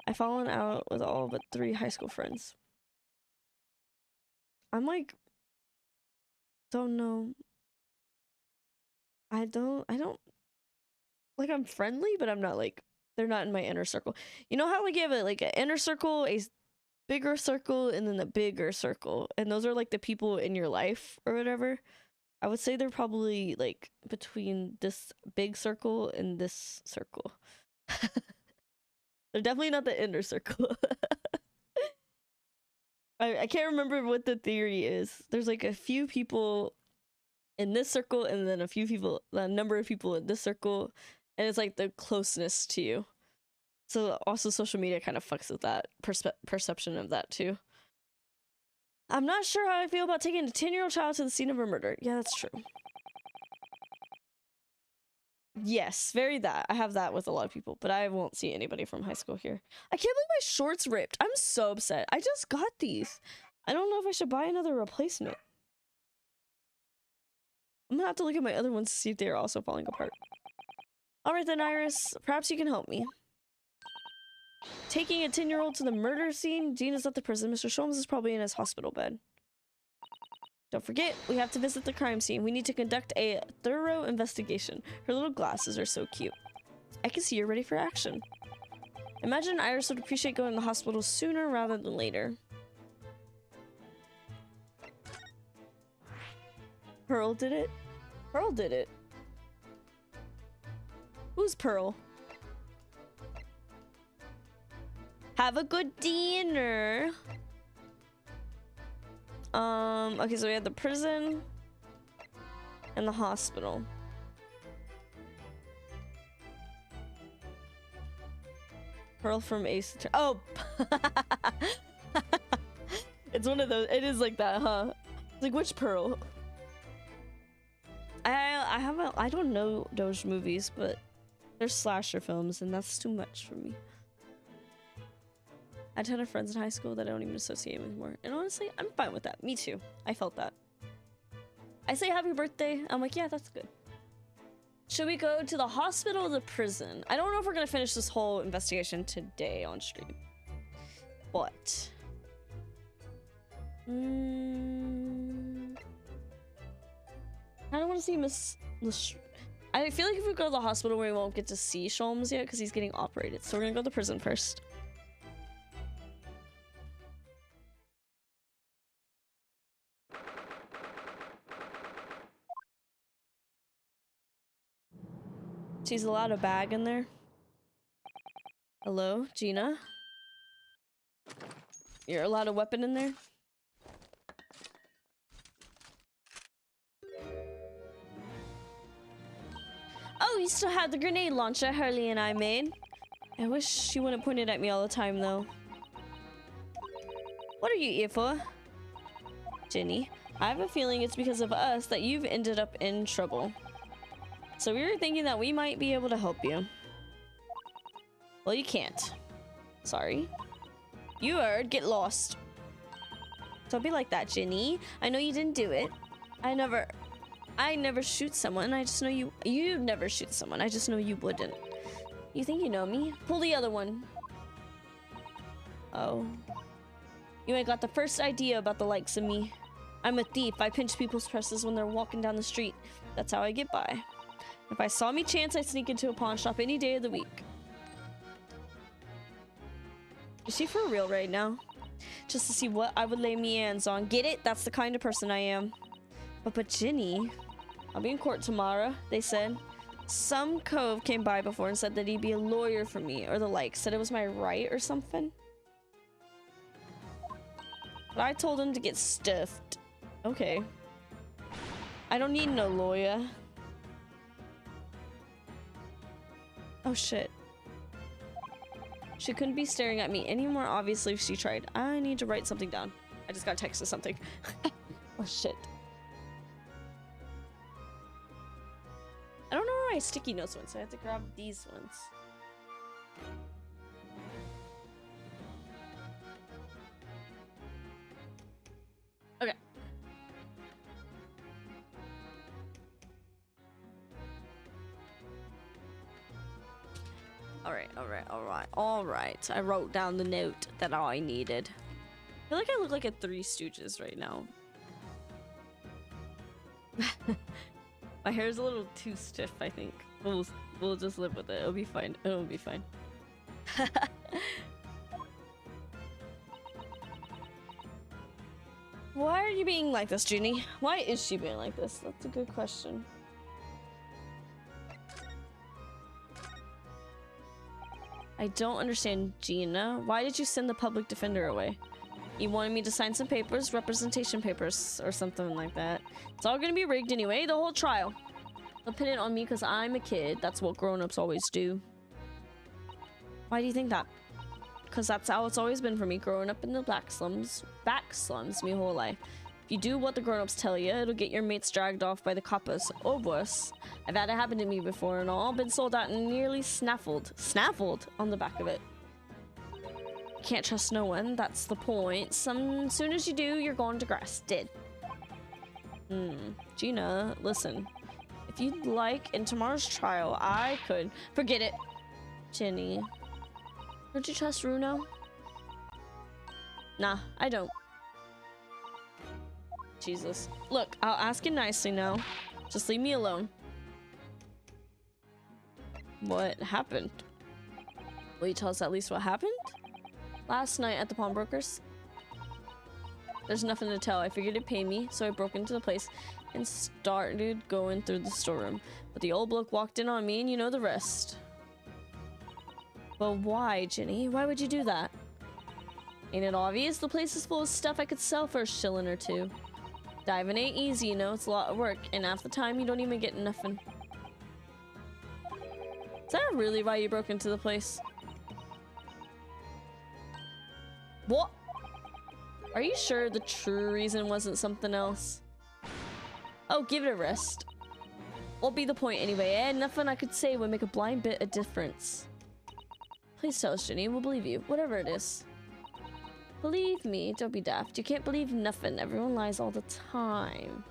I've fallen out with all but 3 high school friends. I'm like... Don't know. I don't... Like, I'm friendly, but I'm not like... They're not in my inner circle. You know how like you have a, like an inner circle, a bigger circle, and then a bigger circle? And those are like the people in your life or whatever. I would say they're probably like between this big circle and this circle. They're definitely not the inner circle. I can't remember what the theory is. There's like a few people in this circle and then a number of people in this circle, and it's like the closeness to you. So also social media kind of fucks with that perception of that too. I'm not sure how I feel about taking a 10-year-old child to the scene of a murder. Yeah, that's true. Yes, very that. I have that with a lot of people, but I won't see anybody from high school here. I can't believe my shorts ripped. I'm so upset. I just got these. I don't know if I should buy another replacement. I'm gonna have to look at my other ones to see if they're also falling apart. Alright then, Iris. Perhaps you can help me. Taking a 10-year-old to the murder scene? Gina's at the prison. Mr. Sholmes is probably in his hospital bed. Don't forget, we have to visit the crime scene. We need to conduct a thorough investigation. Her little glasses are so cute. I can see you're ready for action. Imagine Iris would appreciate going to the hospital sooner rather than later. Pearl did it? Pearl did it. Who's Pearl? Have a good dinner. Okay, so we had the prison and the hospital. Pearl from Ace Attorney. Oh! It's one of those. It is like that, huh? It's like, which Pearl? I don't know those movies, but they're slasher films, and that's too much for me. I had a ton of friends in high school that I don't even associate with anymore. And honestly, I'm fine with that. Me too. I felt that. I say happy birthday. I'm like, yeah, that's good. Should we go to the hospital or the prison? I don't know if we're going to finish this whole investigation today on stream. But I don't want to see Miss. I feel like if we go to the hospital, we won't get to see Sholmes yet because he's getting operated. So we're gonna go to the prison first. She's allowed a bag in there. Hello, Gina? You're allowed a weapon in there? Oh, you still have the grenade launcher Hurley and I made. I wish she wouldn't point it at me all the time, though. What are you here for? Jenny, I have a feeling it's because of us that you've ended up in trouble. So we were thinking that we might be able to help you. Well, you can't. Sorry. You heard, get lost. Don't be like that, Jenny. I know you didn't do it. I never shoot someone. I just know you never shoot someone. I just know you wouldn't. You think you know me? Pull the other one. Oh. You ain't got the first idea about the likes of me. I'm a thief. I pinch people's purses when they're walking down the street. That's how I get by. If I saw me chance, I'd sneak into a pawn shop any day of the week. Is she for real right now? Just to see what I would lay me hands on. Get it? That's the kind of person I am. But Ginny, I'll be in court tomorrow, they said. Some cove came by before and said that he'd be a lawyer for me or the like. Said it was my right or something. But I told him to get stuffed. Okay. I don't need no lawyer. Oh shit. She couldn't be staring at me any more obviously if she tried. I need to write something down. I just got texted something. Oh shit. I don't know where my sticky notes went, so I have to grab these ones. Okay. Alright. I wrote down the note that I needed. I feel like I look like a Three Stooges right now. My hair is a little too stiff, I think. We'll just live with it. It'll be fine. It'll be fine. Why are you being like this, Junie? Why is she being like this? That's a good question. I don't understand, Gina. Why did you send the public defender away? You wanted me to sign some papers, representation papers, or something like that. It's all gonna be rigged anyway, the whole trial. They'll pin it on me because I'm a kid. That's what grown-ups always do. Why do you think that? Because that's how it's always been for me, growing up in the back slums my whole life. If you do what the grown-ups tell you, it'll get your mates dragged off by the coppers. Or worse. I've had it happen to me before and all. Been sold out and nearly snaffled on the back of it. Can't trust no one, that's the point. Soon as you do, you're going to grass. Dead. Gina, listen. If you'd like, in tomorrow's trial, I could... Forget it. Jenny. Don't you trust Runo? Nah, I don't. Jesus. Look, I'll ask you nicely now. Just leave me alone. What happened? Will you tell us at least what happened? Last night at the pawnbroker's. There's nothing to tell. I figured it'd pay me, so I broke into the place and started going through the storeroom. But the old bloke walked in on me, and you know the rest. But why, Jenny? Why would you do that? Ain't it obvious? The place is full of stuff I could sell for a shilling or two. Diving ain't easy, you know. It's a lot of work, and half the time you don't even get nothing. Is that really why you broke into the place? What? Are you sure the true reason wasn't something else? Oh, give it a rest. What'll be the point anyway, eh? Nothing I could say would make a blind bit of difference. Please tell us, Jenny. We'll believe you. Whatever it is. Believe me. Don't be daft. You can't believe nothing. Everyone lies all the time.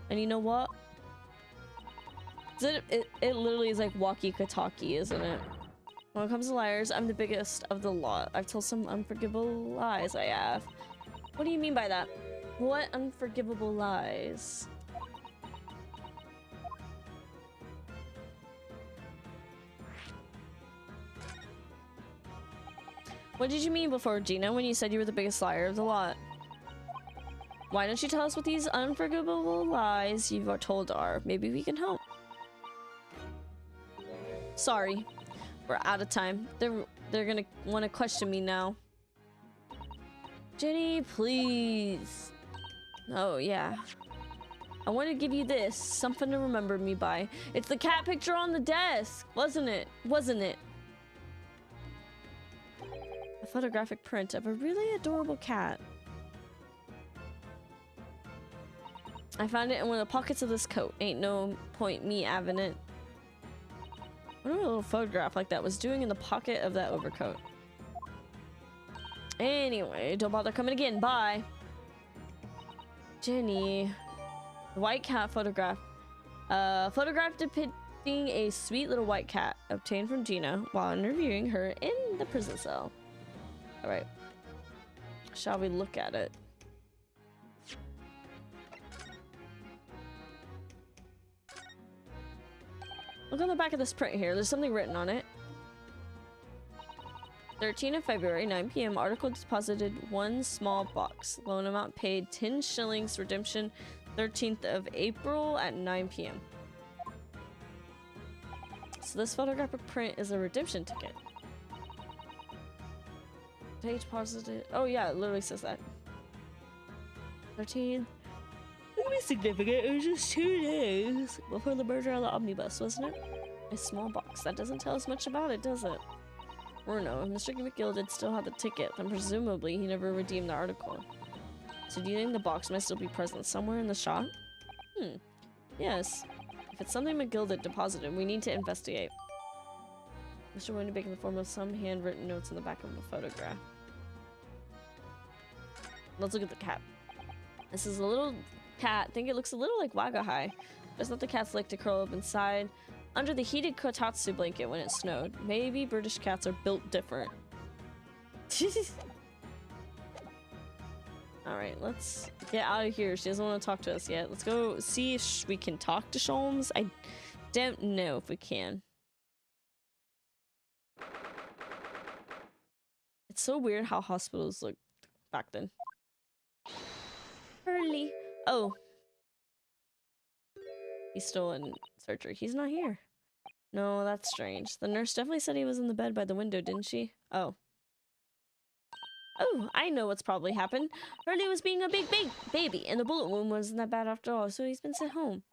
And you know what? It literally is like walkie-talkie, isn't it? When it comes to liars, I'm the biggest of the lot. I've told some unforgivable lies, I have. What do you mean by that? What unforgivable lies? What did you mean before, Gina, when you said you were the biggest liar of the lot? Why don't you tell us what these unforgivable lies you've told are? Maybe we can help. Sorry, we're out of time. They're gonna want to question me now. Jenny, please. Oh yeah. I want to give you this, something to remember me by. It's the cat picture on the desk, wasn't it? Wasn't it? A photographic print of a really adorable cat. I found it in one of the pockets of this coat. Ain't no point me having it. What a little photograph like that was doing in the pocket of that overcoat. Anyway, don't bother coming again. Bye. Jenny. White cat photograph. Photograph depicting a sweet little white cat obtained from Gina while interviewing her in the prison cell. Alright. Shall we look at it? Look on the back of this print here. There's something written on it. 13th of February, 9 p.m. Article deposited 1 small box. Loan amount paid 10 shillings. Redemption 13th of April at 9 p.m. So this photographic print is a redemption ticket. Page deposited. Oh yeah, it literally says that. 13th. That was significant. It was just 2 days before the merger of the omnibus, wasn't it? A small box. That doesn't tell us much about it, does it? Or no, if Mr. McGill did still have the ticket, then presumably he never redeemed the article. So do you think the box might still be present somewhere in the shop? Yes. If it's something McGill did deposited, we need to investigate. Mr. Winnebeck in the form of some handwritten notes on the back of a photograph. Let's look at the cat. This is a little cat. I think it looks a little like Wagahai. Just that the cats like to curl up inside under the heated kotatsu blanket when it snowed. Maybe British cats are built different. Alright, let's get out of here. She doesn't want to talk to us yet. Let's go see if we can talk to Sholmes. I don't know if we can. It's so weird how hospitals looked back then. Hurley. Oh. He's still in surgery. He's not here. No, that's strange. The nurse definitely said he was in the bed by the window, didn't she? Oh. Oh, I know what's probably happened. Hurley was being a big baby, and the bullet wound wasn't that bad after all, so he's been sent home.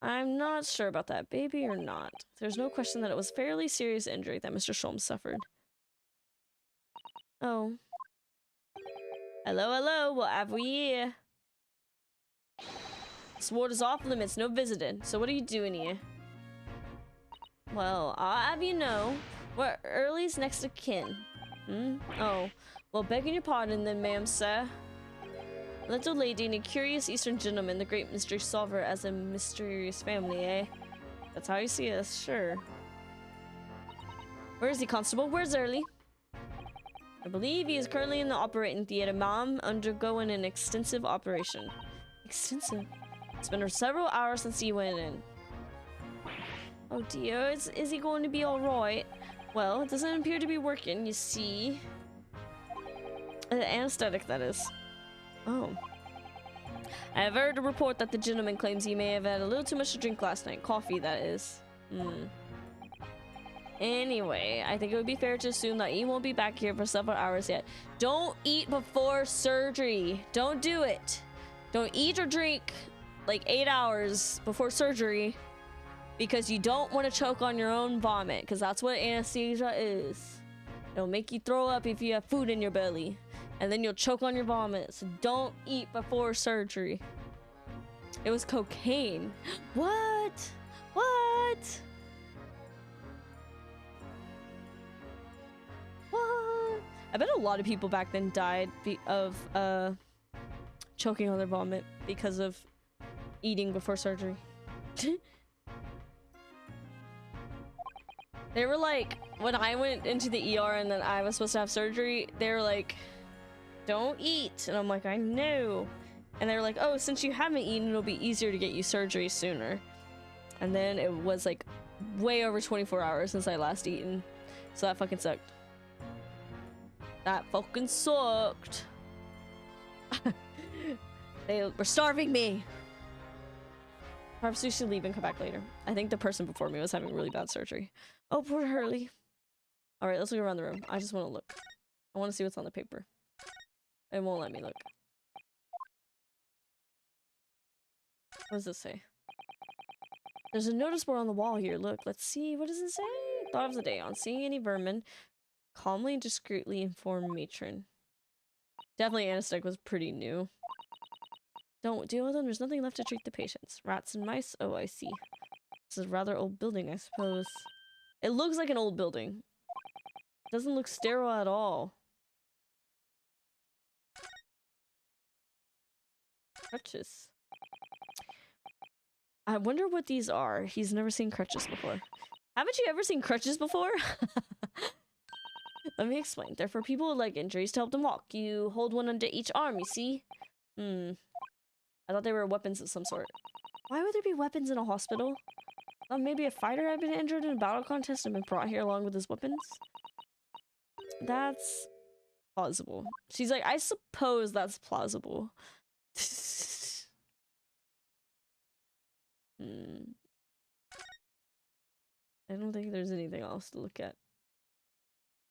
I'm not sure about that, baby or not. There's no question that it was fairly serious injury that Mr. Sholmes suffered. Oh. Hello, hello, what have we here? This ward is off limits, no visiting. So what are you doing here? Well, I'll have you know, we're Early's next of kin. Oh, well, begging your pardon then, ma'am, sir. A little lady and a curious Eastern gentleman, the great mystery solver as a mysterious family, eh? That's how you see us, sure. Where is he, Constable? Where's Early? I believe he is currently in the operating theater, ma'am, undergoing an extensive operation. Extensive? It's been several hours since he went in. Oh dear, is he going to be alright? Well, it doesn't appear to be working, you see. Anesthetic, that is. Oh. I have heard a report that the gentleman claims he may have had a little too much to drink last night. Coffee, that is. Anyway, I think it would be fair to assume that he won't be back here for several hours yet. Don't eat before surgery. Don't do it. Don't eat or drink like 8 hours before surgery because you don't want to choke on your own vomit, because that's what anesthesia is. It'll make you throw up if you have food in your belly, and then you'll choke on your vomit. So don't eat before surgery. It was cocaine. What? What? What? I bet a lot of people back then died of choking on their vomit because of eating before surgery. They were like, when I went into the ER and then I was supposed to have surgery, they were like, don't eat. And I'm like, I know. And they're like, oh, since you haven't eaten, it'll be easier to get you surgery sooner. And then it was like way over 24 hours since I last eaten. So that fucking sucked. That fucking sucked. They were starving me. Perhaps we should leave and come back later. I think the person before me was having really bad surgery. Oh, poor Hurley. All right, let's look around the room. I just want to look. I want to see what's on the paper. It won't let me look. What does this say? There's a notice board on the wall here. Look, let's see. What does it say? Thought of the day. On seeing any vermin, calmly and discreetly inform matron. Definitely anesthetic was pretty new. Don't deal with them. There's nothing left to treat the patients. Rats and mice. Oh, I see. This is a rather old building, I suppose. It looks like an old building. It doesn't look sterile at all. Crutches. I wonder what these are. He's never seen crutches before. Haven't you ever seen crutches before? Let me explain. They're for people with leg injuries to help them walk. You hold one under each arm, you see? I thought they were weapons of some sort. Why would there be weapons in a hospital? Maybe a fighter had been injured in a battle contest and been brought here along with his weapons? That's plausible. She's like, I suppose that's plausible. I don't think there's anything else to look at.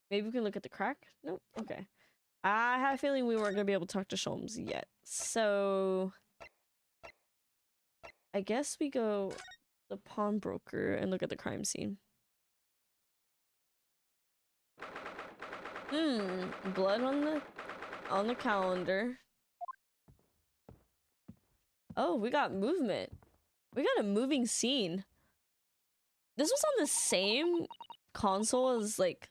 Maybe we can look at the crack? Nope. Okay. I had a feeling we weren't going to be able to talk to Sholmes yet. So I guess we go the pawnbroker and look at the crime scene. Blood on the calendar. Oh, we got movement. We got a moving scene. This was on the same console as like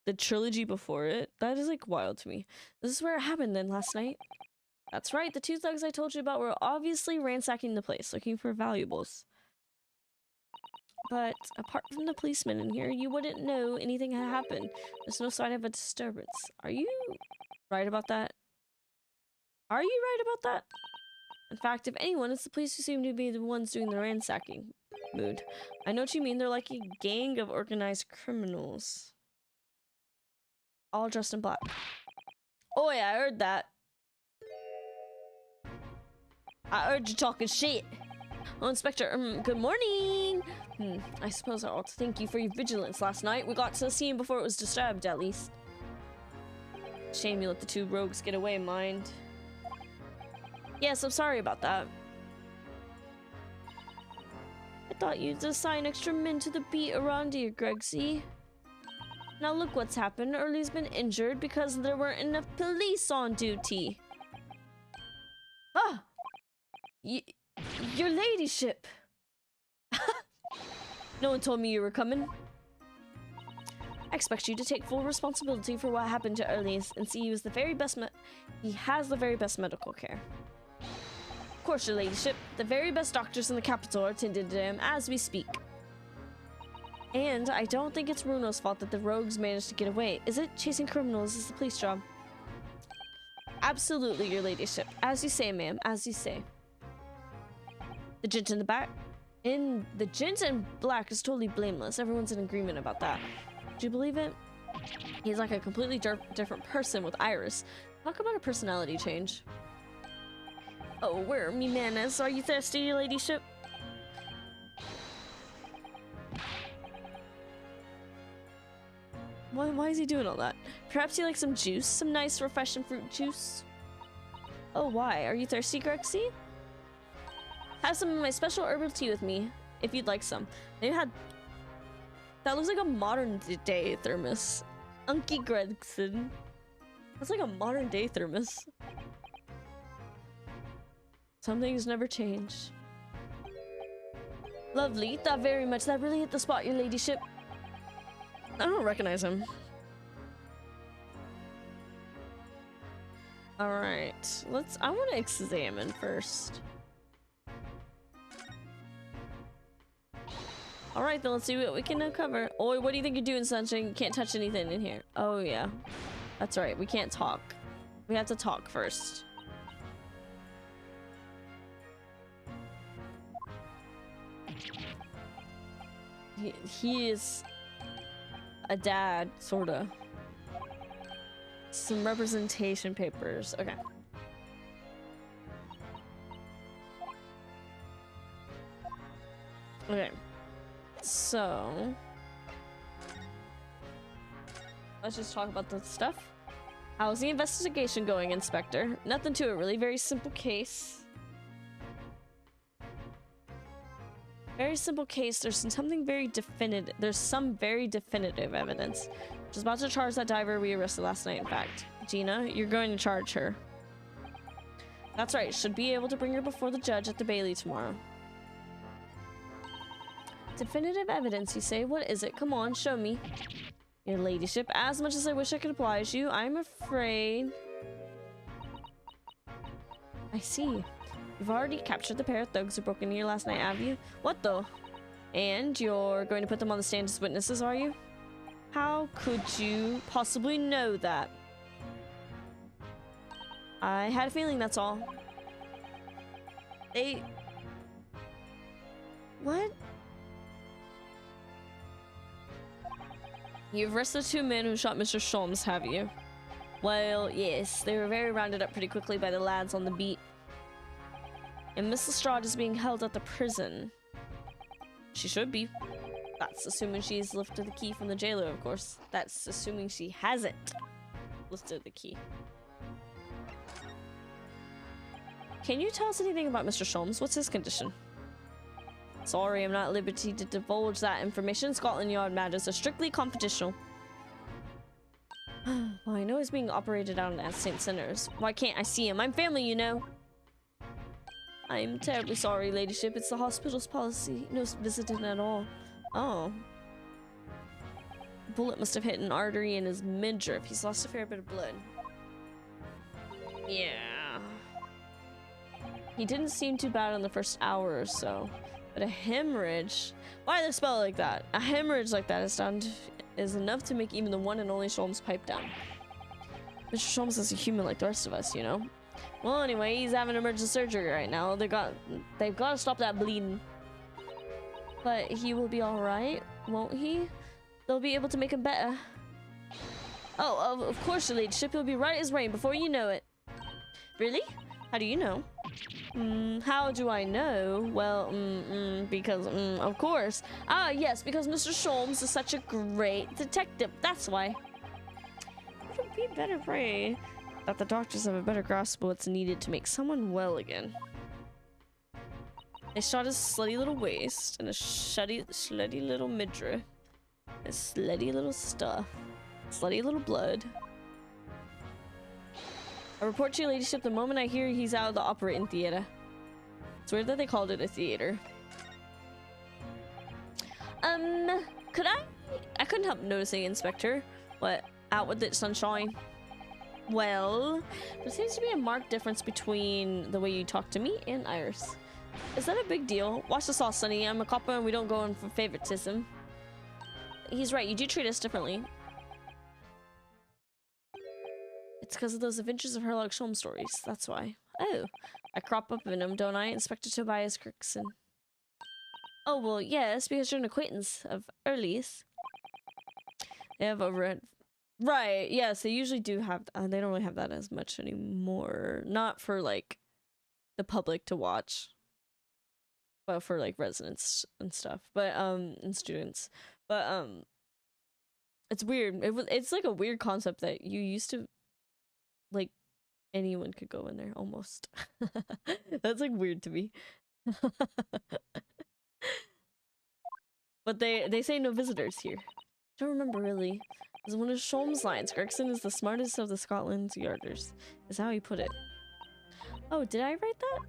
the trilogy before it. That is like wild to me. This is where it happened then last night. That's right, the two thugs I told you about were obviously ransacking the place, looking for valuables. But apart from the policeman in here, you wouldn't know anything had happened. There's no sign of a disturbance. Are you right about that? Are you right about that? In fact, if anyone, it's the police who seem to be the ones doing the ransacking. Mood. I know what you mean. They're like a gang of organized criminals. All dressed in black. Oh yeah, I heard that. I heard you talking shit. Oh, Inspector, good morning. I suppose I ought to thank you for your vigilance last night. We got to the scene before it was disturbed, at least. Shame you let the two rogues get away, mind. Yes, I'm sorry about that. I thought you'd assign extra men to the beat around here, Gregsy. Now look what's happened. Early's been injured because there weren't enough police on duty. Ah! Your ladyship! No one told me you were coming. I expect you to take full responsibility for what happened to Early's and see he has the very best medical care. Of course, your ladyship. The very best doctors in the capital are attending to him as we speak. And I don't think it's Bruno's fault that the rogues managed to get away. Is it? Chasing criminals is the police job. Absolutely, your ladyship. As you say, ma'am. As you say. The gent in the back? The gent in black is totally blameless. Everyone's in agreement about that. Do you believe it? He's like a completely different person with Iris. Talk about a personality change. Oh, where are me manners? Are you thirsty, your ladyship? Why is he doing all that? Perhaps you like some juice? Some nice, refreshing fruit juice? Oh, why? Are you thirsty, Grexy? Have some of my special herbal tea with me, if you'd like some. That looks like a modern day thermos. Unky Gregson. That's like a modern day thermos. Some things never change. Lovely, thought very much. That really hit the spot, your ladyship. I don't recognize him. Alright, I want to examine first. Alright, then let's see what we can uncover. Oh, what do you think you're doing, Sunshine? You can't touch anything in here. Oh, yeah. That's right, we can't talk. We have to talk first. He is a dad, sorta. Some representation papers. Okay. Okay. So let's just talk about the stuff. How's the investigation going, Inspector? Nothing to it, really. Very simple case. Very simple case. There's something very definitive. There's some very definitive evidence. Just about to charge that diver we arrested last night, in fact. Gina, you're going to charge her. That's right. Should be able to bring her before the judge at the Bailey tomorrow. Definitive evidence, you say? What is it? Come on, show me. Your ladyship, as much as I wish I could oblige you, I'm afraid... I see. You've already captured the pair of thugs who broke in here last night, have you? What though? And you're going to put them on the stand as witnesses, are you? How could you possibly know that? I had a feeling, that's all. What? You've arrested 2 men who shot Mr. Sholmes, have you? Well, yes. They were very rounded up pretty quickly by the lads on the beat. And Miss Lestrade is being held at the prison. She should be. That's assuming she's lifted the key from the jailer, of course. That's assuming she hasn't lifted the key. Can you tell us anything about Mr. Sholmes? What's his condition? Sorry, I'm not at liberty to divulge that information. Scotland Yard matters are strictly confidential. Well, I know he's being operated on at St. Sinners. Why can't I see him? I'm family, you know. I'm terribly sorry, ladyship. It's the hospital's policy. No visiting at all. Oh. The bullet must have hit an artery in his midriff. He's lost a fair bit of blood. Yeah. He didn't seem too bad in the first hour or so. But a hemorrhage... Why do they spell it like that? A hemorrhage like that is enough to make even the one and only Sholmes pipe down. Mr. Sholmes is a human like the rest of us, you know? Well, anyway, he's having emergency surgery right now. They've got to stop that bleeding. But he will be all right, won't he? They'll be able to make him better. Oh, of course, your ladyship. He'll be right as rain before you know it. Really? How do you know? How do I know? Well, because, of course. Ah, yes, because Mr. Sholmes is such a great detective. That's why. It would be better pray that the doctors have a better grasp of what's needed to make someone well again. They shot his slutty little waist and a slutty little midriff. His slutty little stuff. Slutty little blood. I report to your ladyship the moment I hear he's out of the operating theater. It's weird that they called it a theater. I couldn't help noticing, Inspector. What? Out with it, sunshine? Well, there seems to be a marked difference between the way you talk to me and Iris. Is that a big deal? Watch the sauce, Sonny. I'm a copper and we don't go in for favoritism. He's right. You do treat us differently. It's because of those adventures of Sherlock Holmes stories. That's why. Oh, I crop up in them, don't I? Inspector Tobias Kirkson. Oh, well, yes, because you're an acquaintance of Early's. They have overhead. Right, yes, they usually do have, they don't really have that as much anymore. Not for, like, the public to watch. But for, like, residents and stuff. But, and students. But, it's weird. It's, like, a weird concept that you used to, like, anyone could go in there, almost. That's, like, weird to me. But they say no visitors here. I don't remember, really. It's one of Sholmes' lines. Gregson is the smartest of the Scotland's Yarders. Is how he put it. Oh, did I write that?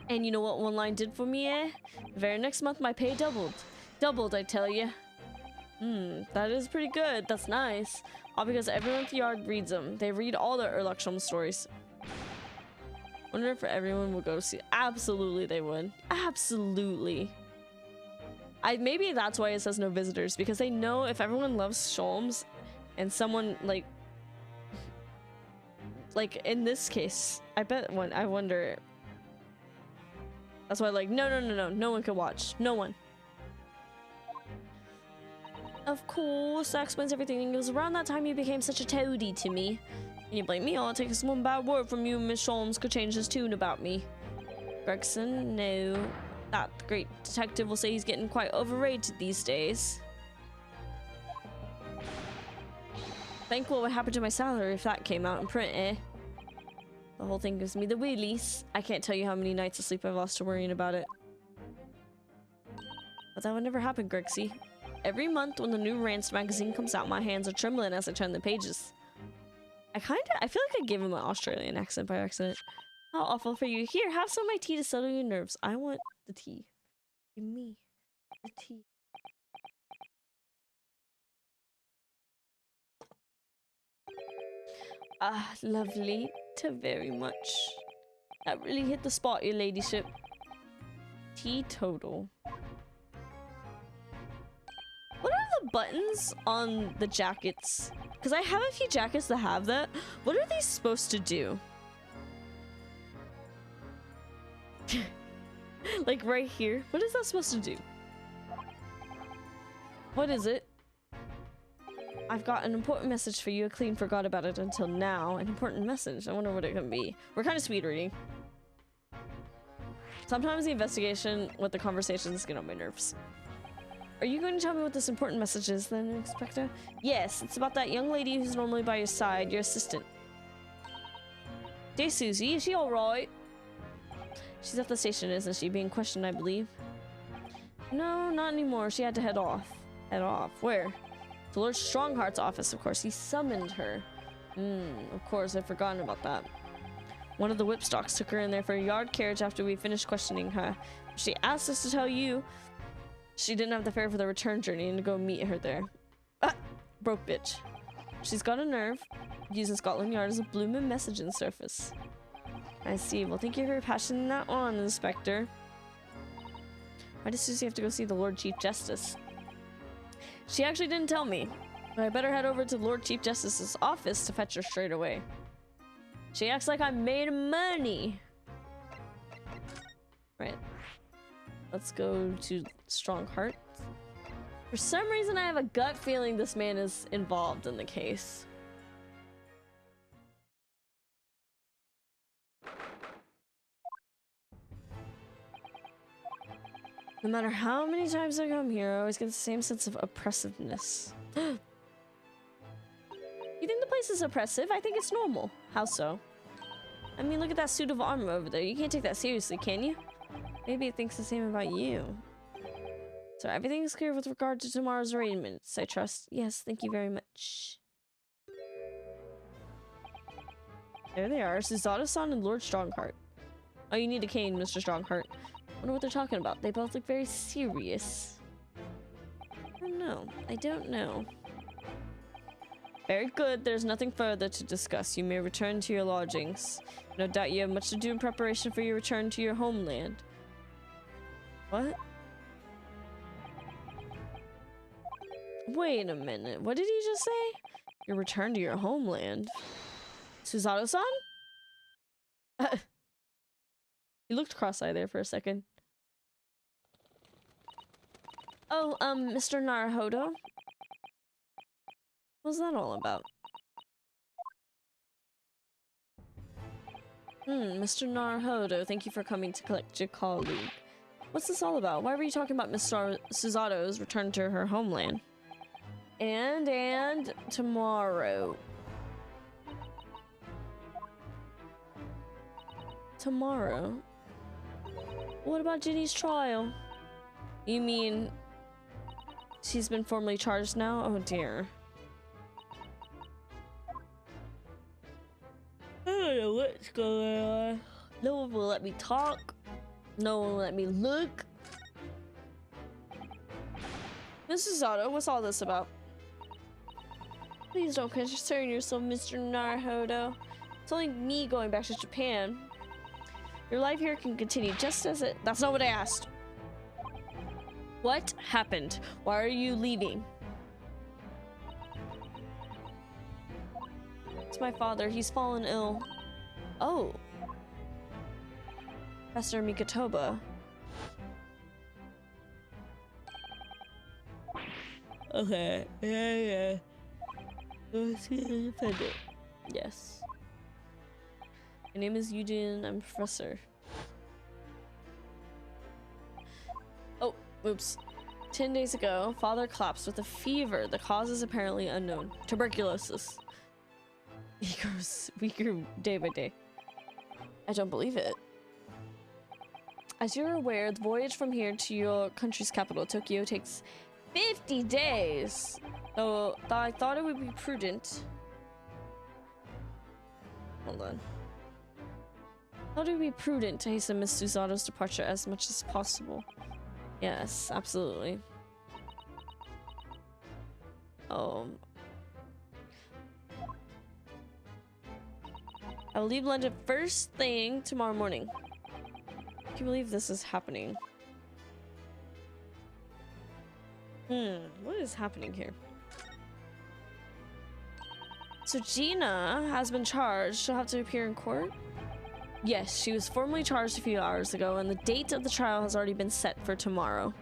And you know what one line did for me, eh? The very next month, my pay doubled. Doubled, I tell you. That is pretty good. That's nice. All because everyone at the yard reads them. They read all the Sherlock Holmes stories. Wonder if everyone will go see. Absolutely, they would. Absolutely. Maybe that's why it says no visitors, because they know if everyone loves Sholmes and someone like like in this case, I bet when I wonder. That's why, like, no one can watch. No one. Of course, that explains everything. It was around that time you became such a toady to me. Can you blame me? All it takes is one bad word from you, and Miss Sholmes could change his tune about me. Gregson, no. That great detective will say he's getting quite overrated these days. Think what would happen to my salary if that came out in print, eh? The whole thing gives me the willies. I can't tell you how many nights of sleep I've lost to worrying about it. But that would never happen, Gregsy. Every month when the new Rants magazine comes out, my hands are trembling as I turn the pages. I feel like I gave him an Australian accent by accident. How awful for you. Here, have some of my tea to settle your nerves. I want the tea. Give me the tea. Ah, lovely. Too very much. That really hit the spot, your ladyship. Teetotal. What are the buttons on the jackets? Because I have a few jackets that have that. What are they supposed to do? Like right here. What is that supposed to do? What is it? I've got an important message for you. I clean forgot about it until now. An important message. I wonder what it can be. We're kind of speed reading. Sometimes the investigation with the conversations get on my nerves. Are you going to tell me what this important message is then, Inspector? Yes, it's about that young lady who's normally by your side, your assistant. Hey, Susie, is she alright? She's at the station, isn't she? Being questioned, I believe. No, not anymore. She had to head off. Head off? Where? To Lord Strongheart's office, of course. He summoned her. Of course, I'd forgotten about that. One of the whipstocks took her in there for a yard carriage after we finished questioning her. She asked us to tell you she didn't have the fare for the return journey and to go meet her there. Ah! Broke bitch. She's got a nerve. Using Scotland Yard as a blooming messaging surface. I see. Well, thank you for passing that on, Inspector. Why does Susie have to go see the Lord Chief Justice? She actually didn't tell me. But I better head over to the Lord Chief Justice's office to fetch her straight away. She acts like I'm made of money. Right. Let's go to Strongheart. For some reason, I have a gut feeling this man is involved in the case. No matter how many times I come here, I always get the same sense of oppressiveness. You think the place is oppressive? I think it's normal. How so? I mean, look at that suit of armor over there. You can't take that seriously, can you? Maybe it thinks the same about you. So everything is clear with regard to tomorrow's arrangements, I trust. Yes, thank you very much. There they are, Suzato-san and Lord Strongheart. Oh, you need a cane, Mr. Strongheart. Wonder what they're talking about. They both look very serious. I don't know. Very good. There's nothing further to discuss. You may return to your lodgings. No doubt you have much to do in preparation for your return to your homeland. What? Wait a minute. What did he just say? Your return to your homeland? Suzato-san? He looked cross-eyed there for a second. Oh, Mr. Naruhodo? What's that all about? Mr. Naruhodo, thank you for coming to collect your colleague. What's this all about? Why were you talking about Miss Susato's return to her homeland? And tomorrow. Tomorrow? What about Ginny's trial? You mean she's been formally charged now? Oh dear. I don't know what's going on. No one will let me talk. No one will let me look. Mrs. Otto, what's all this about? Please don't concern yourself, Mr. Naruhodo. It's only me going back to Japan. Your life here can continue just as it— That's not what I asked. What happened? Why are you leaving? It's my father. He's fallen ill. Oh. Professor Mikatoba. Okay. Yeah. Let's get independent. Yes. My name is Eugene. I'm a professor. Oh, oops. 10 days ago, father collapsed with a fever. The cause is apparently unknown. Tuberculosis. He grows weaker day by day. I don't believe it. As you're aware, the voyage from here to your country's capital, Tokyo, takes 50 days. So I thought it would be prudent. Hold on. I thought it would be prudent to hasten Miss Susato's departure as much as possible. Yes, absolutely. I will leave London first thing tomorrow morning. I can't believe this is happening. What is happening here? So Gina has been charged. She'll have to appear in court? Yes, she was formally charged a few hours ago, and the date of the trial has already been set for tomorrow.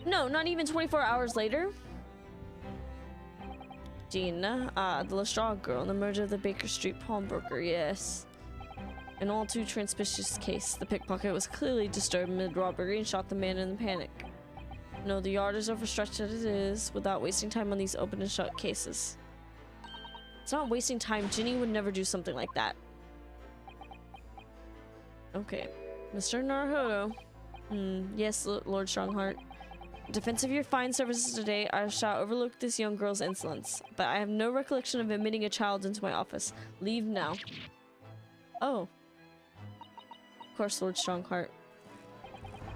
No, not even 24 hours later? Gina, the Lestrade girl, the murder of the Baker Street pawnbroker, yes. An all too suspicious case. The pickpocket was clearly disturbed mid-robbery and shot the man in the panic. No, the yard is overstretched as it is, without wasting time on these open and shut cases. It's not wasting time. Ginny would never do something like that. Okay. Mr. Naruhodo. Yes, Lord Strongheart. In defense of your fine services today, I shall overlook this young girl's insolence, but I have no recollection of admitting a child into my office. Leave now. Oh. Of course, Lord Strongheart.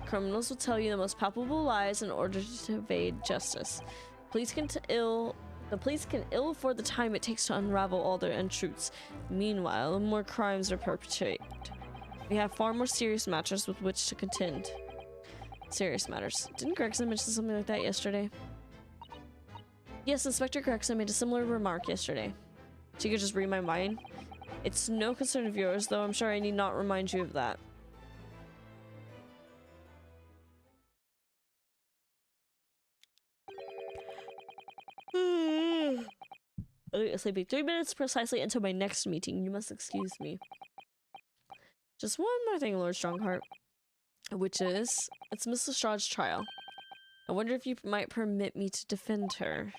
Criminals will tell you the most palpable lies in order to evade justice. The police can ill afford the time it takes to unravel all their untruths. Meanwhile, more crimes are perpetrated. We have far more serious matters with which to contend. Serious matters. Didn't Gregson mention something like that yesterday? Yes, Inspector Gregson made a similar remark yesterday. She could just read my mind. It's no concern of yours, though I'm sure I need not remind you of that. Sleeping 3 minutes precisely until my next meeting. You must excuse me. Just one more thing, Lord Strongheart. Which is, it's Miss Lestrade's trial. I wonder if you might permit me to defend her.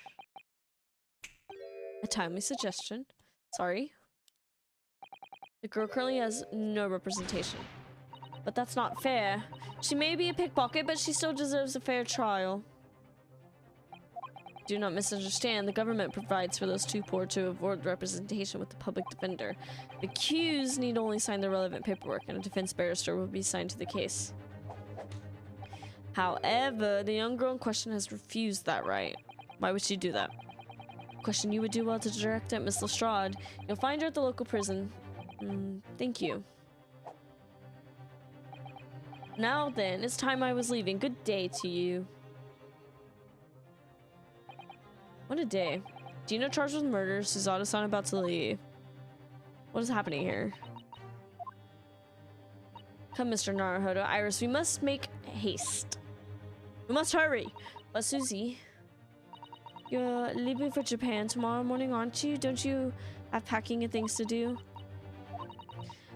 A timely suggestion. Sorry. The girl currently has no representation. But that's not fair. She may be a pickpocket, but she still deserves a fair trial. Do not misunderstand. The government provides for those too poor to avoid representation with the public defender. The accused need only sign the relevant paperwork, and a defense barrister will be assigned to the case. However, the young girl in question has refused that right. Why would she do that? Question you would do well to direct at Miss Lestrade. You'll find her at the local prison. Thank you. Now then, it's time I was leaving. Good day to you. What a day. Gina charged with murder. Susato-san about to leave. What is happening here? Come, Mr. Naruhodo. Iris, we must make haste. We must hurry. But Susie, you're leaving for Japan tomorrow morning, aren't you? Don't you have packing and things to do?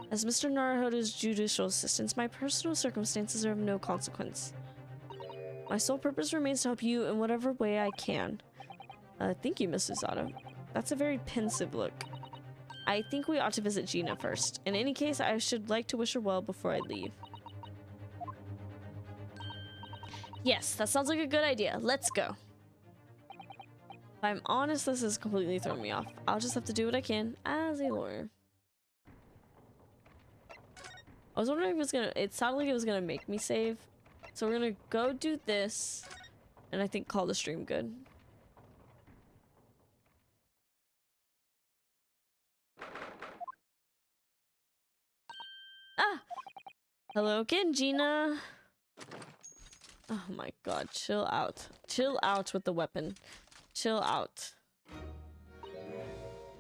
As Mr. Naruhodo's judicial assistant, my personal circumstances are of no consequence. My sole purpose remains to help you in whatever way I can. Thank you, Miss Susato. That's a very pensive look. I think we ought to visit Gina first. In any case, I should like to wish her well before I leave. Yes, that sounds like a good idea. Let's go. If I'm honest, this has completely thrown me off. I'll just have to do what I can as a lawyer. I was wondering if it was gonna... It sounded like it was gonna make me save. So we're gonna go do this. And I think call the stream good. Ah! Hello again, Gina. Oh my god, chill out. Chill out with the weapon. Chill out.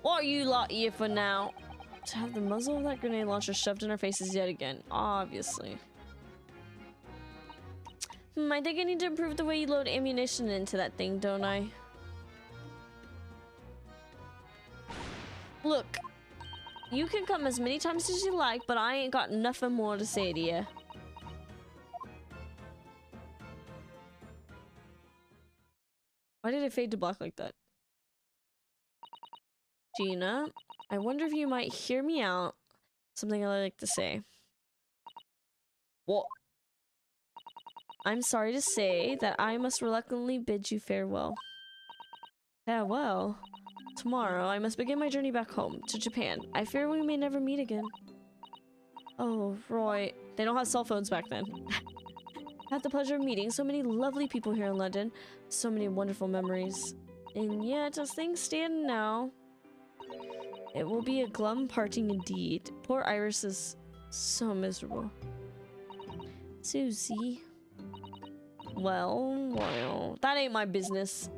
What are you lot here for now? To have the muzzle of that grenade launcher shoved in our faces yet again. Obviously. I think I need to improve the way you load ammunition into that thing, don't I? Look. You can come as many times as you like, but I ain't got nothing more to say to you. Why did it fade to black like that? Gina, I wonder if you might hear me out. Something I like to say. What? I'm sorry to say that I must reluctantly bid you farewell. Farewell? Tomorrow, I must begin my journey back home, to Japan. I fear we may never meet again. Oh, Roy. They don't have cell phones back then. I had the pleasure of meeting so many lovely people here in London. So many wonderful memories. And yet, as things stand now, it will be a glum parting indeed. Poor Iris is so miserable. Susie. Well, that ain't my business.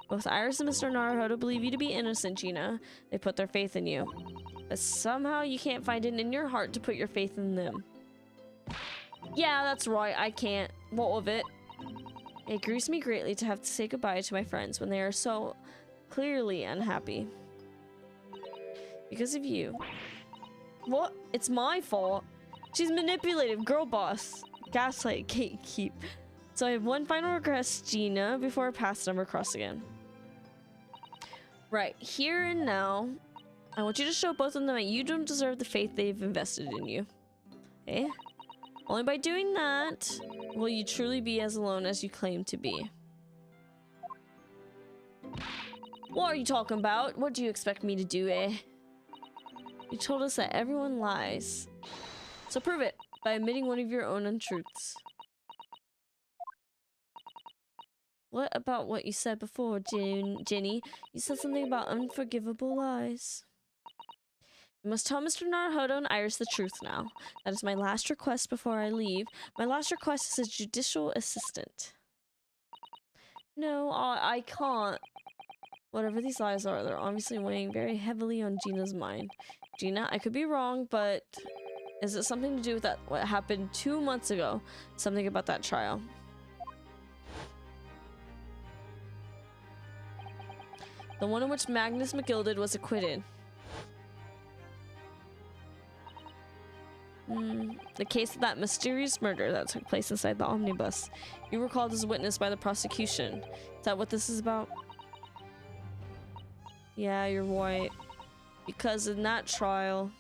Both Iris and Mr. Naruhodo believe you to be innocent, Gina. They put their faith in you. But somehow you can't find it in your heart to put your faith in them. Yeah, that's right, I can't. What of it? It grieves me greatly to have to say goodbye to my friends when they are so clearly unhappy. Because of you. What? It's my fault. She's manipulative, girl boss. Gaslight, gatekeep. So I have one final request, Gina, before I pass the number across again. Right, here and now, I want you to show both of them that you don't deserve the faith they've invested in you. Eh? Only by doing that will you truly be as alone as you claim to be. What are you talking about? What do you expect me to do, eh? You told us that everyone lies. So prove it by admitting one of your own untruths. What about what you said before, Jenny? You said something about unforgivable lies. You must tell Mr. Naruhodo and Iris the truth now. That is my last request before I leave. My last request is a judicial assistant. No, I can't. Whatever these lies are, they're obviously weighing very heavily on Gina's mind. Gina, I could be wrong, but is it something to do with that what happened 2 months ago? Something about that trial? The one in which Magnus McGilded was acquitted. The case of that mysterious murder that took place inside the omnibus. You were called as a witness by the prosecution. Is that what this is about? Yeah, you're right. Because in that trial,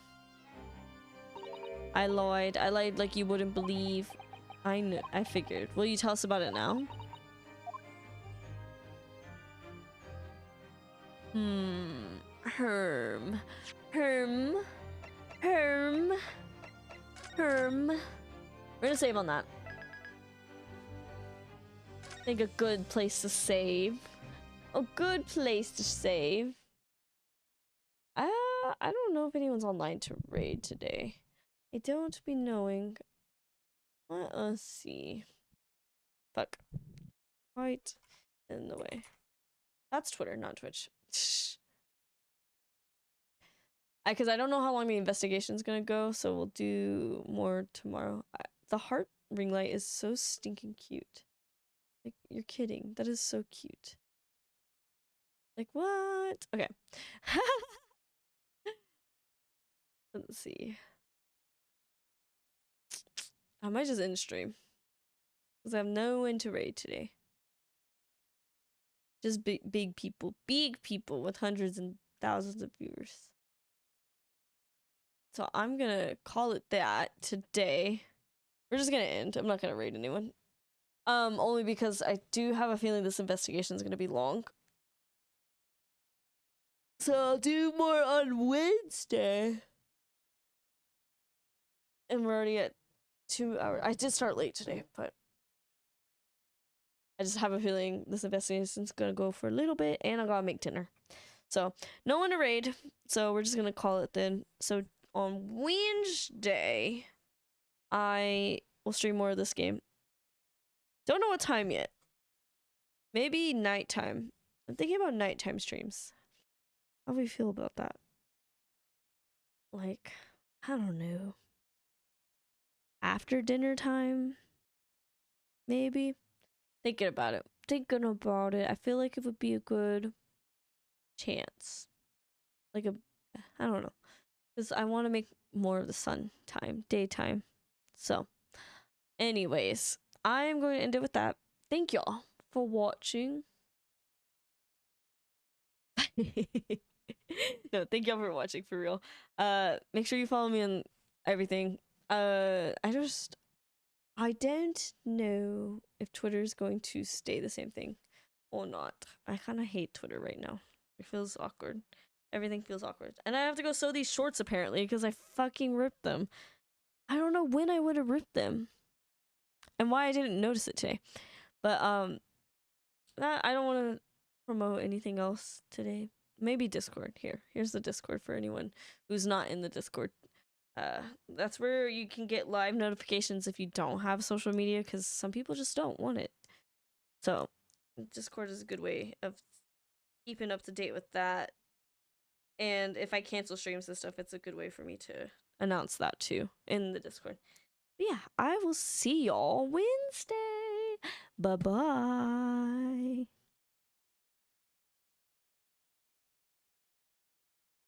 I lied. I lied like you wouldn't believe. I knew. I figured. Will you tell us about it now? Herm. We're gonna save on that. I think a good place to save. A good place to save. I don't know if anyone's online to raid today. I don't be knowing. Let us see. Fuck. Right in the way. That's Twitter, not Twitch. Because I don't know how long the investigation's gonna go, so we'll do more tomorrow. The heart ring light is so stinking cute. Like, you're kidding. That is so cute. Like, what? Okay. Let's see. I might just end stream. Because I have no one to raid today. Just big people. Big people with hundreds and thousands of viewers. So I'm gonna call it that today. We're just gonna end. I'm not gonna raid anyone. Only because I do have a feeling this investigation is gonna be long. So I'll do more on Wednesday. And we're already at 2 hours. I did start late today, but I just have a feeling this investigation is gonna go for a little bit, and I gotta make dinner. So no one to raid. So we're just gonna call it then. So on Wednesday, I will stream more of this game. Don't know what time yet. Maybe nighttime. I'm thinking about nighttime streams. How do we feel about that? Like, I don't know. After dinner time? Maybe? Thinking about it. I feel like it would be a good chance. Like I don't know. Because I want to make more of the sun time, daytime. So, anyways, I'm going to end it with that. Thank y'all for watching. No, thank y'all for watching, for real. Make sure you follow me on everything. I don't know if Twitter is going to stay the same thing or not. I kind of hate Twitter right now. It feels awkward. Everything feels awkward. And I have to go sew these shorts apparently because I fucking ripped them. I don't know when I would have ripped them and why I didn't notice it today. But I don't want to promote anything else today. Maybe Discord. Here's the Discord for anyone who's not in the Discord. That's where you can get live notifications if you don't have social media, because some people just don't want it. So Discord is a good way of keeping up to date with that. And if I cancel streams and stuff, it's a good way for me to announce that too in the Discord. But yeah, I will see y'all Wednesday. Bye-bye.